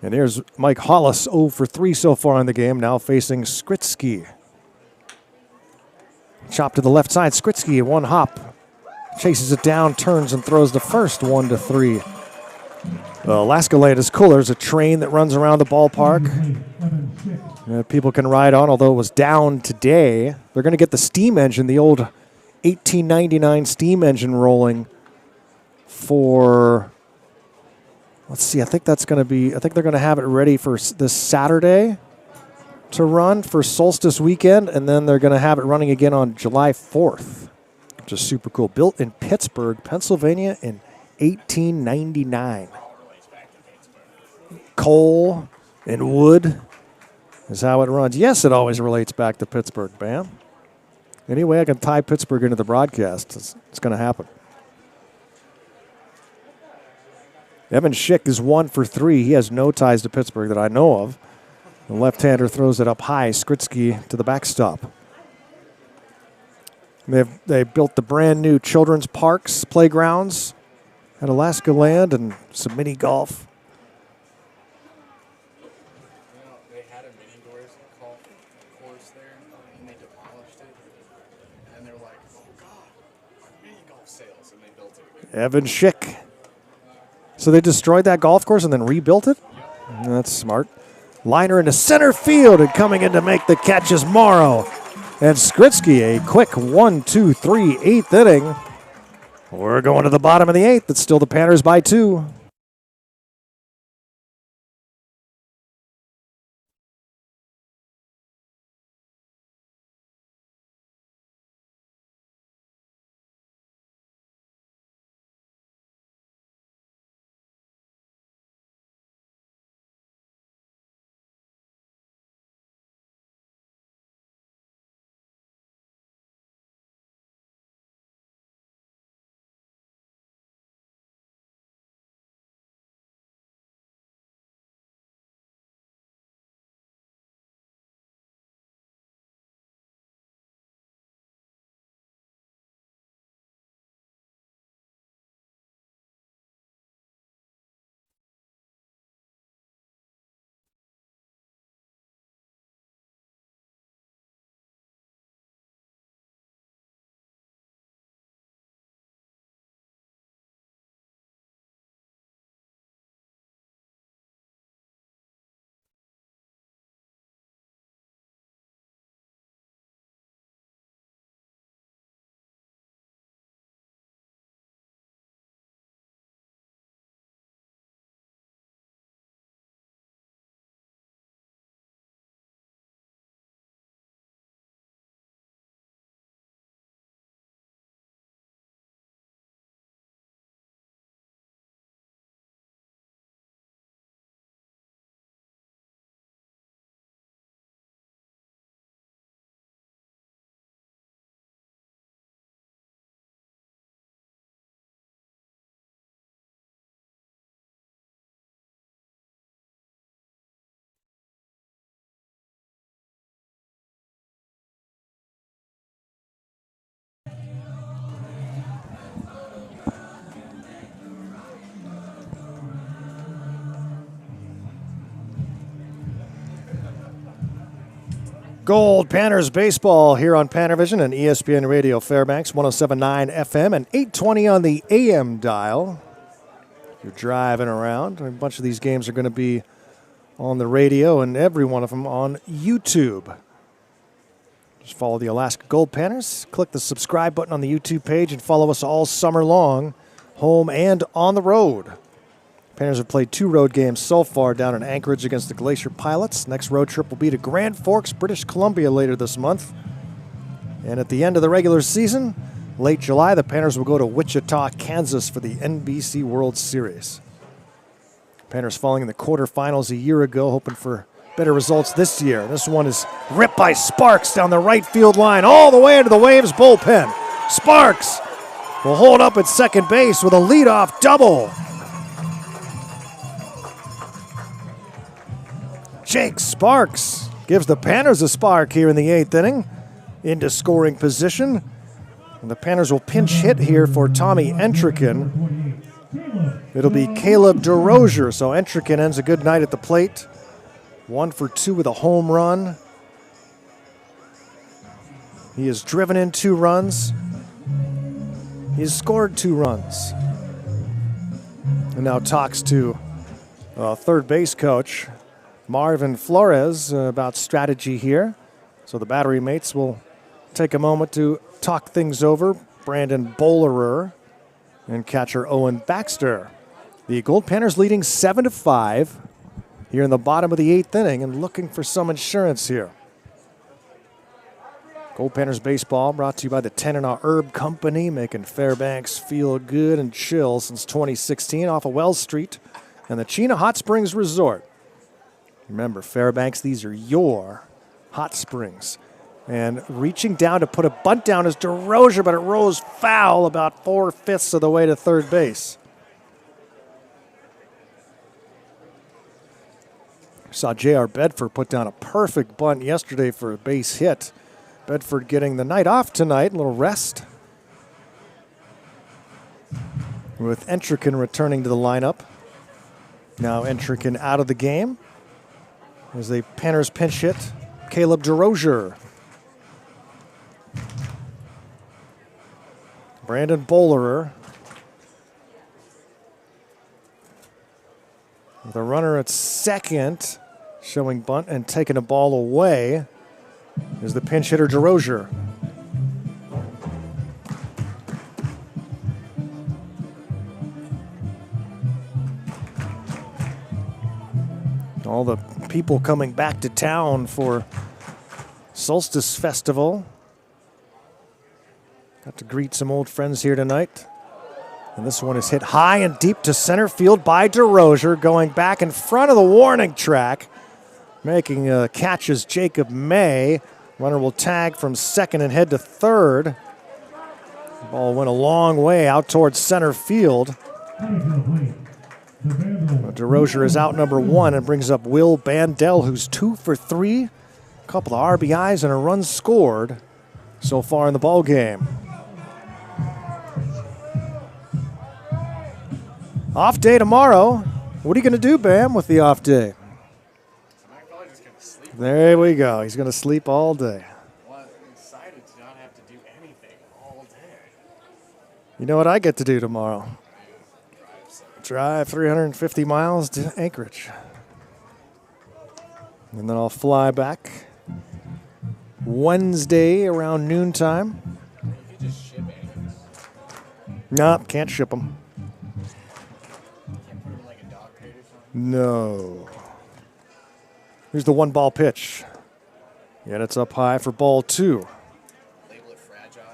And here's Mike Hollis, 0 for 3 so far in the game, now facing Skritsky. Chop to the left side, Skritsky, 1 hop. Chases it down, turns and throws the first, 1 to 3. Alaska Land is cooler. There's a train that runs around the ballpark. People can ride on, although it was down today. They're going to get the steam engine, the old 1899 steam engine rolling for... Let's see, I think that's going to be, I think they're going to have it ready for this Saturday to run for Solstice weekend, and then they're going to have it running again on July 4th, which is super cool. Built in Pittsburgh, Pennsylvania in 1899. Coal and wood is how it runs. Yes, it always relates back to Pittsburgh, Bam. Any way I can tie Pittsburgh into the broadcast, it's going to happen. Evan Schick is 1 for 3. He has no ties to Pittsburgh that I know of. The left-hander throws it up high. Skritsky to the backstop. They built the brand new children's parks, playgrounds at Alaska Land, and some mini golf. They had a mini golf course there, and they demolished it. And they're like, "Oh God, our mini golf sales," and they built it. Evan Schick. So they destroyed that golf course and then rebuilt it? That's smart. Liner into center field, and coming in to make the catch is Morrow. And Skritsky, a quick 1, 2, 3, 8th inning. We're going to the bottom of the 8th. It's still the Panners by 2. Goldpanners baseball here on PannerVision and ESPN Radio Fairbanks, 107.9 FM and 820 on the AM dial. If you're driving around, a bunch of these games are going to be on the radio and every one of them on YouTube. Just follow the Alaska Goldpanners. Click the subscribe button on the YouTube page and follow us all summer long, home and on the road. Panners have played 2 road games so far down in Anchorage against the Glacier Pilots. Next road trip will be to Grand Forks, British Columbia later this month. And at the end of the regular season, late July, the Panners will go to Wichita, Kansas for the NBC World Series. Panners falling in the quarterfinals a year ago, hoping for better results this year. This one is ripped by Sparks down the right field line all the way into the Waves bullpen. Sparks will hold up at second base with a leadoff double. Jake Sparks gives the Panners a spark here in the 8th inning into scoring position. And the Panners will pinch hit here for Tommy Entrikin. It'll be Caleb DeRozier, so Entrikin ends a good night at the plate. 1 for 2 with a home run. He has driven in 2 runs. He has scored 2 runs. And now talks to third base coach Marvin Flores about strategy here. So the battery mates will take a moment to talk things over. Brandon Bowlerer and catcher Owen Baxter. The Goldpanners leading 7-5 here in the bottom of the 8th inning and looking for some insurance here. Goldpanners baseball brought to you by the Tanana Herb Company, making Fairbanks feel good and chill since 2016 off of Wells Street and the Chena Hot Springs Resort. Remember, Fairbanks, these are your hot springs. And reaching down to put a bunt down is DeRozier, but it rolls foul about 4/5 of the way to third base. Saw J.R. Bedford put down a perfect bunt yesterday for a base hit. Bedford getting the night off tonight, a little rest. With Entrikin returning to the lineup. Now Entrikin out of the game as the Panners pinch hit Caleb DeRozier. Brandon Bowlerer with a runner at second, showing bunt and taking a ball away is the pinch hitter DeRozier. All the people coming back to town for Solstice Festival. Got to greet some old friends here tonight. And this one is hit high and deep to center field by DeRozier, going back in front of the warning track. Making catches Jacob May. Runner will tag from second and head to third. The ball went a long way out towards center field. DeRozier is out number 1 and brings up Will Bandel, who's 2 for 3. A couple of RBIs and a run scored so far in the ball game. Off day tomorrow. What are you going to do, Bam, with the off day? I'm probably just going to sleep. There we go. He's going to sleep all day. Well, I'm excited to not have to do anything all day. You know what I get to do tomorrow? Drive 350 miles to Anchorage. And then I'll fly back Wednesday around noontime. You could just ship animals. Nope, can't ship them. Can't put them in like a dog crate or something. No. Here's the 1-ball pitch. And it's up high for ball 2. Label it fragile.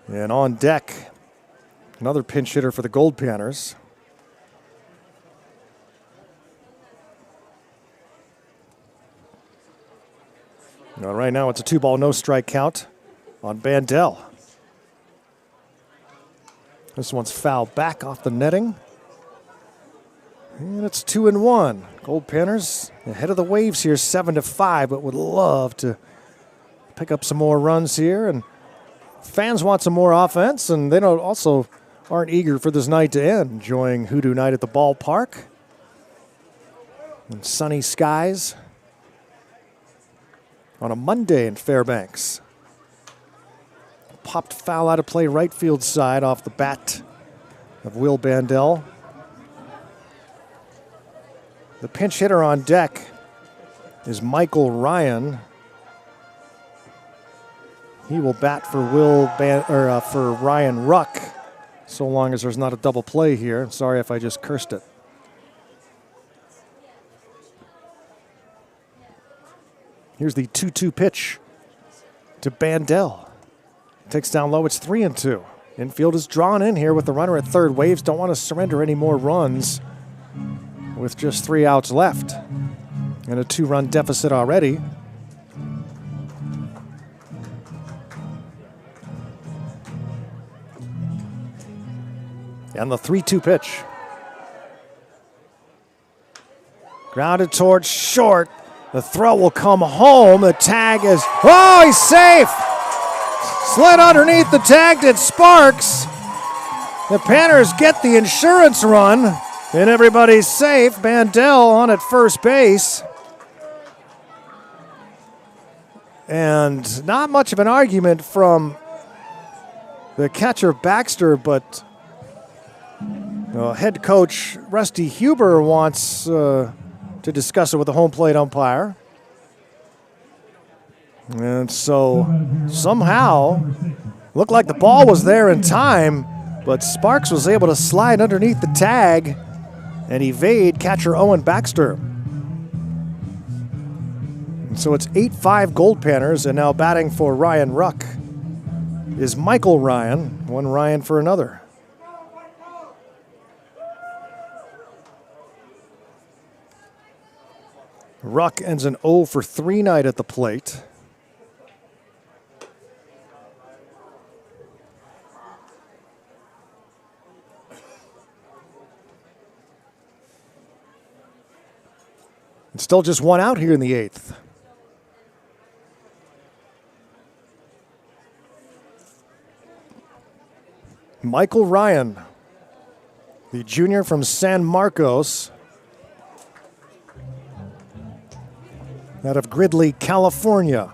And on deck, another pinch hitter for the Goldpanners. Now, right now, it's a 2-ball, no strike count on Bandel. This one's fouled back off the netting. And it's 2-1. Goldpanners ahead of the Waves here, 7-5, but would love to pick up some more runs here. And fans want some more offense, and they also aren't eager for this night to end. Enjoying Hoodoo Night at the ballpark. And sunny skies on a Monday in Fairbanks. Popped foul out of play right field side off the bat of Will Bandel. The pinch hitter on deck is Michael Ryan. He will bat for for Ryan Ruck, so long as there's not a double play here. Sorry if I just cursed it. Here's the 2-2 pitch to Bandel. Takes down low, it's 3-2. Infield is drawn in here with the runner at third. Waves don't want to surrender any more runs with just 3 outs left and a 2-run deficit already. And the 3-2 pitch. Grounded towards short. The throw will come home. The tag is, oh, he's safe. Slid underneath the tag, did Sparks. The Panners get the insurance run, and everybody's safe. Bandel on at first base. And not much of an argument from the catcher Baxter, but head coach Rusty Huber wants to discuss it with the home plate umpire. And so somehow, looked like the ball was there in time, but Sparks was able to slide underneath the tag and evade catcher Owen Baxter. And so it's 8-5 Goldpanners, and now batting for Ryan Ruck is Michael Ryan, one Ryan for another. Ruck ends an 0 for 3 night at the plate. It's still just 1 out here in the 8th. Michael Ryan, the junior from San Marcos, out of Gridley, California.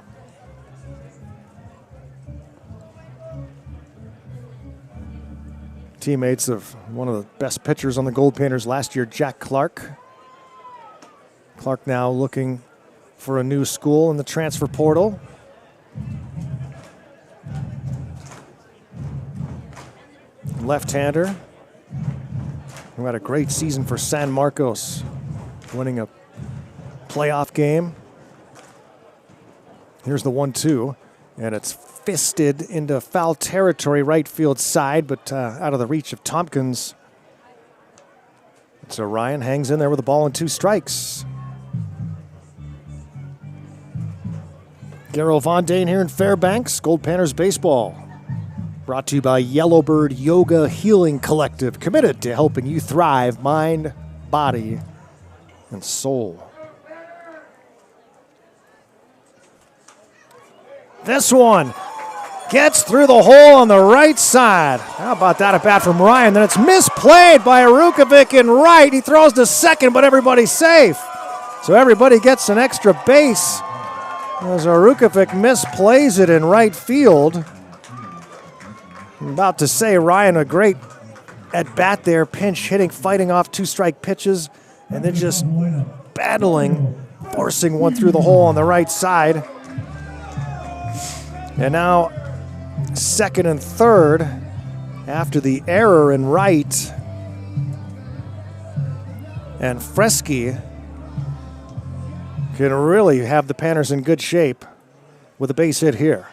Teammates of one of the best pitchers on the Goldpanners last year, Jack Clark. Clark now looking for a new school in the transfer portal. Left-hander who had a great season for San Marcos, winning a playoff game. Here's the 1-2, and it's fisted into foul territory, right field side, but out of the reach of Tompkins. So Ryan hangs in there with a ball and 2 strikes. Garo Von Dane here in Fairbanks, Goldpanners Baseball. Brought to you by Yellowbird Yoga Healing Collective, committed to helping you thrive, mind, body, and soul. This one gets through the hole on the right side. How about that at bat from Ryan? Then it's misplayed by Arukovic in right. He throws to second, but everybody's safe. So everybody gets an extra base as Arukovic misplays it in right field. I'm about to say, Ryan, a great at bat there, pinch hitting, fighting off 2 strike pitches, and then just battling, forcing one through the hole on the right side. And now second and third after the error in right. And Fresky can really have the Panners in good shape with a base hit here.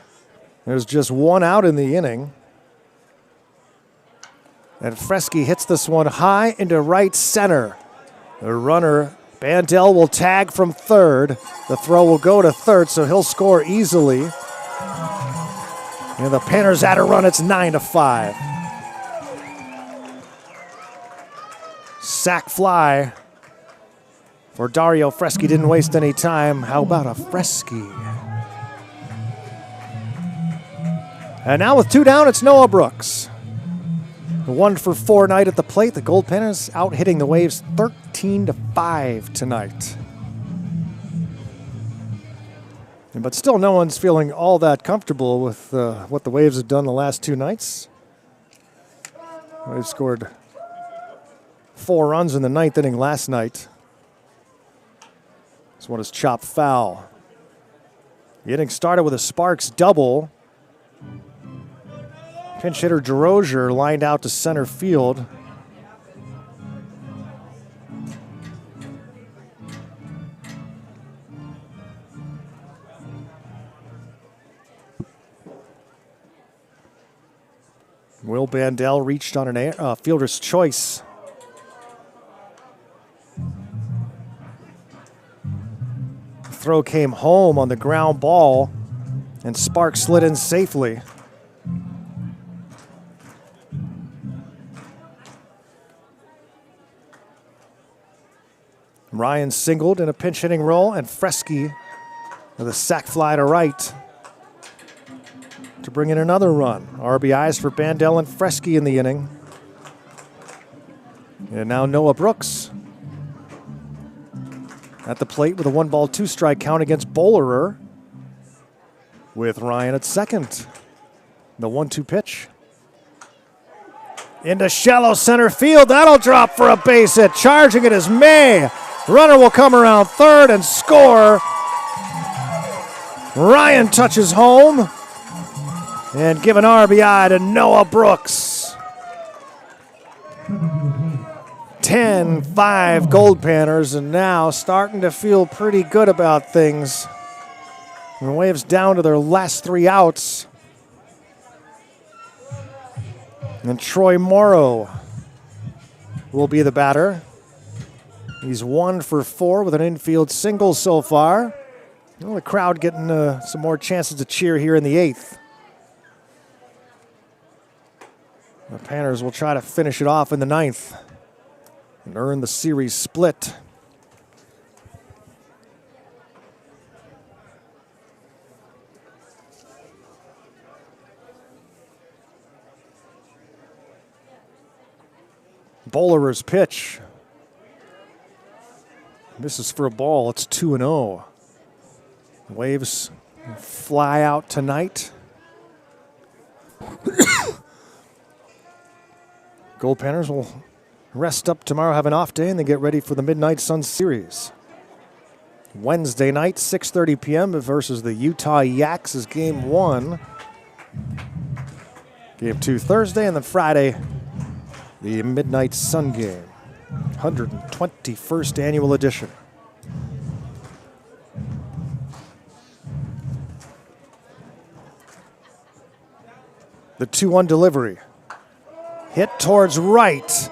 There's just 1 out in the inning. And Fresky hits this one high into right center. The runner, Bandel, will tag from third. The throw will go to third, so he'll score easily. And the Panners at a run, it's 9-5. Sack fly for Dario Fresky, didn't waste any time. How about a Fresky? And now with 2 down, it's Noah Brooks. The 1 for 4 night at the plate. The Goldpanners out hitting the Waves 13-5 tonight. But still no one's feeling all that comfortable with what the Waves have done the last 2 nights. They've scored 4 runs in the 9th inning last night. This one is chopped foul. The inning started with a Sparks double. Pinch hitter DeRozier lined out to center field. Will Bandel reached on an fielder's choice. Throw came home on the ground ball, and Sparks slid in safely. Ryan singled in a pinch hitting role, and Fresky with a sac fly to right to bring in another run. RBIs for Bandel and Fresky in the inning. And now Noah Brooks at the plate with a 1-ball, 2-strike count against Bowlerer, with Ryan at second. The 1-2 pitch. Into shallow center field. That'll drop for a base hit. Charging it is May. Runner will come around third and score. Ryan touches home and give an RBI to Noah Brooks. 10-5 Goldpanners, and now starting to feel pretty good about things. The Waves down to their last 3 outs. And Troy Morrow will be the batter. He's 1 for 4 with an infield single so far. Well, the crowd getting some more chances to cheer here in the 8th. The Panners will try to finish it off in the 9th and earn the series split. Bowlerer's pitch. This is for a ball. It's 2-0. Waves fly out tonight. Goldpanners will rest up tomorrow, have an off day, and then get ready for the Midnight Sun Series. Wednesday night, 6:30 p.m. versus the Utah Yaks is game 1. Game 2 Thursday, and then Friday, the Midnight Sun game. 121st annual edition. The 2-1 delivery. Hit towards right.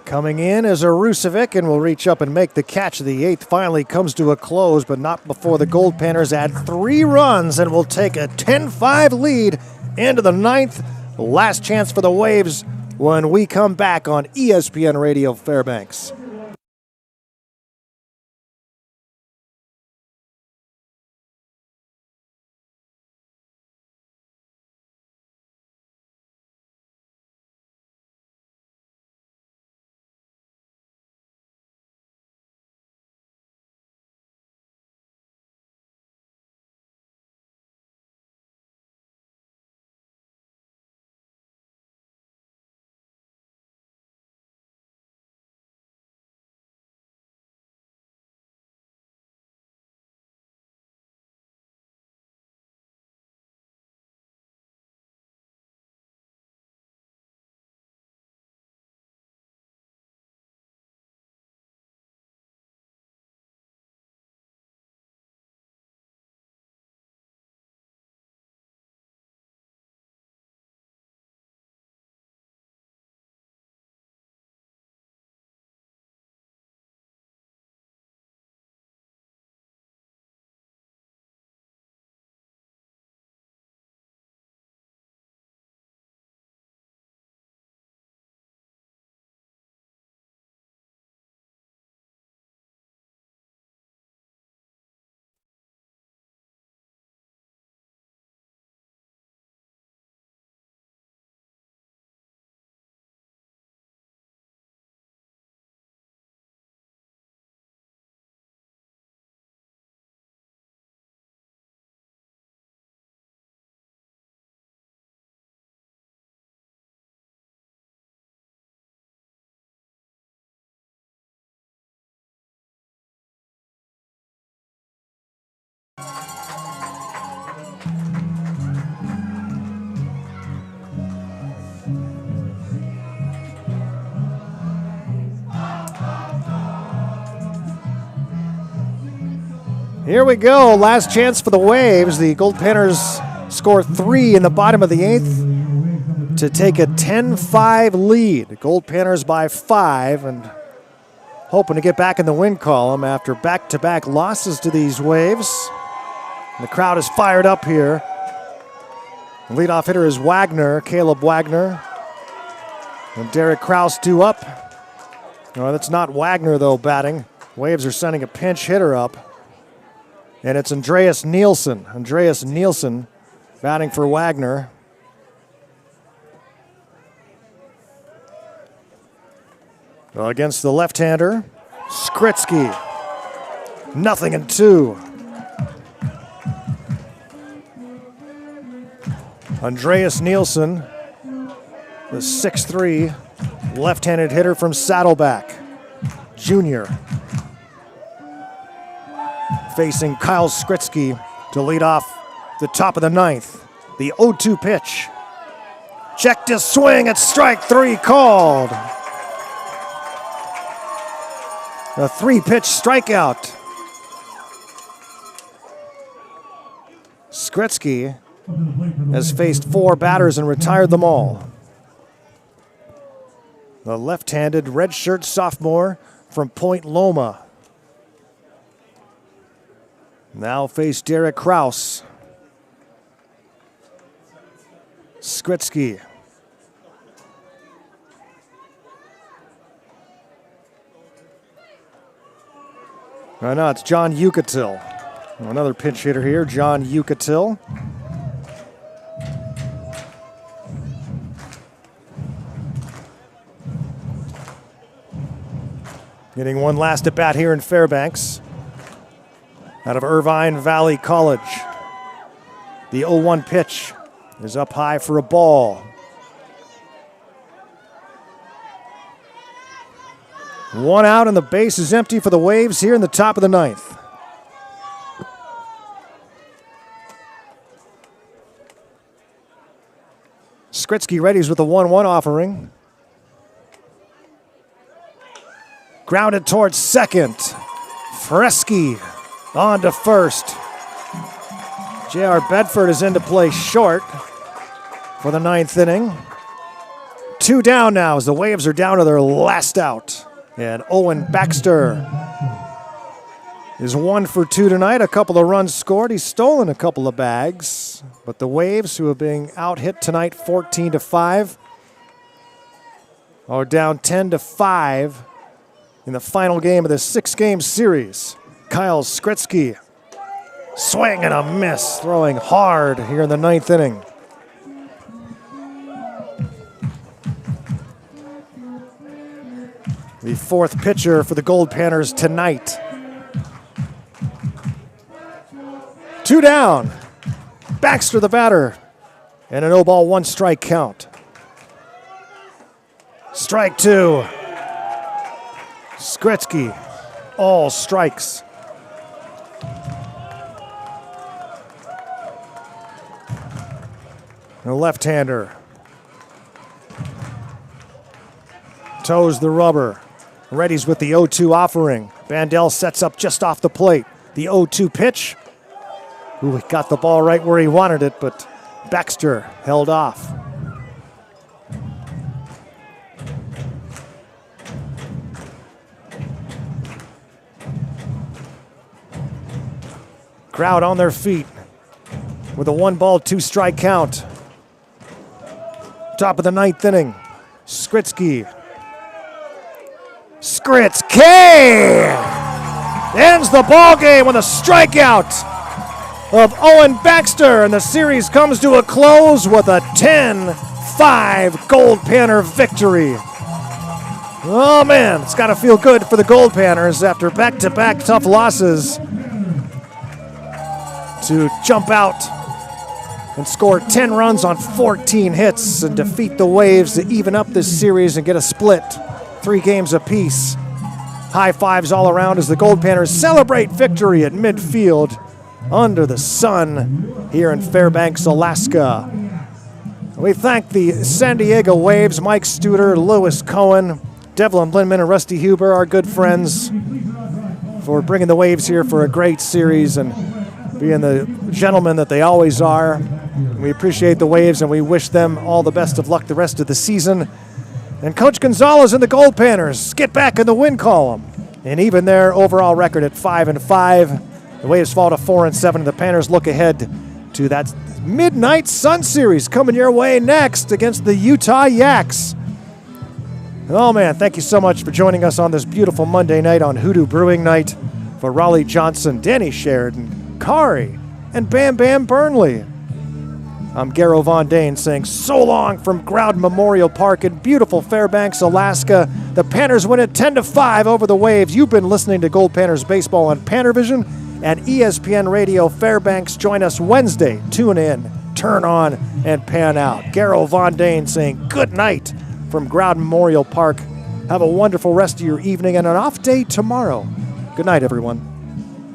Coming in is Arusevic and will reach up and make the catch. The 8th finally comes to a close, but not before the Goldpanners add 3 runs and will take a 10-5 lead into the 9th. Last chance for the Waves when we come back on ESPN Radio Fairbanks. Here we go. Last chance for the Waves. The Goldpanners score 3 in the bottom of the 8th to take a 10-5 lead. Goldpanners by 5 and hoping to get back in the win column after back-to-back losses to these Waves. And the crowd is fired up here. The leadoff hitter is Wagner, Caleb Wagner. And Derek Kraus due up. No, that's not Wagner, though, batting. Waves are sending a pinch hitter up. And it's Andreas Nielsen. Andreas Nielsen batting for Wagner. Well, against the left-hander, Skritsky. 0-2. Andreas Nielsen, the 6'3", left-handed hitter from Saddleback, junior. Facing Kyle Skritsky to lead off the top of the 9th. The 0-2 pitch. Checked his swing at strike 3 called. A 3-pitch strikeout. Skritsky has faced 4 batters and retired them all. The left-handed redshirt sophomore from Point Loma. Now face Derek Kraus. Skritsky. Right now it's John Yucatil. Another pinch hitter here, John Yucatil. Getting one last at bat here in Fairbanks. Out of Irvine Valley College. The 0-1 pitch is up high for a ball. One out and the base is empty for the Waves here in the top of the 9th. Skritsky readies with a 1-1 offering. Grounded towards second. Fresky on to first. J.R. Bedford is into play short for the 9th inning. 2 down now as the Waves are down to their last out. And Owen Baxter is 1 for 2 tonight. A couple of runs scored. He's stolen a couple of bags. But the Waves, who are being out-hit tonight 14-5, are down 10-5 in the final game of this 6-game series. Kyle Skritsky, swing and a miss, throwing hard here in the 9th inning. The 4th pitcher for the Goldpanners tonight. 2 down. Baxter the batter. And an 0-ball 1-strike count. Strike 2. Skritsky, all strikes. The left-hander toes the rubber. Readies with the 0-2 offering. Bandel sets up just off the plate. The 0-2 pitch. Ooh, he got the ball right where he wanted it, but Baxter held off. Crowd on their feet with a 1-ball 2-strike count. Top of the 9th inning. Skritsky. Ends the ball game with a strikeout of Owen Baxter, and the series comes to a close with a 10-5 Goldpanner victory. Oh man, it's got to feel good for the Goldpanners after back-to-back tough losses to jump out and score 10 runs on 14 hits and defeat the Waves to even up this series and get a split, 3 games apiece. High fives all around as the Goldpanners celebrate victory at midfield under the sun here in Fairbanks, Alaska. We thank the San Diego Waves, Mike Studer, Lewis Cohen, Devlin Lindman, and Rusty Huber, our good friends, for bringing the Waves here for a great series and being the gentlemen that they always are. We appreciate the Waves, and we wish them all the best of luck the rest of the season. And Coach Gonzalez and the Goldpanners get back in the win column. And even their overall record at 5-5. The Waves fall to 4-7. The Panners look ahead to that Midnight Sun Series coming your way next against the Utah Yaks. Oh man, thank you so much for joining us on this beautiful Monday night on Hoodoo Brewing Night. For Raleigh Johnson, Danny Sheridan, Kari, and Bam Bam Burnley, I'm Garo Von Dane saying so long from Growden Memorial Park in beautiful Fairbanks, Alaska. The Panners win it 10-5 over the Waves. You've been listening to Goldpanners Baseball on PannerVision and ESPN Radio Fairbanks. Join us Wednesday. Tune in, turn on, and pan out. Garo Von Dane saying good night from Growden Memorial Park. Have a wonderful rest of your evening and an off day tomorrow. Good night, everyone.